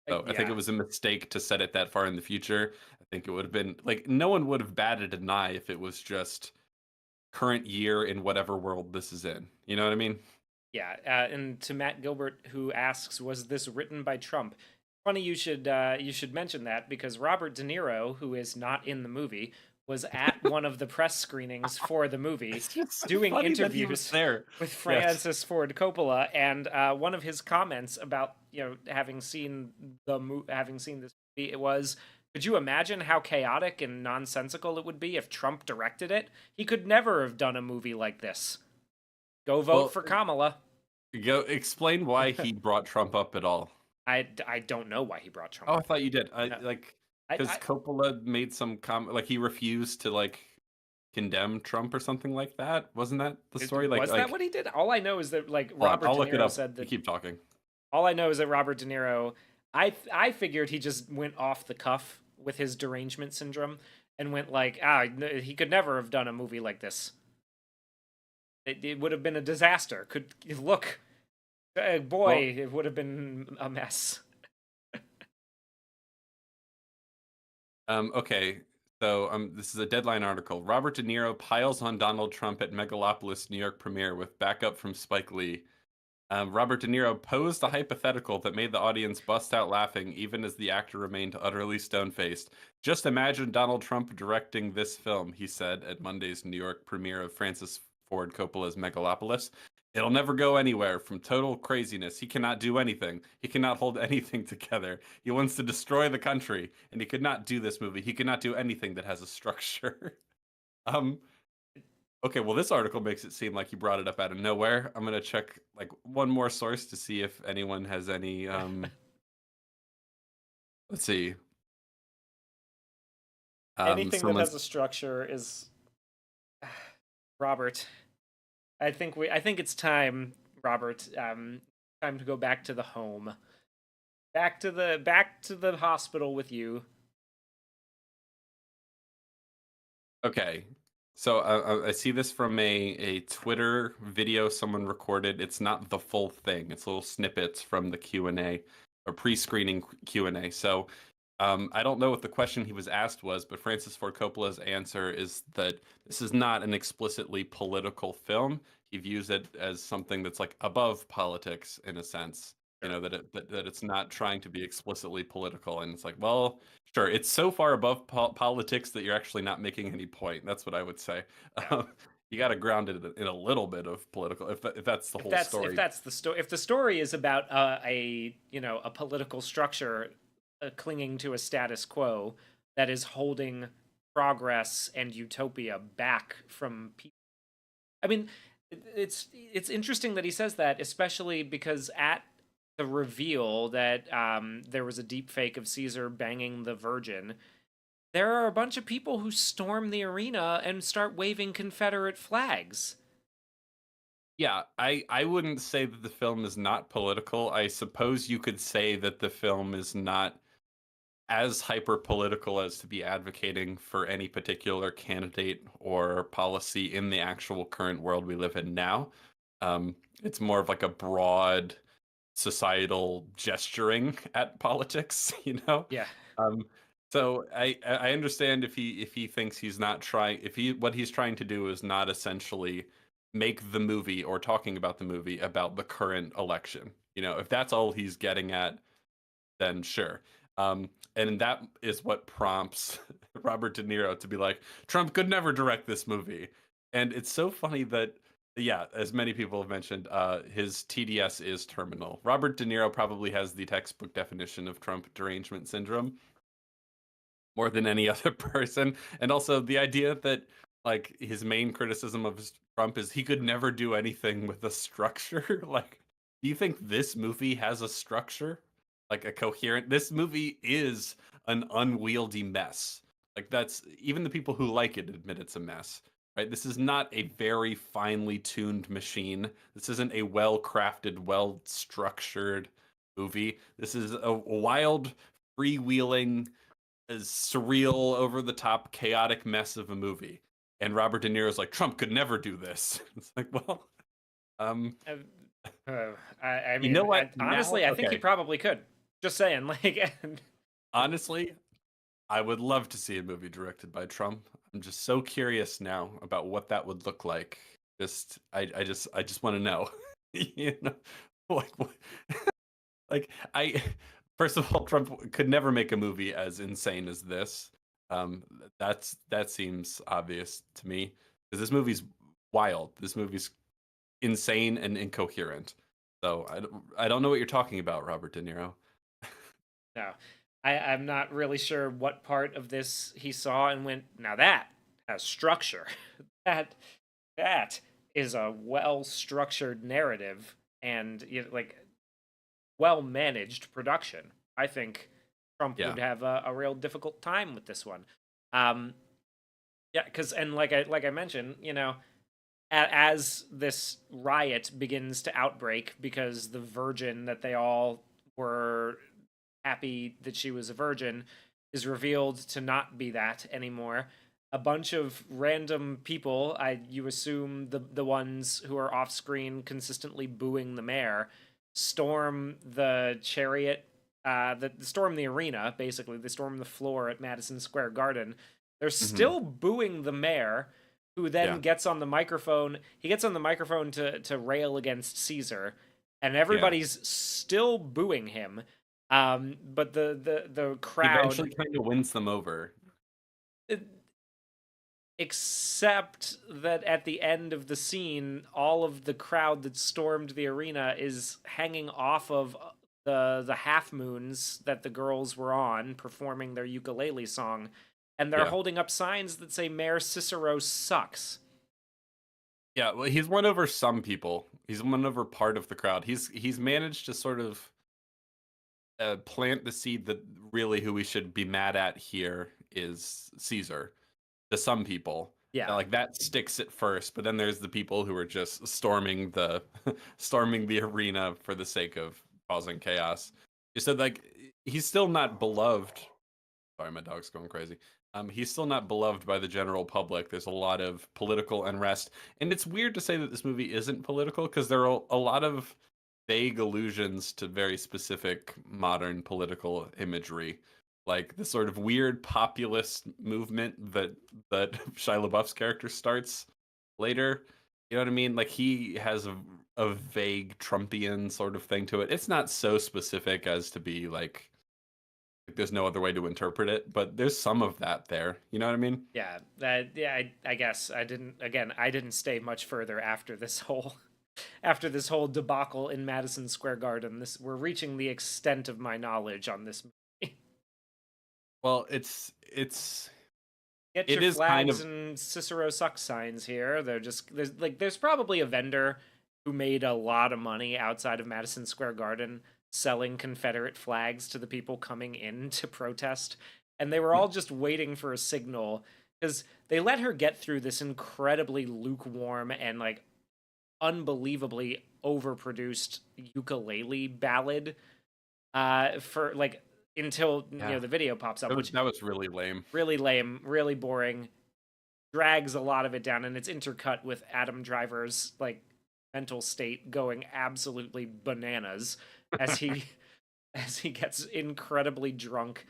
[SPEAKER 1] So I think
[SPEAKER 2] yeah,
[SPEAKER 1] it was a mistake to set it that far in the future. I think it would have been like no one would have batted an eye if it was just current year in whatever world this is in. You know what I mean?
[SPEAKER 2] yeah. And to Matt Gilbert, who asks, "Was this written by Trump?" Funny you should mention that because Robert De Niro, who is not in the movie, was at one of the press screenings for the movie,
[SPEAKER 1] It's just so
[SPEAKER 2] doing
[SPEAKER 1] funny that he was
[SPEAKER 2] interviews
[SPEAKER 1] there.
[SPEAKER 2] with
[SPEAKER 1] Yes.
[SPEAKER 2] Francis Ford Coppola, and one of his comments about having seen this movie, it was, "Could you imagine how chaotic and nonsensical it would be if Trump directed it? He could never have done a movie like this. Go vote
[SPEAKER 1] Well,
[SPEAKER 2] for Kamala."
[SPEAKER 1] go explain why he brought Trump up at all.
[SPEAKER 2] I don't know why he brought Trump
[SPEAKER 1] Oh, I
[SPEAKER 2] up.
[SPEAKER 1] thought you did. I
[SPEAKER 2] No,
[SPEAKER 1] like because
[SPEAKER 2] I
[SPEAKER 1] Coppola made some comment, like he refused to like condemn Trump or something like that. Wasn't that the story?
[SPEAKER 2] was that what he did? All I know is that like
[SPEAKER 1] Hold on,
[SPEAKER 2] Robert
[SPEAKER 1] I'll
[SPEAKER 2] De
[SPEAKER 1] look it
[SPEAKER 2] Niro
[SPEAKER 1] up.
[SPEAKER 2] said
[SPEAKER 1] You
[SPEAKER 2] that.
[SPEAKER 1] keep talking.
[SPEAKER 2] All I know is that Robert De Niro. I figured he just went off the cuff with his derangement syndrome and went like, he could never have done a movie like this. It would have been a disaster. Could look,
[SPEAKER 1] Well,
[SPEAKER 2] boy, it would have been a mess.
[SPEAKER 1] okay. So this is a Deadline article. Robert De Niro piles on Donald Trump at Megalopolis New York premiere with backup from Spike Lee. Robert De Niro posed a hypothetical that made the audience bust out laughing, even as the actor remained utterly stone-faced. Just imagine Donald Trump directing this film, he said at Monday's New York premiere of Francis Ford Coppola's Megalopolis. It'll never go anywhere from total craziness. He cannot do anything. He cannot hold anything together. He wants to destroy the country, and he could not do this movie. He could not do anything that has a structure. um, Okay, well, this article makes it seem like he brought it up out of nowhere. I'm gonna check like one more source to see if anyone has any. Let's see.
[SPEAKER 2] Anything that
[SPEAKER 1] Someone's
[SPEAKER 2] has a structure is Robert. I think it's time, Robert. Time to go back to the home. Back to the hospital with you.
[SPEAKER 1] okay. So I see this from a Twitter video someone recorded. It's not the full thing. It's little snippets from the Q&A or pre-screening Q&A. So I don't know what the question he was asked was, but Francis Ford Coppola's answer is that this is not an explicitly political film. He views it as something that's like above politics in a sense. You
[SPEAKER 2] Sure.
[SPEAKER 1] know, that it's not trying to be explicitly political. And it's like, well, sure, it's so far above politics that you're actually not making any point. That's what I would say.
[SPEAKER 2] Yeah.
[SPEAKER 1] Um, you got to ground it in a little bit of political, if that's the
[SPEAKER 2] If
[SPEAKER 1] whole
[SPEAKER 2] that's if
[SPEAKER 1] story.
[SPEAKER 2] that's the story, if the story is about a a political structure clinging to a status quo that is holding progress and utopia back from people. I mean, it's interesting that he says that, especially because at the reveal that there was a deep fake of Caesar banging the Virgin, there are a bunch of people who storm the arena and start waving Confederate flags.
[SPEAKER 1] Yeah, I wouldn't say that the film is not political. I suppose you could say that the film is not as hyper political as to be advocating for any particular candidate or policy in the actual current world we live in now. It's more of like a broad societal gesturing at politics, you know?
[SPEAKER 2] Yeah.
[SPEAKER 1] Um, so I understand if he thinks he's not trying if he what he's trying to do is not essentially make the movie or talking about the movie about the current election. You know, if that's all he's getting at, then sure. And that is what prompts Robert De Niro to be like, Trump could never direct this movie. And it's so funny that, yeah, as many people have mentioned, his TDS is terminal. Robert De Niro probably has the textbook definition of Trump derangement syndrome more than any other person. And also the idea that like his main criticism of Trump is he could never do anything with a structure. Like, do you think this movie has a structure? Like a coherent this movie is an unwieldy mess. Like that's even the people who like it admit it's a mess. Right? This is not a very finely tuned machine. This isn't a well-crafted, well-structured movie. This is a wild, freewheeling is surreal, over the top, chaotic mess of a movie. And Robert De Niro's like, Trump could never do this. It's like, well, um,
[SPEAKER 2] Uh, I
[SPEAKER 1] you know
[SPEAKER 2] mean,
[SPEAKER 1] what? Now,
[SPEAKER 2] honestly, I think he
[SPEAKER 1] okay.
[SPEAKER 2] probably could. Just saying, like,
[SPEAKER 1] Honestly, I would love to see a movie directed by Trump. I'm just so curious now about what that would look like. I just want to know. You know, like, like I first of all, Trump could never make a movie as insane as this. That seems obvious to me because this movie's wild. This movie's insane and incoherent. So I don't know what you're talking about, Robert De Niro.
[SPEAKER 2] no, I'm not really sure what part of this he saw and went, now that has structure. that that is a well structured narrative and like well managed production. I think Trump
[SPEAKER 1] Yeah,
[SPEAKER 2] would have a real difficult time with this one. Um, yeah, because and like I mentioned, as this riot begins to outbreak because the virgin that they all were happy that she was a virgin is revealed to not be that anymore. A bunch of random people, you assume the ones who are off screen consistently booing the mayor, storm the chariot, storm the arena. Basically, they storm the floor at Madison Square Garden. They're
[SPEAKER 1] hmm,
[SPEAKER 2] still booing the mayor, who then
[SPEAKER 1] yeah,
[SPEAKER 2] gets on the microphone. He gets on the microphone to rail against Caesar, and
[SPEAKER 1] yeah.
[SPEAKER 2] everybody's still booing him. But the
[SPEAKER 1] He
[SPEAKER 2] crowd,
[SPEAKER 1] eventually kind of wins them over.
[SPEAKER 2] except that at the end of the scene, all of the crowd that stormed the arena is hanging off of the half moons that the girls were on performing their ukulele song, and they're
[SPEAKER 1] Yeah,
[SPEAKER 2] holding up signs that say Mayor Cicero sucks.
[SPEAKER 1] yeah. Well, he's won over some people. He's won over part of the crowd. He's managed to sort of plant the seed that really who we should be mad at here is Caesar to some people.
[SPEAKER 2] Yeah.
[SPEAKER 1] Like that sticks at first, but then there's the people who are just storming the storming the arena for the sake of causing chaos. So like he's still not beloved. Sorry, my dog's going crazy. He's still not beloved by the general public. There's a lot of political unrest, and it's weird to say that this movie isn't political because there are a lot of vague allusions to very specific modern political imagery, like the sort of weird populist movement that Shia LaBeouf's character starts later. You know what I mean? Like he has a vague Trumpian sort of thing to it. It's not so specific as to be like there's no other way to interpret it, but there's some of that there. You know what I mean?
[SPEAKER 2] Yeah, I guess I didn't stay much further after this whole after this whole debacle in Madison Square Garden. This We're reaching the extent of my knowledge on this movie.
[SPEAKER 1] Well, it's
[SPEAKER 2] Get
[SPEAKER 1] it
[SPEAKER 2] your
[SPEAKER 1] is kind
[SPEAKER 2] flags
[SPEAKER 1] of
[SPEAKER 2] and Cicero sucks signs here. There's probably a vendor who made a lot of money outside of Madison Square Garden selling Confederate flags to the people coming in to protest, and they were all just waiting for a signal because they let her get through this incredibly lukewarm and like unbelievably overproduced ukulele ballad for like until
[SPEAKER 1] yeah.
[SPEAKER 2] the video pops up, which
[SPEAKER 1] That was really lame.
[SPEAKER 2] really lame, really boring, drags a lot of it down, and it's intercut with Adam Driver's like mental state going absolutely bananas as he as he gets incredibly drunk,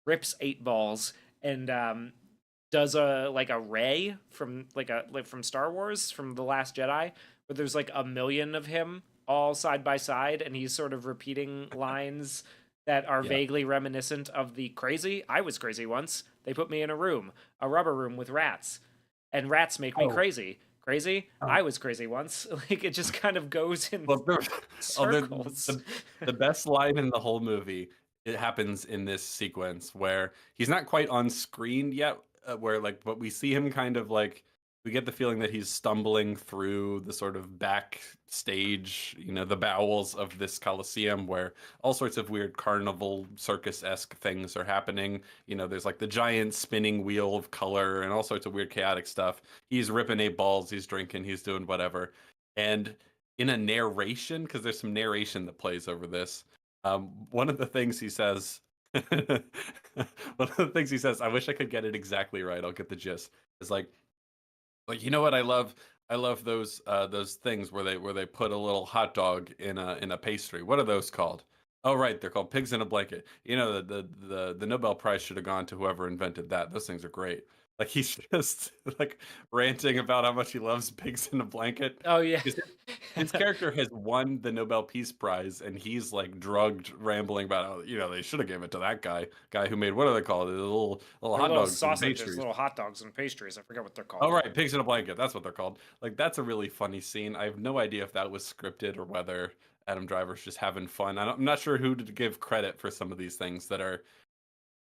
[SPEAKER 2] rips 8 balls, and does a like a ray from like from Star Wars from The Last Jedi, where there's like a million of him all side by side, and he's sort of repeating lines that are
[SPEAKER 1] Yeah.
[SPEAKER 2] vaguely reminiscent of the crazy. I was crazy once. They put me in a rubber room with rats, and rats make me
[SPEAKER 1] Oh,
[SPEAKER 2] crazy. Crazy?
[SPEAKER 1] oh.
[SPEAKER 2] I was crazy once. Like it just kind of goes in
[SPEAKER 1] Well,
[SPEAKER 2] circles.
[SPEAKER 1] the best line in the whole movie, it happens in this sequence where he's not quite on screen yet, where like, but we see him kind of like, we get the feeling that he's stumbling through the sort of backstage, the bowels of this Coliseum where all sorts of weird carnival circus-esque things are happening. There's like the giant spinning wheel of color and all sorts of weird chaotic stuff. He's ripping 8 balls, he's drinking, he's doing whatever. And in a narration, because there's some narration that plays over this. One of the things he says, one of the things he says, I wish I could get it exactly right. I'll get the gist. Is like you know what I love? I love those things where they put a little hot dog in a pastry. What are those called? Oh right, they're called pigs in a blanket. The Nobel Prize should have gone to whoever invented that. Those things are great. Like he's just like ranting about how much he loves pigs in a blanket.
[SPEAKER 2] Oh yeah.
[SPEAKER 1] His character has won the Nobel Peace Prize, and he's like drugged, rambling about how they should have given it to that guy who made what are they called? The little hot
[SPEAKER 2] little
[SPEAKER 1] dogs and
[SPEAKER 2] sausages,
[SPEAKER 1] pastries.
[SPEAKER 2] little hot dogs and pastries. I forget what they're called.
[SPEAKER 1] Oh right, pigs in a blanket. That's what they're called. Like that's a really funny scene. I have no idea if that was scripted or whether Adam Driver's just having fun. I'm not sure who to give credit for some of these things that are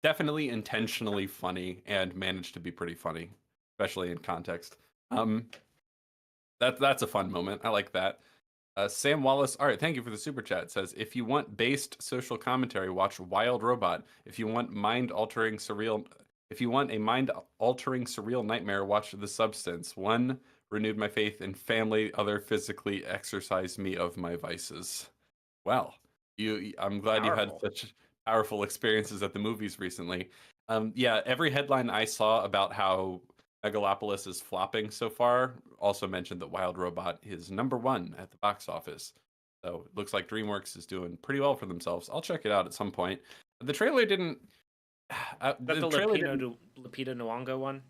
[SPEAKER 1] definitely intentionally funny and managed to be pretty funny, especially in context. Um, that's a fun moment. I like that. Sam Wallace, all right, thank you for the super chat. Says if you want based social commentary, watch Wild Robot. If you want a mind altering surreal nightmare, watch The Substance. One renewed my faith in family, other physically exercised me of my vices. Well, I'm glad you had such powerful experiences at the movies recently. Yeah, every headline I saw about how Megalopolis is flopping so far also mentioned that Wild Robot is #1 at the box office. So it looks like DreamWorks is doing pretty well for themselves. I'll check it out at some point. The trailer didn't.
[SPEAKER 2] The
[SPEAKER 1] trailer
[SPEAKER 2] Lupita Nyong'o one.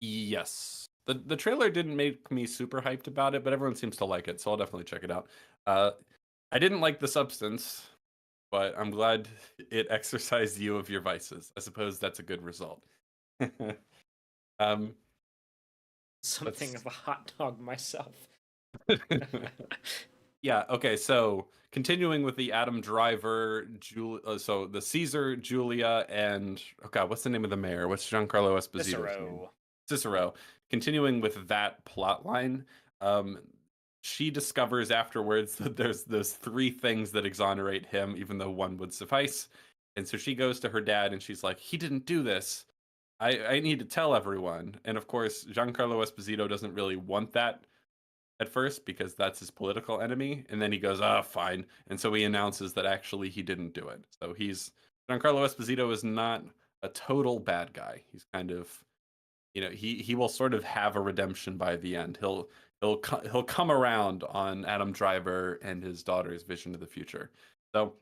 [SPEAKER 1] Yes, the trailer didn't make me super hyped about it, but everyone seems to like it, so I'll definitely check it out. I didn't like The Substance, but I'm glad it exercised you of your vices. I suppose that's a good result.
[SPEAKER 2] Something of a hot dog myself.
[SPEAKER 1] Yeah, okay, so continuing with the Adam Driver, so the Caesar, Julia, and oh god, what's the name of the mayor? What's Giancarlo Esposito's name? Cicero. Continuing with that plot line, she discovers afterwards that there's those 3 things that exonerate him, even though one would suffice. And so she goes to her dad and she's like, he didn't do this. I need to tell everyone. And of course, Giancarlo Esposito doesn't really want that at first because that's his political enemy. And then he goes, fine. And so he announces that actually he didn't do it. So Giancarlo Esposito is not a total bad guy. He's kind of, he will sort of have a redemption by the end. He'll come around on Adam Driver and his daughter's vision of the future. So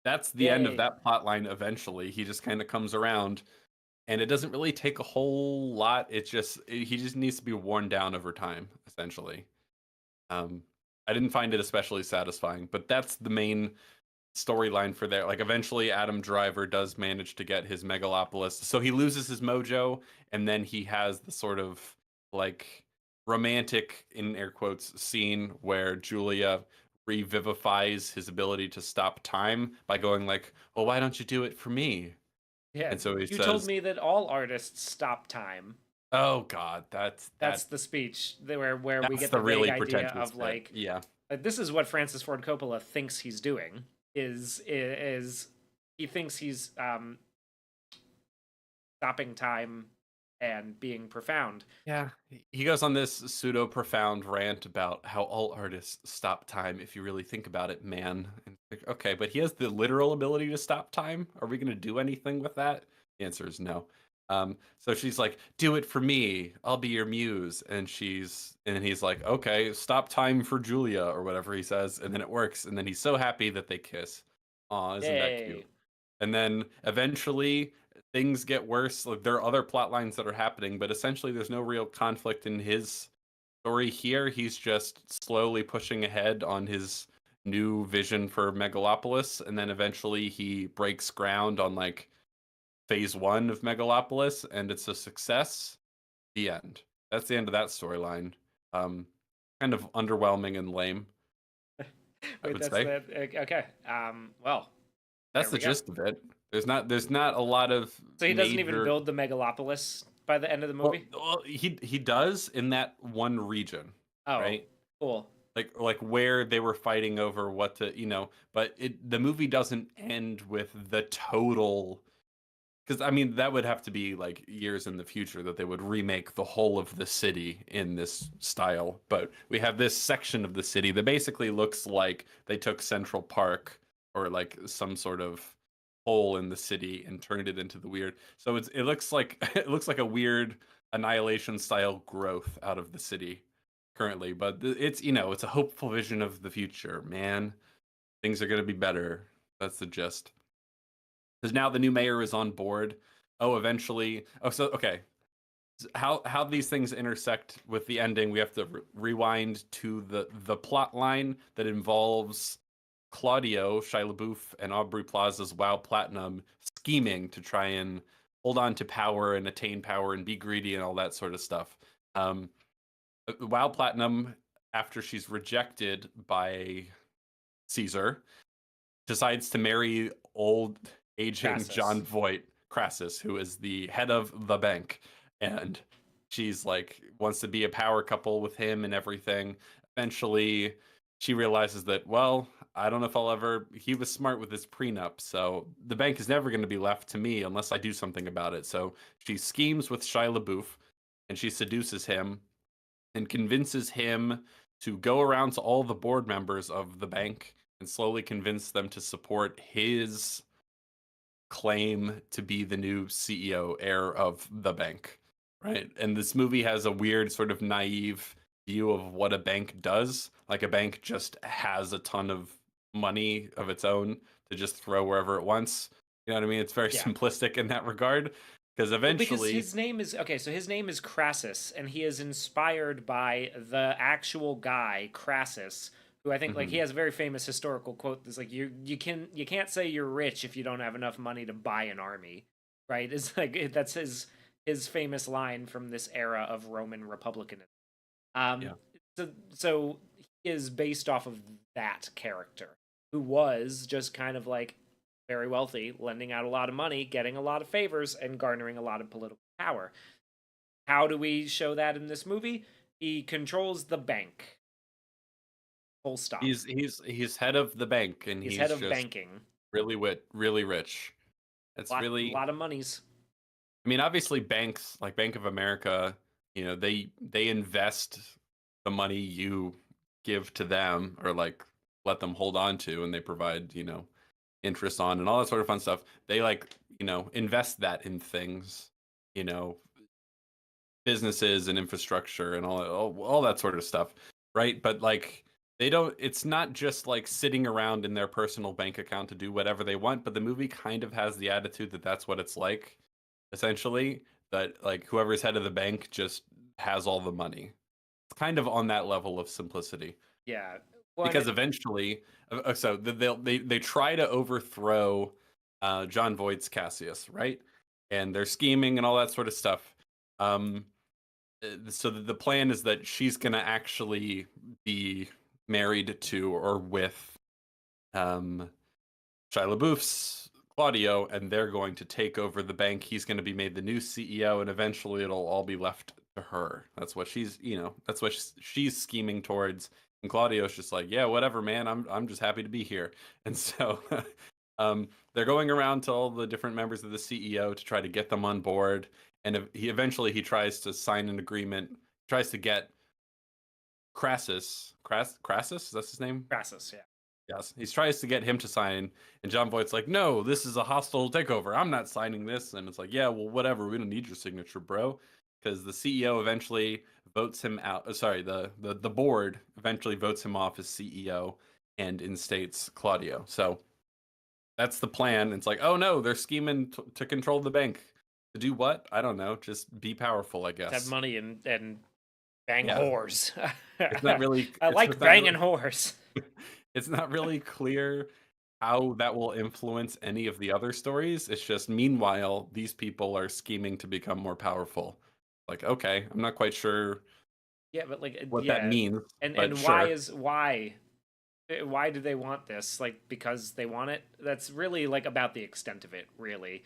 [SPEAKER 1] that's the end of
[SPEAKER 2] Yay.
[SPEAKER 1] that plot line. Eventually, he just kind of comes around, and it doesn't really take a whole lot. He just needs to be worn down over time, essentially. Um, I didn't find it especially satisfying, but that's the main storyline for there. Like eventually Adam Driver does manage to get his Megalopolis. So he loses his mojo, and then he has the sort of like romantic in air quotes scene where Julia revivifies his ability to stop time by going like, "Well, why don't you do it for me?"
[SPEAKER 2] Yeah,
[SPEAKER 1] And so he
[SPEAKER 2] you told
[SPEAKER 1] says,
[SPEAKER 2] me that all artists stop time.
[SPEAKER 1] "Oh God,
[SPEAKER 2] That's the speech where we
[SPEAKER 1] that's
[SPEAKER 2] get
[SPEAKER 1] the
[SPEAKER 2] the vague
[SPEAKER 1] really
[SPEAKER 2] idea
[SPEAKER 1] pretentious
[SPEAKER 2] of
[SPEAKER 1] bit."
[SPEAKER 2] like,
[SPEAKER 1] Yeah.
[SPEAKER 2] this is what Francis Ford Coppola thinks he's doing. Is he thinks he's stopping time and being profound.
[SPEAKER 1] Yeah, he goes on this pseudo profound rant about how all artists stop time if you really think about it, man. And it's like, okay, but he has the literal ability to stop time. Are we going to do anything with that? The answer is no. So she's like, "Do it for me. I'll be your muse." And he's like, "Okay, stop time for Julia," or whatever he says, and then it works. And then he's so happy that they kiss. Aw, isn't that cute?
[SPEAKER 2] Yay.
[SPEAKER 1] And then eventually things get worse. Like there are other plot lines that are happening, but essentially there's no real conflict in his story here. He's just slowly pushing ahead on his new vision for Megalopolis, and then eventually he breaks ground on like phase one of Megalopolis, and it's a success. The end. That's the end of that storyline. Um, Kind of underwhelming and lame, I
[SPEAKER 2] Wait,
[SPEAKER 1] would
[SPEAKER 2] that's
[SPEAKER 1] say.
[SPEAKER 2] the okay. Well,
[SPEAKER 1] That's
[SPEAKER 2] there
[SPEAKER 1] the
[SPEAKER 2] we go.
[SPEAKER 1] gist of it. There's not a lot of
[SPEAKER 2] So he doesn't even
[SPEAKER 1] major.
[SPEAKER 2] build the Megalopolis by the end of the
[SPEAKER 1] Well,
[SPEAKER 2] movie?
[SPEAKER 1] well, he does in that one region,
[SPEAKER 2] Oh,
[SPEAKER 1] right?
[SPEAKER 2] cool.
[SPEAKER 1] Like where they were fighting over what to, but the movie doesn't end with the total, because I mean that would have to be like years in the future that they would remake the whole of the city in this style. But we have this section of the city that basically looks like they took Central Park or like some sort of hole in the city and turned it into the weird. So it looks like it looks like a weird Annihilation style growth out of the city currently, but it's a hopeful vision of the future, man. Things are going to be better. That's the gist. Because now the new mayor is on board. Oh, eventually. Oh, so okay. How these things intersect with the ending? We have to rewind to the plot line that involves Claudio, Shia LaBeouf, and Aubrey Plaza's WoW Platinum scheming to try and hold on to power and attain power and be greedy and all that sort of stuff. Um, WoW Platinum, after she's rejected by Caesar, decides to marry old aging
[SPEAKER 2] Crassus.
[SPEAKER 1] John Voight Crassus, who is the head of the bank, and she's like wants to be a power couple with him and everything. Eventually, she realizes that, well, I don't know if I'll ever. He was smart with his prenup, so the bank is never going to be left to me unless I do something about it. So she schemes with Shia LaBeouf, and she seduces him and convinces him to go around to all the board members of the bank and slowly convince them to support his claim to be the new CEO heir of the bank, right? And this movie has a weird sort of naive view of what a bank does. Like a bank just has a ton of money of its own to just throw wherever it wants. You know what I mean? It's very
[SPEAKER 2] Yeah.
[SPEAKER 1] simplistic in that regard because
[SPEAKER 2] Well, because
[SPEAKER 1] eventually
[SPEAKER 2] his name is okay, so his name is Crassus, and he is inspired by the actual guy Crassus, who I think like he
[SPEAKER 1] Mhm.
[SPEAKER 2] has a very famous historical quote that's like you can't say you're rich if you don't have enough money to buy an army, right? It's like that's his famous line from this era of Roman republicanism. Um,
[SPEAKER 1] Yeah.
[SPEAKER 2] so he is based off of that character who was just kind of like very wealthy, lending out a lot of money, getting a lot of favors, and garnering a lot of political power. How do we show that in this movie? He controls the bank. Full stop.
[SPEAKER 1] He's head of the bank and
[SPEAKER 2] He's
[SPEAKER 1] he's
[SPEAKER 2] head of
[SPEAKER 1] just
[SPEAKER 2] banking.
[SPEAKER 1] really rich. It's really,
[SPEAKER 2] Lot of monies.
[SPEAKER 1] I mean, obviously banks like Bank of America, they invest the money you give to them or like let them hold on to, and they provide, interest on and all that sort of fun stuff. They like, invest that in things, you know, businesses and infrastructure and all that sort of stuff, right? But like they don't it's not just like sitting around in their personal bank account to do whatever they want, but the movie kind of has the attitude that that's what it's like, essentially, that like whoever's head of the bank just has all the money. It's kind of on that level of simplicity
[SPEAKER 2] Yeah. One.
[SPEAKER 1] because eventually so they try to overthrow John Voight's Cassius, right? And they're scheming and all that sort of stuff. um so the plan is that she's gonna actually be married to or with um Shia LaBeouf's Claudio, and they're going to take over the bank. He's going to be made the new CEO, and eventually it'll all be left to her. That's what that's what she's scheming towards. And Claudio's just like, yeah, whatever, man. I'm just happy to be here. And so, they're going around to all the different members of the CEO to try to get them on board. And he tries to sign an agreement, tries to get Crassus, that's his name?
[SPEAKER 2] Crassus, yeah.
[SPEAKER 1] Yes, he tries to get him to sign, and John Voight's like, "No, this is a hostile takeover. I'm not signing this." And it's like, "Yeah, well, whatever. We don't need your signature, bro." Because the CEO eventually votes him out. Sorry, the board eventually votes him off as CEO and instates Claudio. So that's the plan. It's like, oh no, they're scheming to control the bank. To do what? I don't know. Just be powerful, I guess.
[SPEAKER 2] To have money and bang
[SPEAKER 1] Yeah.
[SPEAKER 2] whores.
[SPEAKER 1] It's not really.
[SPEAKER 2] I like banging whores.
[SPEAKER 1] It's not really clear how that will influence any of the other stories. It's just, meanwhile, these people are scheming to become more powerful. Like, okay, I'm not quite sure
[SPEAKER 2] Yeah, but like,
[SPEAKER 1] what
[SPEAKER 2] yeah,
[SPEAKER 1] that means.
[SPEAKER 2] and
[SPEAKER 1] but
[SPEAKER 2] why do they want this? Like, because they want it? That's really like about the extent of it, really.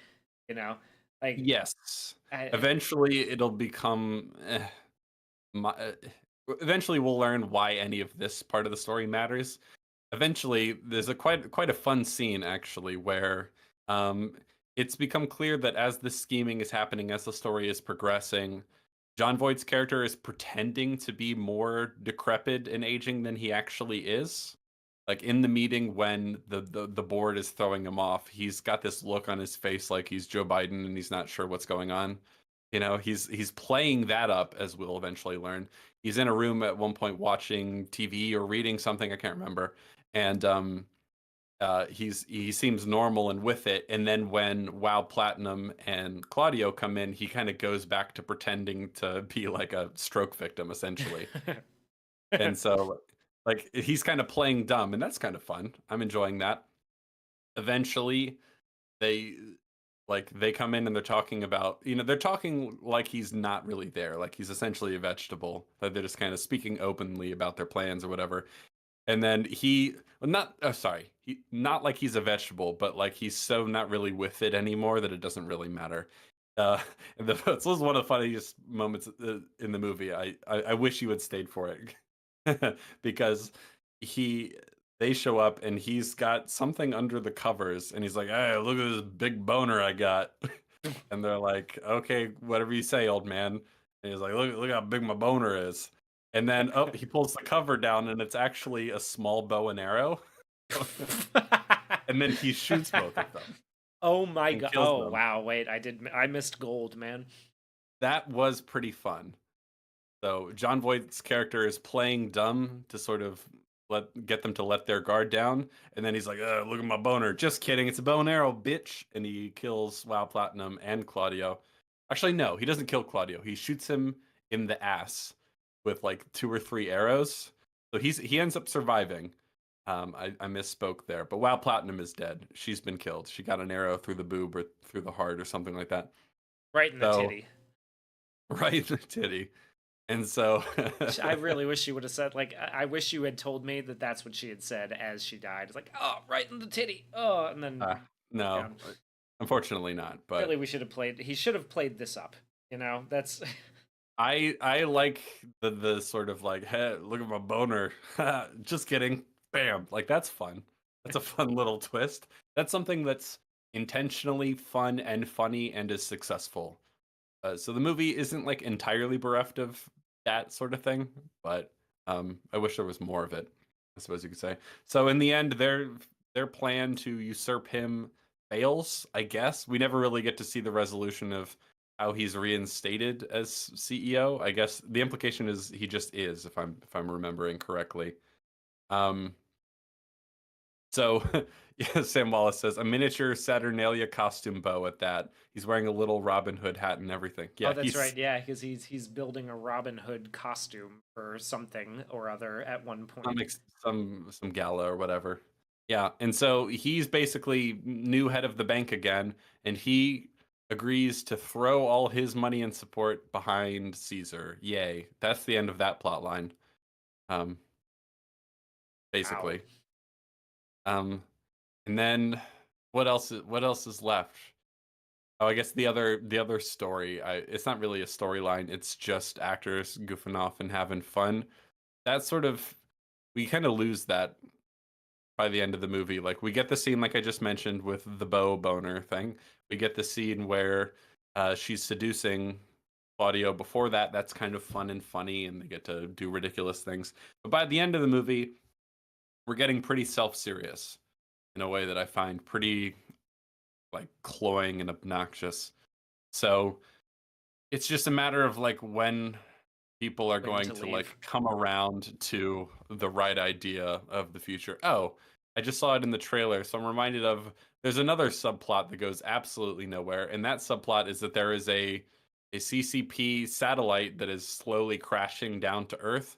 [SPEAKER 2] You know, like,
[SPEAKER 1] yes, eventually it'll become. Eventually, we'll learn why any of this part of the story matters. Eventually, there's a quite a fun scene actually where um, it's become clear that as the scheming is happening, as the story is progressing, John Voight's character is pretending to be more decrepit and aging than he actually is. Like in the meeting when the board is throwing him off, he's got this look on his face like he's Joe Biden and he's not sure what's going on. He's playing that up, as we'll eventually learn. He's in a room at one point watching TV or reading something, I can't remember, and he seems normal and with it. And then when Wow Platinum and Claudio come in, he kind of goes back to pretending to be like a stroke victim, essentially. And so, like, he's kind of playing dumb, and that's kind of fun. I'm enjoying that. Eventually, they they come in and they're talking about, they're talking like he's not really there, like he's essentially a vegetable, that they're just kind of speaking openly about their plans or whatever. And then not like he's a vegetable, but like he's so not really with it anymore that it doesn't really matter. And this was one of the funniest moments in the movie. I wish you had stayed for it because he they show up and he's got something under the covers and he's like, "Hey, look at this big boner I got." And they're like, "Okay, whatever you say, old man." And he's like, "Look how big my boner is." And then he pulls the cover down and it's actually a small bow and arrow. And then he shoots both of them.
[SPEAKER 2] Oh my god. Oh wow, wait, I missed gold, man.
[SPEAKER 1] That was pretty fun. So John Voight's character is playing dumb to sort of get them to let their guard down, and then he's like, "Look at my boner." Just kidding, it's a bow and arrow, bitch. And he kills Wow Platinum and Claudio. Actually, no, he doesn't kill Claudio. He shoots him in the ass with like 2 or 3 arrows. So he ends up surviving. I misspoke there, but Wow Platinum is dead. She's been killed. She got an arrow through the boob or through the heart or something like that.
[SPEAKER 2] Right in the titty.
[SPEAKER 1] Right in the titty. And so
[SPEAKER 2] I really wish she would have said, like, I wish you had told me that that's what she had said as she died. It's like, oh, right in the titty. Oh, and then
[SPEAKER 1] no, unfortunately not. But
[SPEAKER 2] really, he should have played this up. That's.
[SPEAKER 1] I like the sort of like, "Hey, look at my boner." Just kidding. Bam. Like, that's fun. That's a fun little twist. That's something that's intentionally fun and funny and is successful. So the movie isn't like entirely bereft of that sort of thing, but I wish there was more of it, I suppose you could say. So in the end, they're their plan to usurp him fails, I guess. We never really get to see the resolution of how he's reinstated as CEO. I guess the implication is he just is, if I'm remembering correctly. Um, so yeah, Sam Wallace says a miniature Saturnalia costume bow at that. He's wearing a little Robin Hood hat and everything.
[SPEAKER 2] Oh,
[SPEAKER 1] Yeah,
[SPEAKER 2] that's
[SPEAKER 1] he's
[SPEAKER 2] right. Yeah, because he's building a Robin Hood costume or something or other at one point.
[SPEAKER 1] some gala or whatever. Yeah, and so he's basically new head of the bank again, and he agrees to throw all his money and support behind Caesar. Yay! That's the end of that plot line. Um,
[SPEAKER 2] Wow.
[SPEAKER 1] basically. And then what else is left? Oh, I guess the other story. It's not really a storyline. It's just actors goofing off and having fun. That sort of we kind of lose that by the end of the movie. Like we get the scene, like I just mentioned, with the boner thing. We get the scene where she's seducing Claudio. Before that, that's kind of fun and funny, and they get to do ridiculous things. But by the end of the movie, we're getting pretty self-serious in a way that I find pretty like cloying and obnoxious. So it's just a matter of like when people are
[SPEAKER 2] When
[SPEAKER 1] going
[SPEAKER 2] to
[SPEAKER 1] to
[SPEAKER 2] leave.
[SPEAKER 1] like come around to the right idea of the future. Oh, I just saw it in the trailer, so I'm reminded of there's another subplot that goes absolutely nowhere, and that subplot is that there is a CCP satellite that is slowly crashing down to Earth.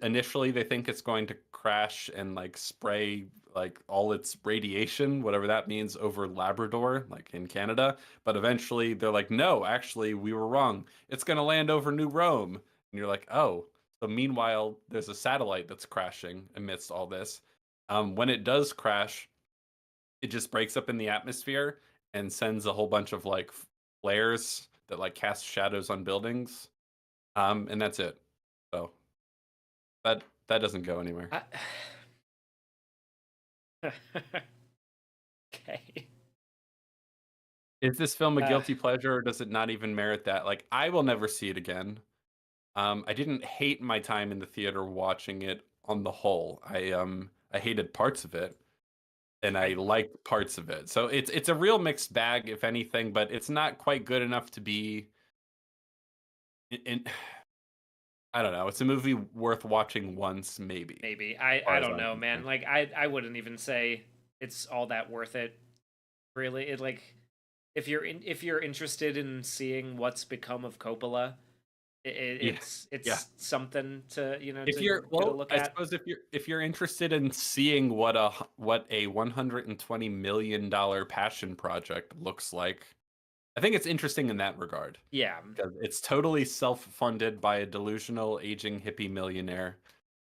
[SPEAKER 1] Initially they think it's going to crash and like spray like all its radiation, whatever that means, over Labrador, like in Canada. But eventually they're like, no, actually, we were wrong. It's going to land over New Rome. And you're like, oh. So meanwhile, there's a satellite that's crashing amidst all this. When it does crash, it just breaks up in the atmosphere and sends a whole bunch of like flares that like cast shadows on buildings. And that's it. So that doesn't go anywhere.
[SPEAKER 2] I... Okay.
[SPEAKER 1] Is this film a
[SPEAKER 2] Uh,
[SPEAKER 1] guilty pleasure or does it not even merit that? Like, I will never see it again. I didn't hate my time in the theater watching it on the whole. I hated parts of it and I
[SPEAKER 2] I
[SPEAKER 1] liked parts of it. So it's a real mixed bag, if anything, but it's not quite good enough to be in I don't know. It's a movie worth watching once, maybe,
[SPEAKER 2] maybe.
[SPEAKER 1] as
[SPEAKER 2] I
[SPEAKER 1] far as
[SPEAKER 2] don't
[SPEAKER 1] I'm
[SPEAKER 2] know, man.
[SPEAKER 1] concerned.
[SPEAKER 2] Like I wouldn't even say it's all that worth it. Really. It like if you're interested in seeing what's become of Coppola,
[SPEAKER 1] Yeah. Yeah.
[SPEAKER 2] it's something to,
[SPEAKER 1] If
[SPEAKER 2] to
[SPEAKER 1] you're
[SPEAKER 2] get a
[SPEAKER 1] well,
[SPEAKER 2] look
[SPEAKER 1] I
[SPEAKER 2] at.
[SPEAKER 1] suppose if you're interested in seeing what a $120 million passion project looks like, I think it's interesting in that regard
[SPEAKER 2] Yeah.
[SPEAKER 1] because it's totally self-funded by a delusional aging hippie millionaire,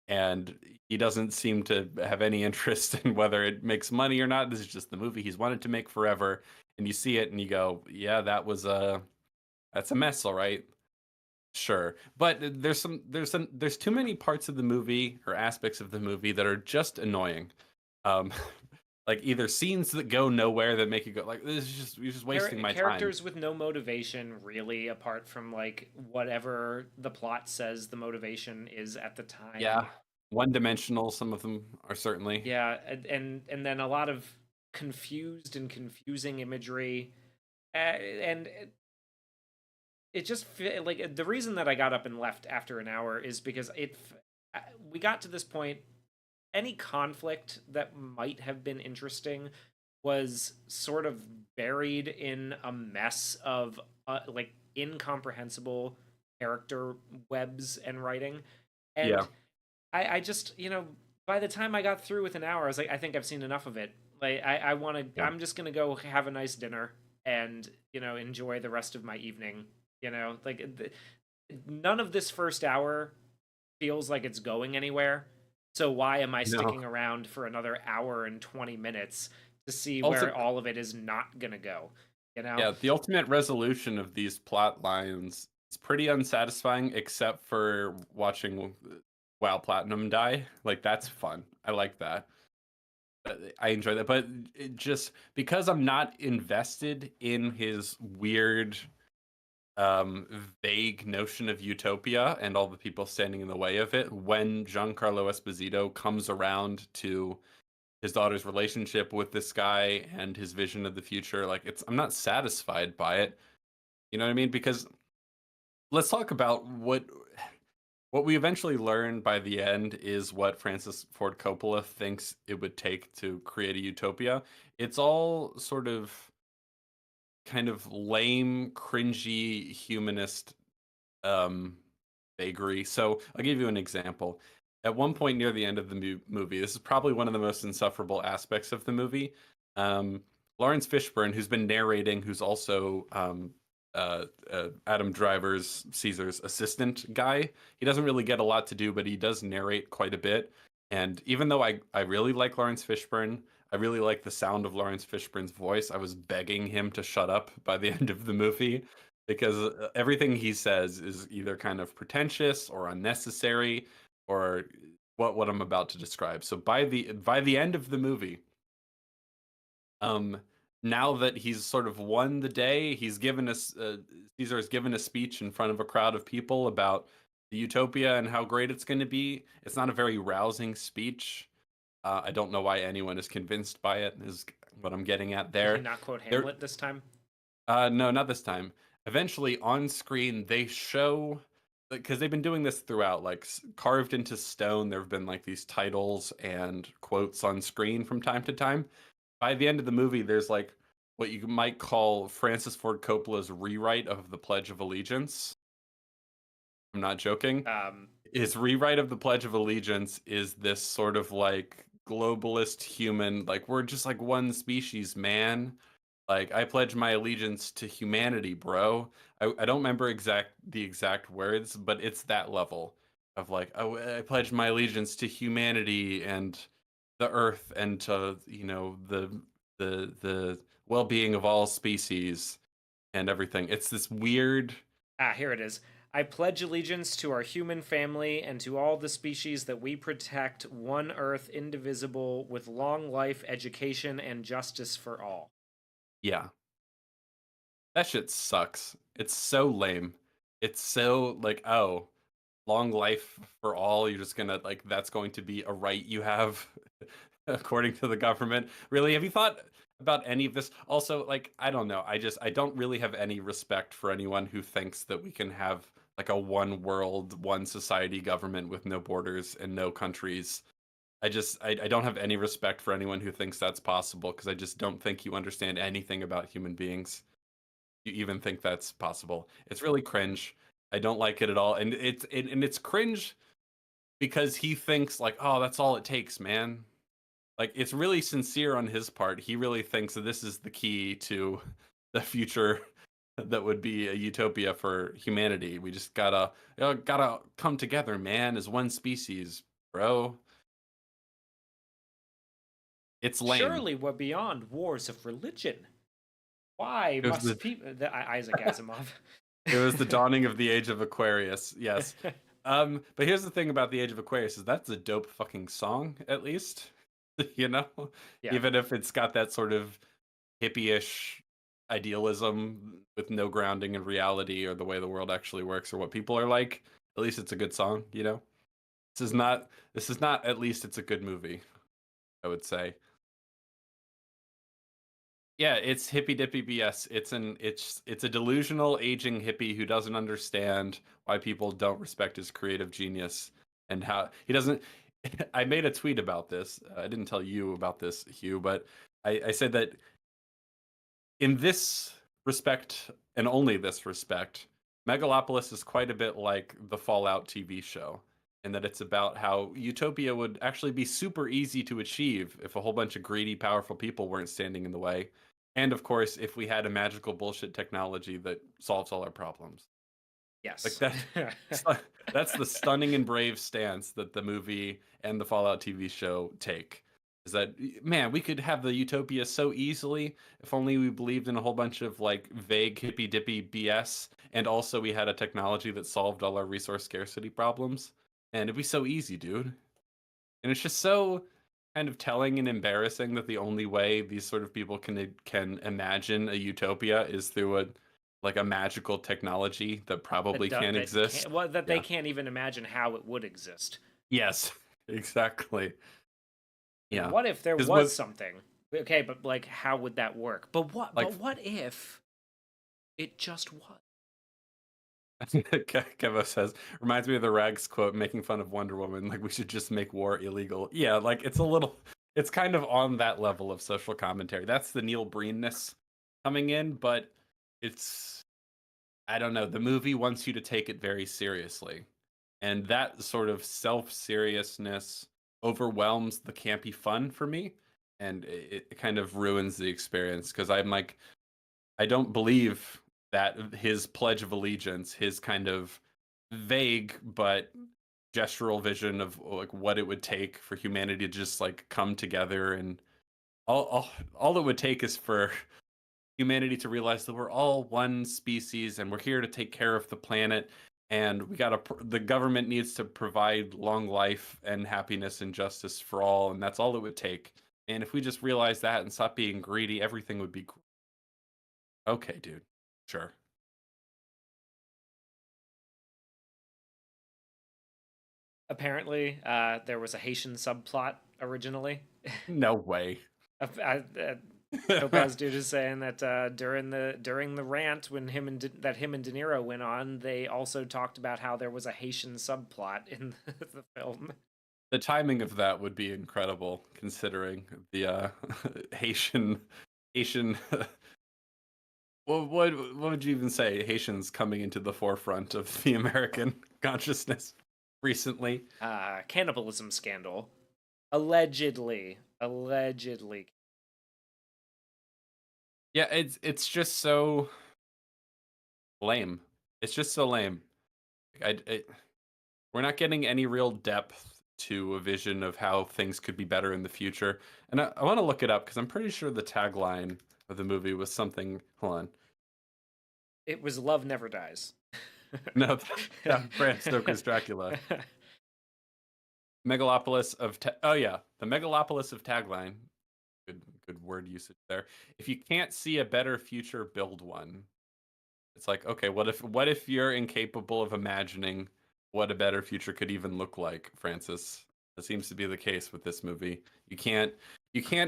[SPEAKER 1] and he doesn't seem to have any interest in whether it makes money or not. This is just the movie he's wanted to make forever, and you see it and you go, yeah, that's a mess, all right. Sure, but there's too many parts of the movie or aspects of the movie that are just annoying. Um, like either scenes that go nowhere that make you go like this is just you're just wasting my time.
[SPEAKER 2] Characters with no motivation, really, apart from like whatever the plot says the motivation is at the time.
[SPEAKER 1] Yeah, one-dimensional. Some of them are certainly.
[SPEAKER 2] Yeah, and then a lot of confused and confusing imagery, and it just like the reason that I got up and left after an hour is because we got to this point. Any conflict that might have been interesting was sort of buried in a mess of like incomprehensible character webs and writing.
[SPEAKER 1] Yeah,
[SPEAKER 2] And I just, by the time I got through with an hour, I was like, I think I've seen enough of it. Like, I want to,
[SPEAKER 1] yeah.
[SPEAKER 2] I'm just going to go have a nice dinner and, enjoy the rest of my evening. Like, none of this first hour feels like it's going anywhere. So why am I
[SPEAKER 1] No.
[SPEAKER 2] sticking around for another hour and 20 minutes to see
[SPEAKER 1] Also,
[SPEAKER 2] where all of it is not going to go? You know?
[SPEAKER 1] yeah, the ultimate resolution of these plot lines is pretty unsatisfying, except for watching Wow Platinum die. Like that's fun. I like that. I enjoy that, but it just because I'm not invested in his weird, vague notion of utopia and all the people standing in the way of it, when Giancarlo Esposito comes around to his daughter's relationship with this guy and his vision of the future. Like I'm not satisfied by it. You know what I mean? Because let's talk about what we eventually learn by the end is what Francis Ford Coppola thinks it would take to create a utopia. It's all sort of kind of lame, cringy, humanist um, vagary. So I'll give you an example. At one point near the end of the movie, this is probably one of the most insufferable aspects of the movie. Um, Lawrence Fishburne, who's been narrating, who's also Adam Driver's Caesar's assistant guy. He doesn't really get a lot to do, but he does narrate quite a bit. And even though I really like Lawrence Fishburne, I really like the sound of Lawrence Fishburne's voice. I was begging him to shut up by the end of the movie because everything he says is either kind of pretentious or unnecessary or what I'm about to describe. So by the end of the movie, um now that he's sort of won the day, he's given us Caesar has given a speech in front of a crowd of people about the utopia and how great it's going to be. It's not a very rousing speech. I don't know why anyone is convinced by it, is what I'm getting at
[SPEAKER 2] Did he
[SPEAKER 1] there.
[SPEAKER 2] not quote
[SPEAKER 1] There,
[SPEAKER 2] Hamlet this time?
[SPEAKER 1] no, not this time. Eventually, on screen, they show, because they've been doing this throughout, like carved into stone. There have been like these titles and quotes on screen from time to time. By the end of the movie, there's like what you might call Francis Ford Coppola's rewrite of the Pledge of Allegiance. I'm not joking. His rewrite of the Pledge of Allegiance is this sort of like globalist human, like we're just like one species, man. Like I pledge my allegiance to humanity, bro. I don't remember the exact words, but it's that level of like I pledge my allegiance to humanity and the earth and to the well-being of all species and everything. It's this weird.
[SPEAKER 2] Here it is. I pledge allegiance to our human family and to all the species that we protect, one earth indivisible, with long life, education, and justice for all.
[SPEAKER 1] Yeah, that shit sucks. It's so lame. It's so like, oh, long life for all. You're just gonna like that's going to be a right you have according to the government. Really, have you thought about any of this? Also, like, I don't know. I don't really have any respect for anyone who thinks that we can have like a one world, one society government with no borders and no countries. I don't have any respect for anyone who thinks that's possible because I just don't think you understand anything about human beings. You even think that's possible. It's really cringe. I don't like it at all. And it's cringe because he thinks like, oh, that's all it takes, man. Like it's really sincere on his part. He really thinks that this is the key to the future that would be a utopia for humanity. We just gotta come together, man, as one species, bro. It's lame.
[SPEAKER 2] Surely we're beyond wars of religion. Why
[SPEAKER 1] It was
[SPEAKER 2] must people. Isaac Asimov.
[SPEAKER 1] it was the dawning of the age of Aquarius. Yes. But here's the thing about the Age of Aquarius is that's a dope fucking song, at least. You know?
[SPEAKER 2] Yeah.
[SPEAKER 1] Even if it's got that sort of hippie-ish idealism with no grounding in reality or the way the world actually works or what people are like, at least it's a good song, you know? This is not at least it's a good movie, I would say. Yeah, it's hippy dippy BS. It's a delusional aging hippie who doesn't understand why people don't respect his creative genius and how he doesn't. I made a tweet about this. I didn't tell you about this, Hugh, but I said that in this respect and only this respect, Megalopolis is quite a bit like the Fallout TV show, and that it's about how utopia would actually be super easy to achieve if a whole bunch of greedy, powerful people weren't standing in the way. And of course, if we had a magical bullshit technology that solves all our problems. Like
[SPEAKER 2] Yes.
[SPEAKER 1] that's the stunning and brave stance that the movie and the Fallout TV show take. Is that man, we could have the utopia so easily if only we believed in a whole bunch of like vague hippy dippy BS, and also we had a technology that solved all our resource scarcity problems. And it'd be so easy, dude. And it's just so kind of telling and embarrassing that the only way these sort of people can imagine a utopia is through a magical technology that probably can't exist.
[SPEAKER 2] That they
[SPEAKER 1] Yeah.
[SPEAKER 2] can't even imagine how it would exist.
[SPEAKER 1] Yes, exactly. Yeah,
[SPEAKER 2] What if there
[SPEAKER 1] because
[SPEAKER 2] was something? Okay, but like, how would that work? But
[SPEAKER 1] like
[SPEAKER 2] what if it just was?
[SPEAKER 1] Kevo says, reminds me of the Rags quote making fun of Wonder Woman, like we should just make war illegal. Yeah, like it's kind of on that level of social commentary. That's the Neil Breenness coming in, but it's, I don't know, the movie wants you to take it very seriously. And that sort of self-seriousness overwhelms the campy fun for me, and it kind of ruins the experience because I'm like, I don't believe that his Pledge of Allegiance, his kind of vague but gestural vision of like what it would take for humanity to just like come together, and all it would take is for humanity to realize that we're all one species and we're here to take care of the planet, and the government needs to provide long life and happiness and justice for all, and that's all it would take. And if we just realize that and stop being greedy, everything would be okay, dude. Sure.
[SPEAKER 2] Apparently, there was a Haitian subplot originally.
[SPEAKER 1] No way.
[SPEAKER 2] Topaz dude is saying that during the rant when him and De Niro went on, they also talked about how there was a Haitian subplot in the film.
[SPEAKER 1] The timing of that would be incredible, considering the Haitian. What would you even say? Haitians coming into the forefront of the American consciousness recently.
[SPEAKER 2] Cannibalism scandal, allegedly.
[SPEAKER 1] Yeah, it's just so lame. It's just so lame. We're not getting any real depth to a vision of how things could be better in the future. And I want to look it up because I'm pretty sure the tagline of the movie was something. Hold on.
[SPEAKER 2] It was Love Never Dies.
[SPEAKER 1] No, yeah, Bram Stoker's Dracula. Megalopolis of oh yeah, the Megalopolis of tagline. Good word usage there. If you can't see a better future, build one. It's like, okay, what if you're incapable of imagining what a better future could even look like, Francis? That seems to be the case with this movie. You can't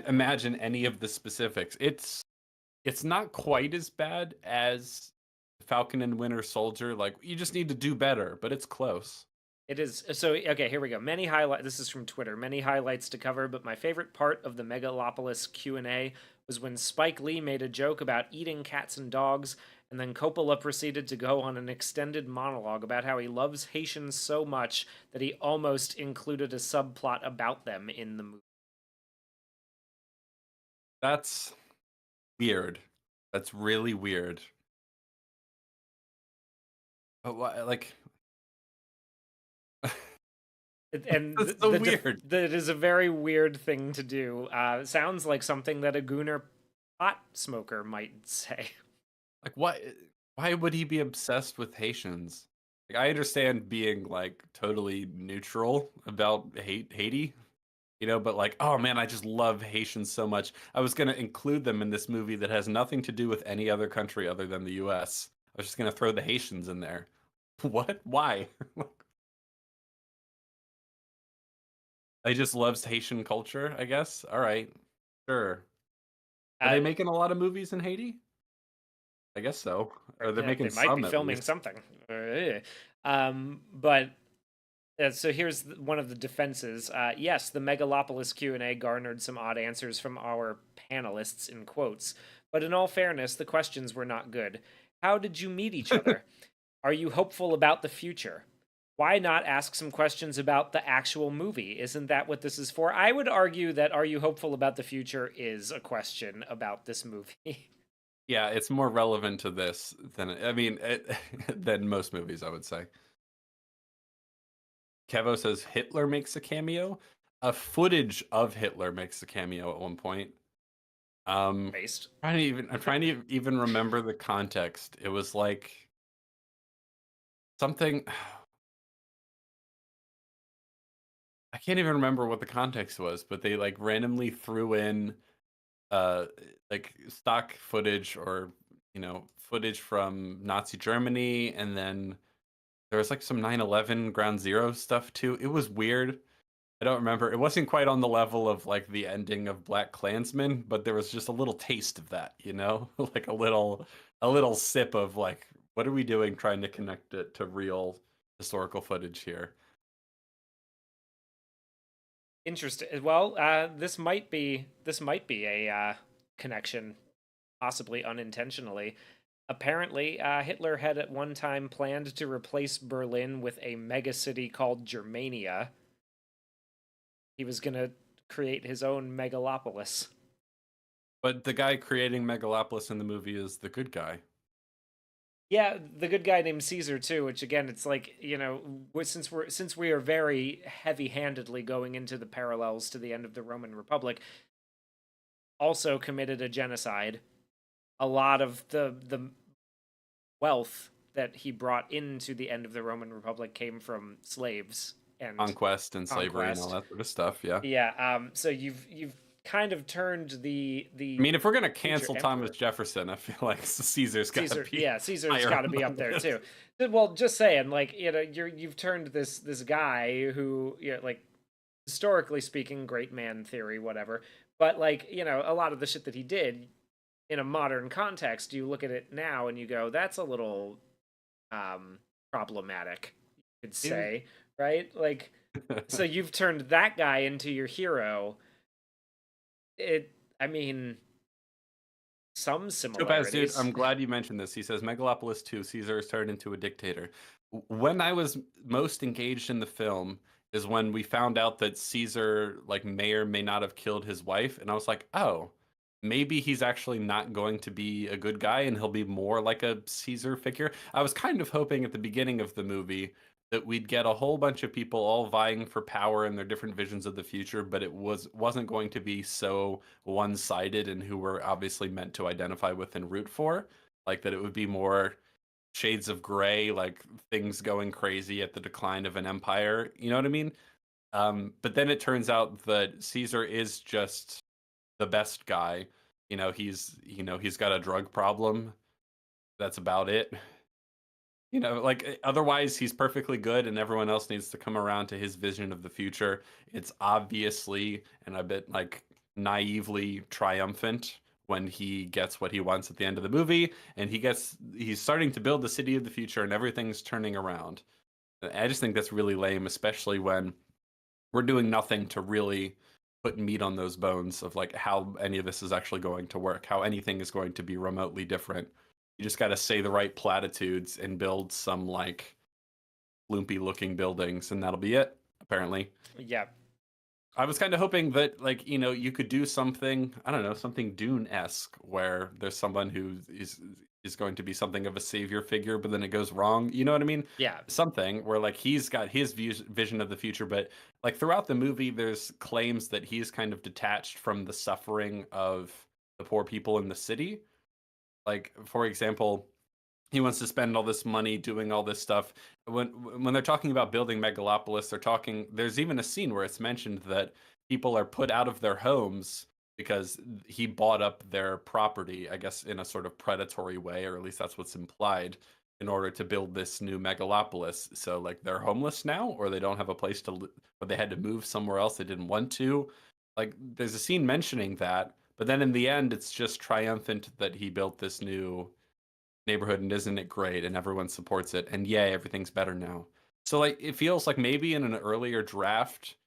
[SPEAKER 1] imagine any of the specifics. It's not quite as bad as Falcon and Winter Soldier. Like, you just need to do better, but it's close.
[SPEAKER 2] It is. So, okay, here we go. Many highlight. This is from Twitter. Many highlights to cover, but my favorite part of the Megalopolis Q&A was when Spike Lee made a joke about eating cats and dogs, and then Coppola proceeded to go on an extended monologue about how he loves Haitians so much that he almost included a subplot about them in the movie.
[SPEAKER 1] That's weird. That's really weird. But why, like,
[SPEAKER 2] And
[SPEAKER 1] that's so weird.
[SPEAKER 2] That is a very weird thing to do. Sounds like something that a Gooner pot smoker might say.
[SPEAKER 1] Like, why would he be obsessed with Haitians? Like, I understand being like totally neutral about Haiti, but like, oh man, I just love Haitians so much. I was gonna include them in this movie that has nothing to do with any other country other than the US. I was just gonna throw the Haitians in there. What? Why? He just loves Haitian culture, I guess. All right, sure. Are they making a lot of movies in Haiti? I guess so. Or they're making
[SPEAKER 2] They might be
[SPEAKER 1] some at
[SPEAKER 2] filming
[SPEAKER 1] least.
[SPEAKER 2] something. But so here's one of the defenses. Yes, the Megalopolis Q&A garnered some odd answers from our panelists in quotes, but in all fairness, the questions were not good. How did you meet each other? Are you hopeful about the future? Why not ask some questions about the actual movie? Isn't that what this is for? I would argue that Are You Hopeful About the Future is a question about this movie.
[SPEAKER 1] Yeah, it's more relevant to this than most movies, I would say. Kevo says Hitler makes a cameo. A footage of Hitler makes a cameo at one point.
[SPEAKER 2] Based.
[SPEAKER 1] I'm trying to even remember the context. It was like something. I can't even remember what the context was, but they like randomly threw in like stock footage or footage from Nazi Germany, and then there was like some 9/11 Ground Zero stuff too. It was weird. I don't remember. It wasn't quite on the level of like the ending of Black Klansman, but there was just a little taste of that, you know? Like a little sip of like, what are we doing trying to connect it to real historical footage here?
[SPEAKER 2] Interesting. Well, this might be a connection, possibly unintentionally. Apparently, Hitler had at one time planned to replace Berlin with a megacity called Germania. He was gonna create his own megalopolis.
[SPEAKER 1] But the guy creating Megalopolis in the movie is the good guy.
[SPEAKER 2] Yeah, the good guy named Caesar too, which again, it's like, since we are very heavy-handedly going into the parallels to the end of the Roman Republic, also committed a genocide. A lot of the wealth that he brought into the end of the Roman Republic came from slaves and
[SPEAKER 1] Conquest and slavery and all
[SPEAKER 2] conquest.
[SPEAKER 1] that sort of stuff, yeah.
[SPEAKER 2] Yeah, so you've kind of turned
[SPEAKER 1] I
[SPEAKER 2] the
[SPEAKER 1] mean, if we're gonna
[SPEAKER 2] future
[SPEAKER 1] cancel Thomas
[SPEAKER 2] emperor.
[SPEAKER 1] Jefferson, I feel like Caesar's gotta
[SPEAKER 2] Caesar,
[SPEAKER 1] be
[SPEAKER 2] yeah, Caesar's
[SPEAKER 1] higher
[SPEAKER 2] got to
[SPEAKER 1] on
[SPEAKER 2] be
[SPEAKER 1] the
[SPEAKER 2] up there
[SPEAKER 1] list.
[SPEAKER 2] too. Well, just saying, like, you've turned this guy who, like, historically speaking, great man theory, whatever. But like, a lot of the shit that he did in a modern context, you look at it now and you go, that's a little problematic, you could
[SPEAKER 1] He was-
[SPEAKER 2] say, right? Like, so you've turned that guy into your hero. I mean, some
[SPEAKER 1] Topaz, dude,
[SPEAKER 2] similarities.
[SPEAKER 1] I'm glad you mentioned this. He says Megalopolis 2, Caesar is turned into a dictator. When I was most engaged in the film is when we found out that Caesar like may or may not have killed his wife, and I was like, oh, maybe he's actually not going to be a good guy and he'll be more like a Caesar figure. I was kind of hoping at the beginning of the movie that we'd get a whole bunch of people all vying for power and their different visions of the future, but it wasn't going to be so one-sided and who we're obviously meant to identify with and root for. Like that it would be more shades of gray, like things going crazy at the decline of an empire. You know what I mean? But then it turns out that Caesar is just the best guy. He's got a drug problem. That's about it. Otherwise he's perfectly good and everyone else needs to come around to his vision of the future. It's obviously and a bit like naively triumphant when he gets what he wants at the end of the movie and he's starting to build the city of the future and everything's turning around. I just think that's really lame, especially when we're doing nothing to really put meat on those bones of like how any of this is actually going to work, how anything is going to be remotely different. You just got to say the right platitudes and build some like loopy looking buildings, and that'll be it, apparently.
[SPEAKER 2] Yeah.
[SPEAKER 1] I was kind of hoping that, like, you could do something, I don't know, something Dune-esque, where there's someone who is going to be something of a savior figure, but then it goes wrong. You know what I mean?
[SPEAKER 2] Yeah.
[SPEAKER 1] Something where like he's got his vision of the future, but like throughout the movie, there's claims that he's kind of detached from the suffering of the poor people in the city. Like, for example, he wants to spend all this money doing all this stuff. When they're talking about building Megalopolis, there's even a scene where it's mentioned that people are put out of their homes because he bought up their property, I guess in a sort of predatory way, or at least that's what's implied, in order to build this new Megalopolis. So like they're homeless now, or they don't have a place to or they had to move somewhere else they didn't want to. Like there's a scene mentioning that, but then in the end it's just triumphant that he built this new neighborhood and isn't it great and everyone supports it and yay, everything's better now. So like it feels like maybe in an earlier draft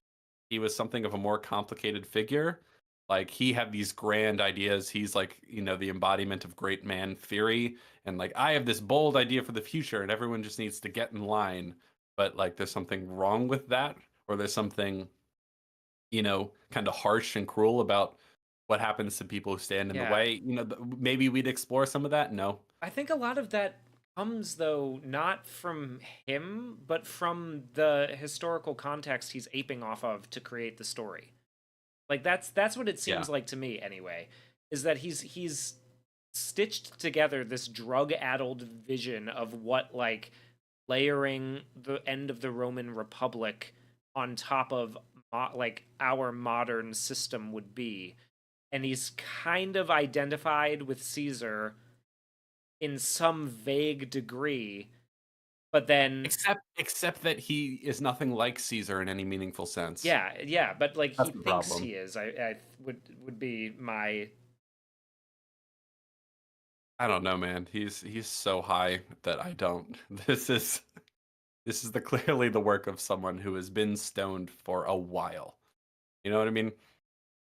[SPEAKER 1] he was something of a more complicated figure. Like he had these grand ideas. He's like, the embodiment of great man theory and like I have this bold idea for the future and everyone just needs to get in line. But like there's something wrong with that or there's something kind of harsh and cruel about what happens to people who stand in the
[SPEAKER 2] Yeah.
[SPEAKER 1] way. Maybe we'd explore some of that. No.
[SPEAKER 2] I think a lot of that comes though not from him, but from the historical context he's aping off of to create the story. Like that's what it
[SPEAKER 1] Yeah.
[SPEAKER 2] seems like to me anyway, is that he's stitched together this drug-addled vision of what like layering the end of the Roman Republic on top of like our modern system would be. And he's kind of identified with Caesar in some vague degree, But then,
[SPEAKER 1] except that he is nothing like Caesar in any meaningful sense.
[SPEAKER 2] yeah, yeah, but like he
[SPEAKER 1] That's the
[SPEAKER 2] thinks
[SPEAKER 1] problem.
[SPEAKER 2] he is. I would be my.
[SPEAKER 1] I don't know, man. He's so high that I don't. This is the clearly the work of someone who has been stoned for a while. You know what I mean?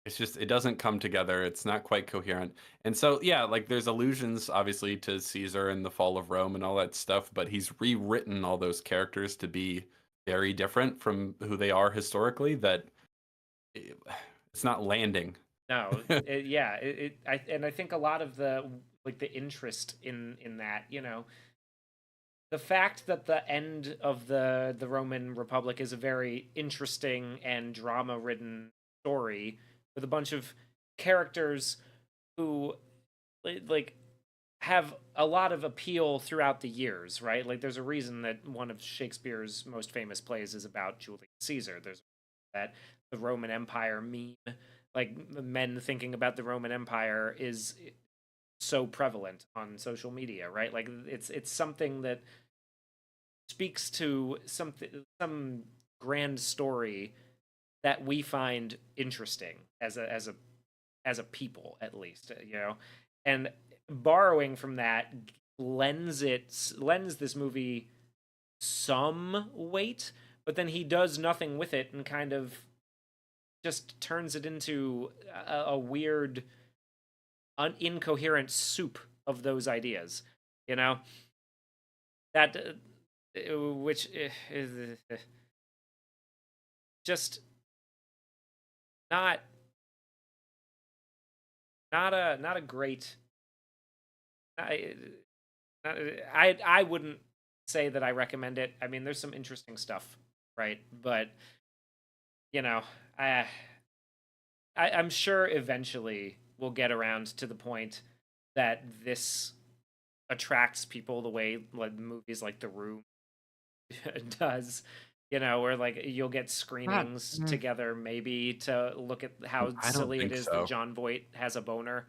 [SPEAKER 1] It's just it doesn't come together. It's not quite coherent. And so yeah, like there's allusions obviously to Caesar and the fall of Rome and all that stuff, but he's rewritten all those characters to be very different from who they are historically that it, it's not landing.
[SPEAKER 2] No, yeah, and I think a lot of the like the interest in that, the fact that the end of the Roman Republic is a very interesting and drama-ridden story with a bunch of characters who like have a lot of appeal throughout the years, right? Like there's a reason that one of Shakespeare's most famous plays is about Julius Caesar. There's that the Roman Empire meme, like men thinking about the Roman Empire is so prevalent on social media, right? Like it's something that speaks to some grand story that we find interesting as a people, at least, and borrowing from that lends this movie some weight, but then he does nothing with it and kind of just turns it into a weird incoherent soup of those ideas, you know that which is just not not a great. I I wouldn't say that I recommend it. I mean, there's some interesting stuff, right? But you know, I, I'm sure eventually we'll get around to the point that this attracts people the way like movies like The Room does. Where like you'll get
[SPEAKER 1] Not,
[SPEAKER 2] screenings together, maybe to look at how
[SPEAKER 1] I don't
[SPEAKER 2] silly it
[SPEAKER 1] think
[SPEAKER 2] is that
[SPEAKER 1] so.
[SPEAKER 2] John Voight has a boner.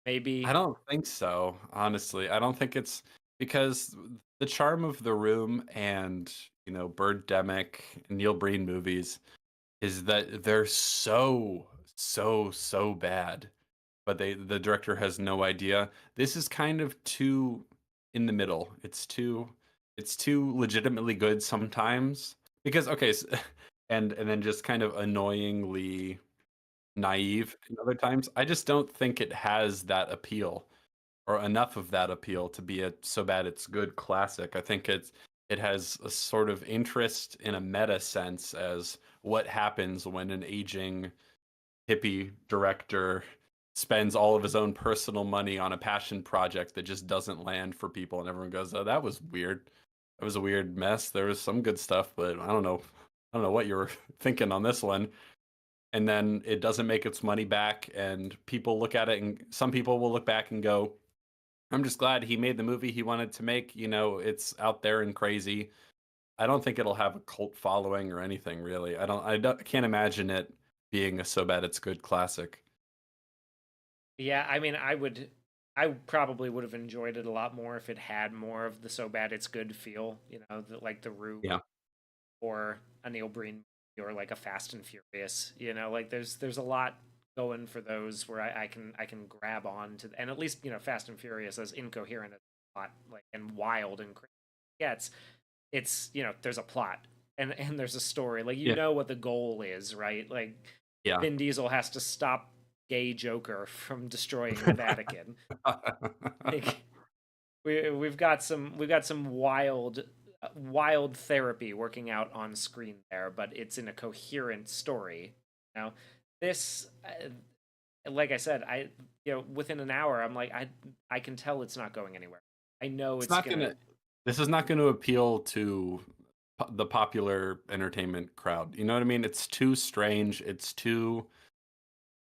[SPEAKER 1] I
[SPEAKER 2] Maybe,
[SPEAKER 1] don't think so, honestly. I don't think it's because the charm of The Room and, Birdemic and Neil Breen movies is that they're so bad, but the director has no idea. This is kind of too in the middle. It's too legitimately good sometimes because okay, and then just kind of annoyingly naive in other times. I just don't think it has that appeal or enough of that appeal to be a so bad it's good classic. I think it has a sort of interest in a meta sense as what happens when an aging hippie director spends all of his own personal money on a passion project that just doesn't land for people and everyone goes, "Oh, that was weird. That was a weird mess. There was some good stuff, but I don't know. I don't know what you were thinking on this one." And then it doesn't make its money back and people look at it and some people will look back and go, I'm just glad he made the movie he wanted to make. It's out there and crazy. I don't think it'll have a cult following or anything really. I can't imagine it being a so bad it's good classic.
[SPEAKER 2] yeah. I mean, I probably would have enjoyed it a lot more if it had more of the so bad it's good feel. Like The Room
[SPEAKER 1] Yeah.
[SPEAKER 2] or a Neil Breen or like a Fast and Furious. Like there's a lot going for those where I can grab on to, and at least Fast and Furious, as incoherent as a plot like and wild and crazy it gets, it's there's a plot and there's a story, like
[SPEAKER 1] Yeah.
[SPEAKER 2] what the goal is, right? Like
[SPEAKER 1] Yeah.
[SPEAKER 2] Vin Diesel has to stop gay Joker from destroying the Vatican. Like we've got some wild therapy working out on screen there, but it's in a coherent story. Now, this, like I said, within an hour, I'm like, I can tell it's not going anywhere. I know
[SPEAKER 1] it's
[SPEAKER 2] it's
[SPEAKER 1] not
[SPEAKER 2] gonna.
[SPEAKER 1] gonna this is not going to appeal to the popular entertainment crowd. You know what I mean? It's too strange. It's too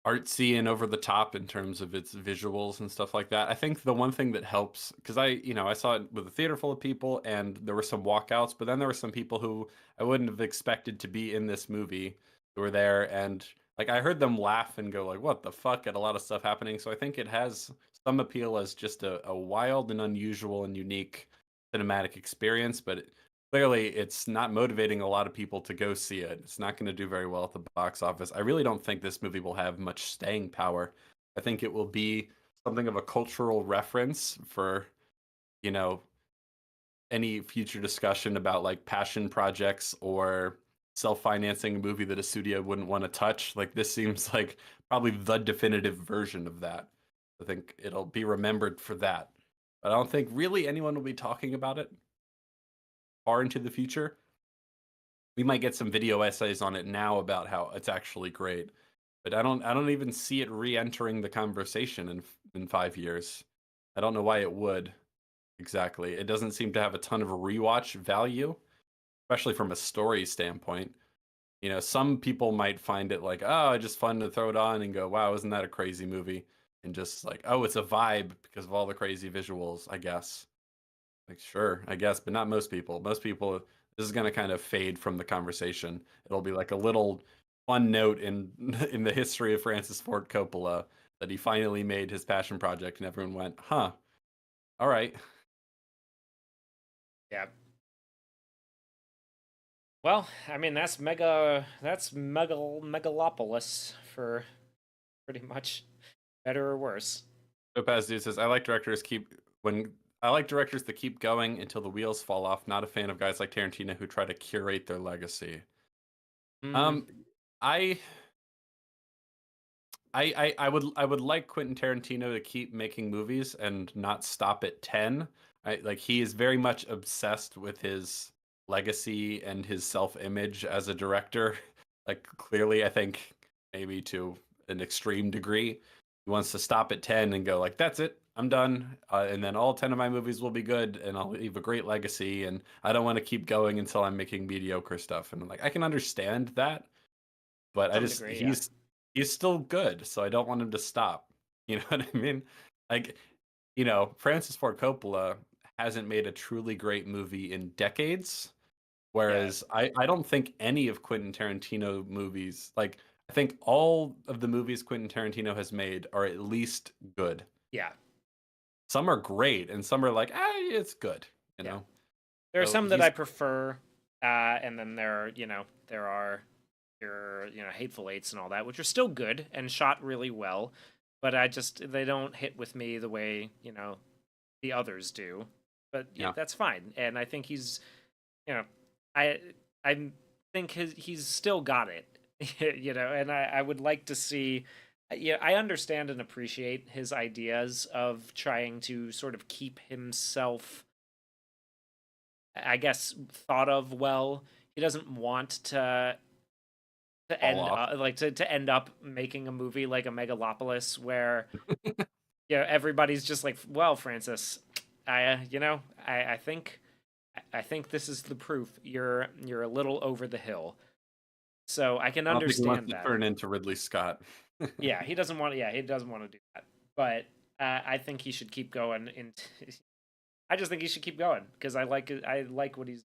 [SPEAKER 1] artsy and over the top in terms of its visuals and stuff like that. I think the one thing that helps because I saw it with a theater full of people and there were some walkouts, but then there were some people who I wouldn't have expected to be in this movie who were there and like I heard them laugh and go like, "What the fuck?" at a lot of stuff happening. So I think it has some appeal as just a wild and unusual and unique cinematic experience, but clearly it's not motivating a lot of people to go see it. It's not going to do very well at the box office. I really don't think this movie will have much staying power. I think it will be something of a cultural reference for, you know, any future discussion about like passion projects or self-financing a movie that a studio wouldn't want to touch. Like this seems like probably the definitive version of that. I think it'll be remembered for that. But I don't think really anyone will be talking about it far into the future. We might get some video essays on it now about how it's actually great. But I don't even see it re-entering the conversation in 5 years. I don't know why it would. Exactly. It doesn't seem to have a ton of rewatch value, especially from a story standpoint. Some people might find it like, oh, just fun to throw it on and go, wow, isn't that a crazy movie? And just like, oh, it's a vibe because of all the crazy visuals, I guess. Like, sure, I guess, but not most people. Most people, this is going to kind of fade from the conversation. It'll be like a little fun note in in the history of Francis Ford Coppola that he finally made his passion project, and everyone went, huh, all right.
[SPEAKER 2] Yeah. Well, I mean that's Megalopolis for pretty much better or worse.
[SPEAKER 1] Topaz Dude says, I like directors that keep going until the wheels fall off. Not a fan of guys like Tarantino who try to curate their legacy.
[SPEAKER 2] Mm,
[SPEAKER 1] Um, I I would like Quentin Tarantino to keep making movies and not stop at 10. Like he is very much obsessed with his legacy and his self-image as a director. Like clearly, I think maybe to an extreme degree. He wants to stop at 10 and go like, "That's it. I'm done." And then all 10 of my movies will be good and I'll leave a great legacy and I don't want to keep going until I'm making mediocre stuff. And like I can understand that, but I
[SPEAKER 2] some
[SPEAKER 1] just
[SPEAKER 2] degree, yeah.
[SPEAKER 1] he's still good, so I don't want him to stop. You know what I mean? Like, Francis Ford Coppola hasn't made a truly great movie in decades,
[SPEAKER 2] Yeah.
[SPEAKER 1] whereas I don't think any of Quentin Tarantino movies, like I think all of the movies Quentin Tarantino has made are at least good.
[SPEAKER 2] Yeah.
[SPEAKER 1] Some are great and some are like, it's good, you
[SPEAKER 2] Yeah.
[SPEAKER 1] know.
[SPEAKER 2] There are
[SPEAKER 1] So
[SPEAKER 2] some that I
[SPEAKER 1] he's
[SPEAKER 2] prefer, and then there are your Hateful Eights and all that, which are still good and shot really well, but they don't hit with me the way the others do. But yeah,
[SPEAKER 1] yeah.
[SPEAKER 2] that's fine, and I think he's you know I I think he's still got it, and I would like to see. Yeah, I understand and appreciate his ideas of trying to sort of keep himself, I guess, thought of well. He doesn't want to
[SPEAKER 1] Fall
[SPEAKER 2] end
[SPEAKER 1] off.
[SPEAKER 2] like to end up making a movie like a Megalopolis where everybody's just like, well, Francis, I think this is the proof you're a little over the hill. So I can
[SPEAKER 1] I don't think he wants
[SPEAKER 2] understand
[SPEAKER 1] to
[SPEAKER 2] that.
[SPEAKER 1] turn into Ridley Scott.
[SPEAKER 2] Yeah, he doesn't want. Yeah, he doesn't want to do that. But I think he should keep going. I just think he should keep going because I like what he's.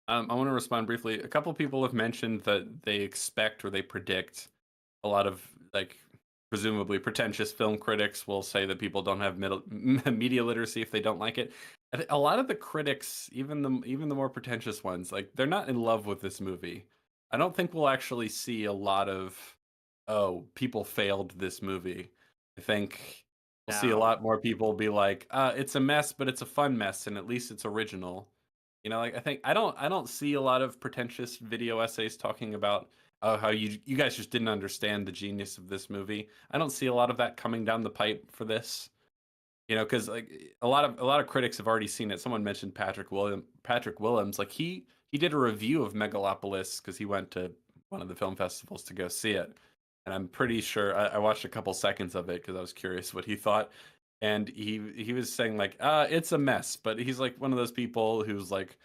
[SPEAKER 1] I want to respond briefly. A couple people have mentioned that they expect or they predict a lot of like presumably pretentious film critics will say that people don't have media literacy if they don't like it. A lot of the critics, even the more pretentious ones, like they're not in love with this movie. I don't think we'll actually see a lot of, oh, people failed this movie. I think we'll see a
[SPEAKER 2] No.
[SPEAKER 1] lot more people be like, it's a mess, but it's a fun mess, and at least it's original. Like I think I don't see a lot of pretentious video essays talking about, oh, how you guys just didn't understand the genius of this movie. I don't see a lot of that coming down the pipe for this. Because like a lot of critics have already seen it. Someone mentioned Patrick Willems. Like he did a review of Megalopolis because he went to one of the film festivals to go see it, and I'm pretty sure I watched a couple seconds of it because I was curious what he thought, and he was saying like, it's a mess, but he's like one of those people who's like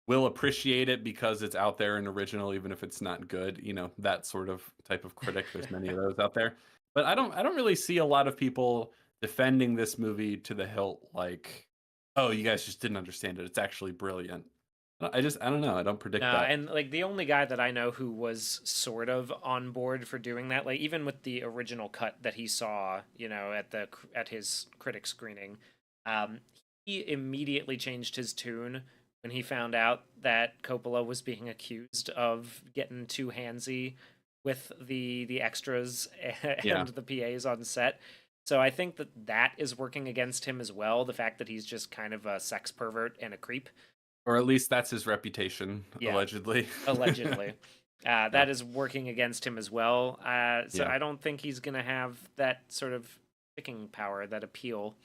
[SPEAKER 1] will appreciate it because it's out there and original, even if it's not good. That sort of type of critic. There's many of those out there, but I don't really see a lot of people defending this movie to the hilt. Like, oh, you guys just didn't understand it. It's actually brilliant. I don't know. I don't predict
[SPEAKER 2] No,
[SPEAKER 1] that.
[SPEAKER 2] and like the only guy that I know who was sort of on board for doing that, like even with the original cut that he saw, at his critic screening, he immediately changed his tune when he found out that Coppola was being accused of getting too handsy with the extras
[SPEAKER 1] Yeah.
[SPEAKER 2] and the PAs on set. So I think that is working against him as well. The fact that he's just kind of a sex pervert and a creep.
[SPEAKER 1] Or at least that's his reputation,
[SPEAKER 2] Yeah,
[SPEAKER 1] allegedly.
[SPEAKER 2] allegedly.
[SPEAKER 1] Yeah.
[SPEAKER 2] That is working against him as well. So
[SPEAKER 1] Yeah.
[SPEAKER 2] I don't think he's going to have that sort of sticking power, that appeal.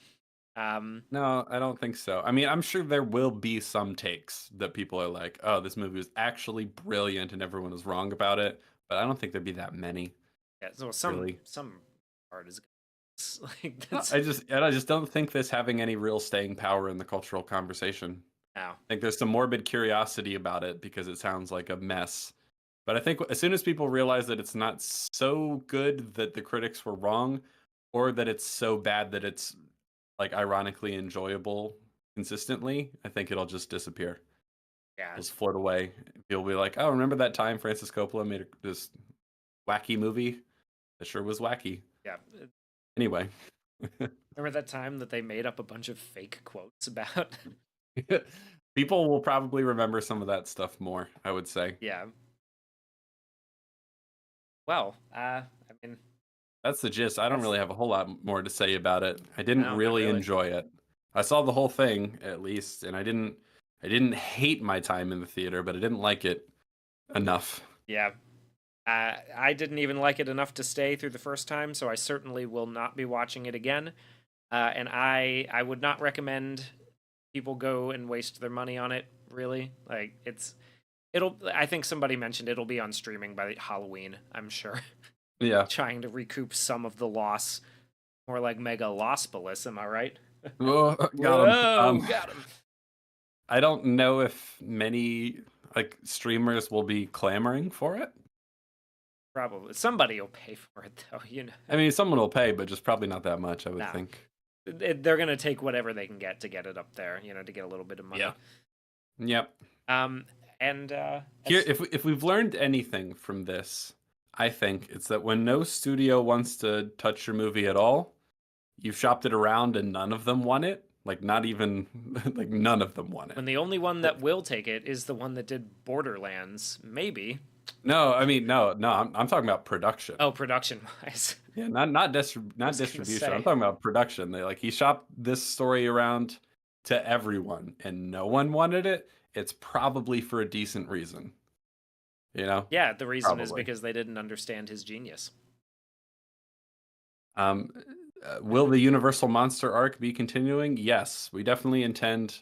[SPEAKER 1] No, I don't think so. I mean, I'm sure there will be some takes that people are like, "Oh, this movie was actually brilliant and everyone was wrong about it." But I don't think there'd be that many,
[SPEAKER 2] Yeah, so
[SPEAKER 1] really.
[SPEAKER 2] some part is like
[SPEAKER 1] No,
[SPEAKER 2] that's
[SPEAKER 1] I just don't think this having any real staying power in the cultural conversation.
[SPEAKER 2] now.
[SPEAKER 1] I think there's some morbid curiosity about it because it sounds like a mess. But I think as soon as people realize that it's not so good that the critics were wrong, or that it's so bad that it's like ironically enjoyable consistently, I think it'll just disappear.
[SPEAKER 2] Yeah,
[SPEAKER 1] It'll just float away. People will be like, "Oh, remember that time Francis Coppola made this wacky movie? It sure was wacky."
[SPEAKER 2] yeah.
[SPEAKER 1] Anyway,
[SPEAKER 2] Remember that time that they made up a bunch of fake quotes about?
[SPEAKER 1] people will probably remember some of that stuff more, I would say.
[SPEAKER 2] Yeah. Well, I mean,
[SPEAKER 1] That's the gist. I don't
[SPEAKER 2] that's
[SPEAKER 1] really have a whole lot more to say about it. I didn't
[SPEAKER 2] no, not
[SPEAKER 1] really
[SPEAKER 2] really.
[SPEAKER 1] enjoy it. I saw the whole thing at least, and I didn't hate my time in the theater, but I didn't like it enough.
[SPEAKER 2] Yeah. I didn't even like it enough to stay through the first time, so I certainly will not be watching it again. And I would not recommend people go and waste their money on it. Really, like it'll. I think somebody mentioned it'll be on streaming by Halloween. I'm sure,
[SPEAKER 1] Yeah.
[SPEAKER 2] trying to recoup some of the loss. More like Megalopolis, am I right?
[SPEAKER 1] Oh, got him.
[SPEAKER 2] Whoa, got him.
[SPEAKER 1] I don't know if many like streamers will be clamoring for it.
[SPEAKER 2] Probably somebody will pay for it though.
[SPEAKER 1] I mean, someone will pay, but just probably not that much, I would
[SPEAKER 2] No.
[SPEAKER 1] think.
[SPEAKER 2] They're gonna take whatever they can get to get it up there. To get a little bit of money.
[SPEAKER 1] Yeah. Yep.
[SPEAKER 2] And
[SPEAKER 1] Here, if we've learned anything from this, I think it's that when no studio wants to touch your movie at all, you've shopped it around and none of them want it. Like not even like none of them want it.
[SPEAKER 2] when the only one that will take it is the one that did Borderlands, maybe.
[SPEAKER 1] No, I mean no. I'm talking about production.
[SPEAKER 2] Oh, production wise.
[SPEAKER 1] Yeah, not
[SPEAKER 2] was gonna
[SPEAKER 1] distribution. I'm
[SPEAKER 2] say.
[SPEAKER 1] talking about production. He shopped this story around to everyone, and no one wanted it. It's probably for a decent reason.
[SPEAKER 2] Yeah, the reason is
[SPEAKER 1] Probably.
[SPEAKER 2] because they didn't understand his genius.
[SPEAKER 1] Will the Universal Monster arc be continuing? Yes, we definitely intend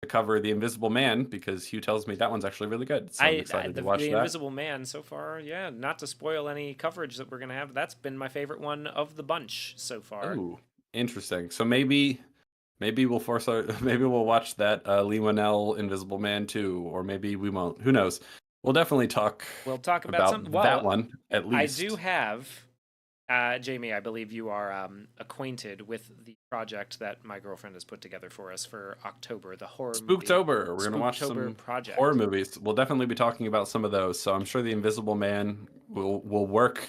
[SPEAKER 1] to cover the Invisible Man because Hugh tells me that one's actually really good. So I'm excited to watch
[SPEAKER 2] the
[SPEAKER 1] that.
[SPEAKER 2] Invisible Man so far, yeah. Not to spoil any coverage that we're gonna have, that's been my favorite one of the bunch so far.
[SPEAKER 1] Ooh, interesting. So maybe we'll maybe we'll watch that Lee Winnell Invisible Man 2, or maybe we won't. Who knows? We'll definitely talk.
[SPEAKER 2] We'll talk about something. Well,
[SPEAKER 1] that one at least.
[SPEAKER 2] I do have, Jamie. I believe you are acquainted with the project that my girlfriend has put together for us for October, the horror
[SPEAKER 1] Spooktober.
[SPEAKER 2] movie.
[SPEAKER 1] We're gonna watch some
[SPEAKER 2] project.
[SPEAKER 1] horror movies. We'll definitely be talking about some of those. So I'm sure the Invisible Man will work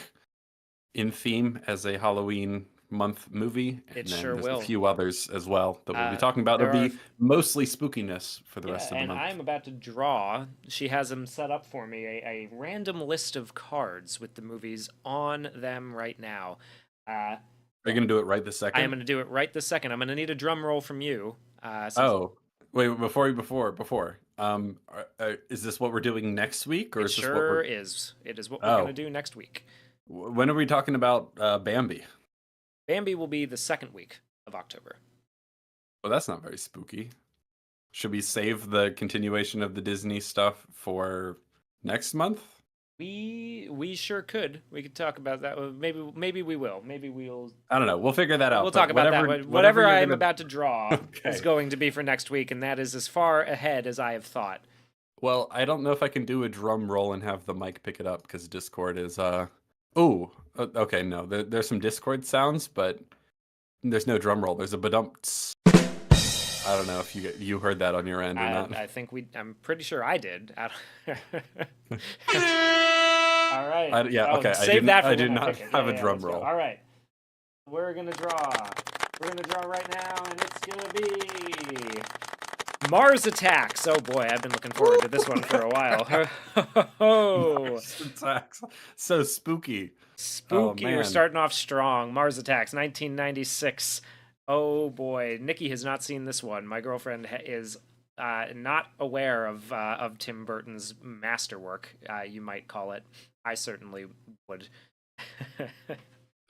[SPEAKER 1] in theme as a Halloween month movie.
[SPEAKER 2] It
[SPEAKER 1] And then
[SPEAKER 2] sure
[SPEAKER 1] there's
[SPEAKER 2] will.
[SPEAKER 1] a few others as well that we'll be talking about.
[SPEAKER 2] there
[SPEAKER 1] It'll be mostly spookiness for the rest of the
[SPEAKER 2] and
[SPEAKER 1] month.
[SPEAKER 2] I'm about to draw. She has them set up for me a random list of cards with the movies on them right now.
[SPEAKER 1] Are you gonna do it right this second?
[SPEAKER 2] I am going to do it right this second. I'm going to need a drum roll from you.
[SPEAKER 1] Wait, before. Is this what we're doing next week, or
[SPEAKER 2] It
[SPEAKER 1] is this what
[SPEAKER 2] sure
[SPEAKER 1] we're?
[SPEAKER 2] is. It is what we're going to do next week.
[SPEAKER 1] When are we talking about Bambi?
[SPEAKER 2] Bambi will be the second week of October.
[SPEAKER 1] Well, that's not very spooky. Should we save the continuation of the Disney stuff for next month?
[SPEAKER 2] We sure could. We could talk about that. Maybe we will. Maybe we'll.
[SPEAKER 1] I don't know. We'll figure that out.
[SPEAKER 2] We'll talk about that. Whatever I am about to draw
[SPEAKER 1] Okay.
[SPEAKER 2] is going to be for next week, and that is as far ahead as I have thought.
[SPEAKER 1] Well, I don't know if I can do a drum roll and have the mic pick it up because Discord is Oh, okay. No, there's some Discord sounds, but there's no drum roll. There's a badumps. I don't know if you heard that on your end or not.
[SPEAKER 2] I think I'm pretty sure I did. All right.
[SPEAKER 1] Yeah. Okay.
[SPEAKER 2] Save that for
[SPEAKER 1] I did
[SPEAKER 2] when
[SPEAKER 1] not
[SPEAKER 2] pick it.
[SPEAKER 1] have a drum
[SPEAKER 2] let's go.
[SPEAKER 1] roll.
[SPEAKER 2] All right. We're gonna draw We're gonna draw right now, and it's gonna be Mars Attacks. Oh boy, I've been looking forward to this one for a while.
[SPEAKER 1] Mars Attacks. So spooky. Oh
[SPEAKER 2] Spooky. We're
[SPEAKER 1] man.
[SPEAKER 2] starting off strong. Mars Attacks, 1996. Oh boy, Nikki has not seen this one. My girlfriend is not aware of Tim Burton's masterwork, you might call it. I certainly would.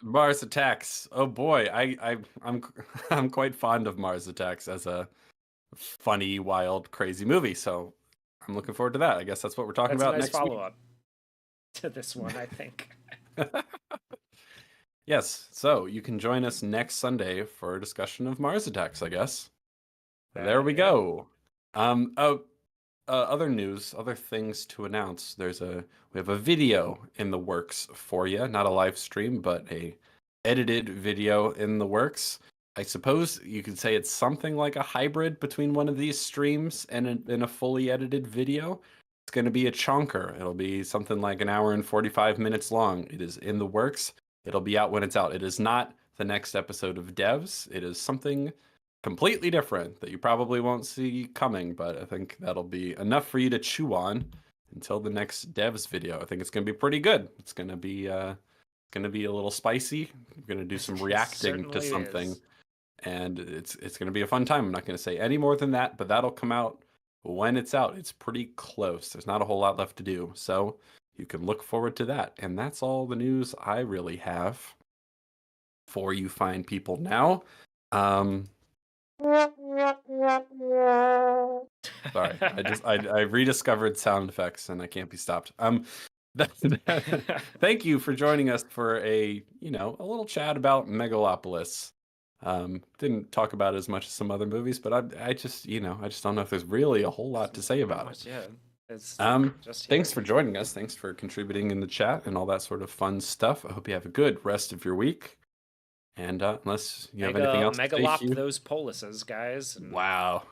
[SPEAKER 1] Mars Attacks. Oh boy, I'm I'm quite fond of Mars Attacks as a funny, wild, crazy movie. So I'm looking forward to that. I guess that's what we're talking
[SPEAKER 2] That's
[SPEAKER 1] about
[SPEAKER 2] a nice
[SPEAKER 1] next week.
[SPEAKER 2] follow-up to this one, I think.
[SPEAKER 1] Yes, so you can join us next Sunday for a discussion of Mars Attacks, I guess. There we go. Other news, other things to announce. We have a video in the works for you, not a live stream, but a edited video in the works. I suppose you could say it's something like a hybrid between one of these streams and a fully edited video. It's going to be a chunker. It'll be something like an hour and 45 minutes long. It is in the works. It'll be out when it's out. It is not the next episode of Devs. It is something completely different that you probably won't see coming, but I think that'll be enough for you to chew on until the next Devs video. I think it's going to be pretty good. It's going to be a little spicy. We're going to do some reacting to something, and it's going to be a fun time. I'm not going to say any more than that, but that'll come out when it's out. It's pretty close. There's not a whole lot left to do, so you can look forward to that. And that's all the news I really have for you fine people now. Sorry, I rediscovered sound effects and I can't be stopped. Thank you for joining us for a little chat about Megalopolis. Didn't talk about it as much as some other movies, but I just don't know if there's really a whole lot to say about it.
[SPEAKER 2] Yeah. It's
[SPEAKER 1] thanks for joining us. Thanks for contributing in the chat and all that sort of fun stuff. I hope you have a good rest of your week. And unless you have anything else to say,
[SPEAKER 2] Megalop those polises, guys.
[SPEAKER 1] Wow.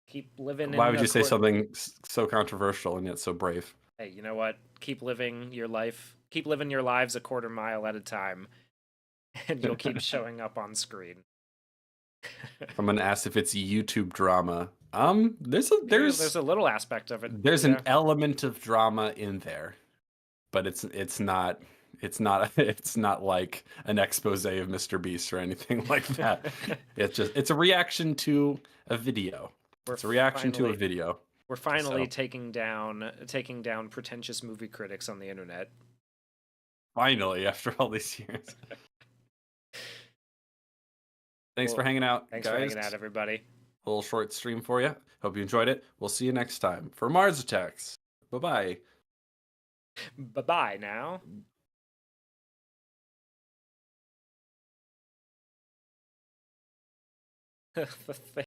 [SPEAKER 2] Keep living.
[SPEAKER 1] Why would you say something so controversial and yet so brave?
[SPEAKER 2] Hey, you know what? Keep living your life. Keep living your lives a quarter mile at a time, and you'll keep showing up on screen.
[SPEAKER 1] I'm gonna ask if it's YouTube drama. There's
[SPEAKER 2] a little aspect of it.
[SPEAKER 1] There's an element of drama in there, but it's not like an expose of Mr. Beast or anything like that. It's a reaction to a video. It's a reaction to a video.
[SPEAKER 2] We're finally taking down pretentious movie critics on the internet.
[SPEAKER 1] Finally, after all these years. Thanks for hanging out,
[SPEAKER 2] Thanks
[SPEAKER 1] guys.
[SPEAKER 2] for hanging out, everybody.
[SPEAKER 1] A little short stream for you. Hope you enjoyed it. We'll see you next time for Mars Attacks. Bye-bye.
[SPEAKER 2] Bye-bye now. The thing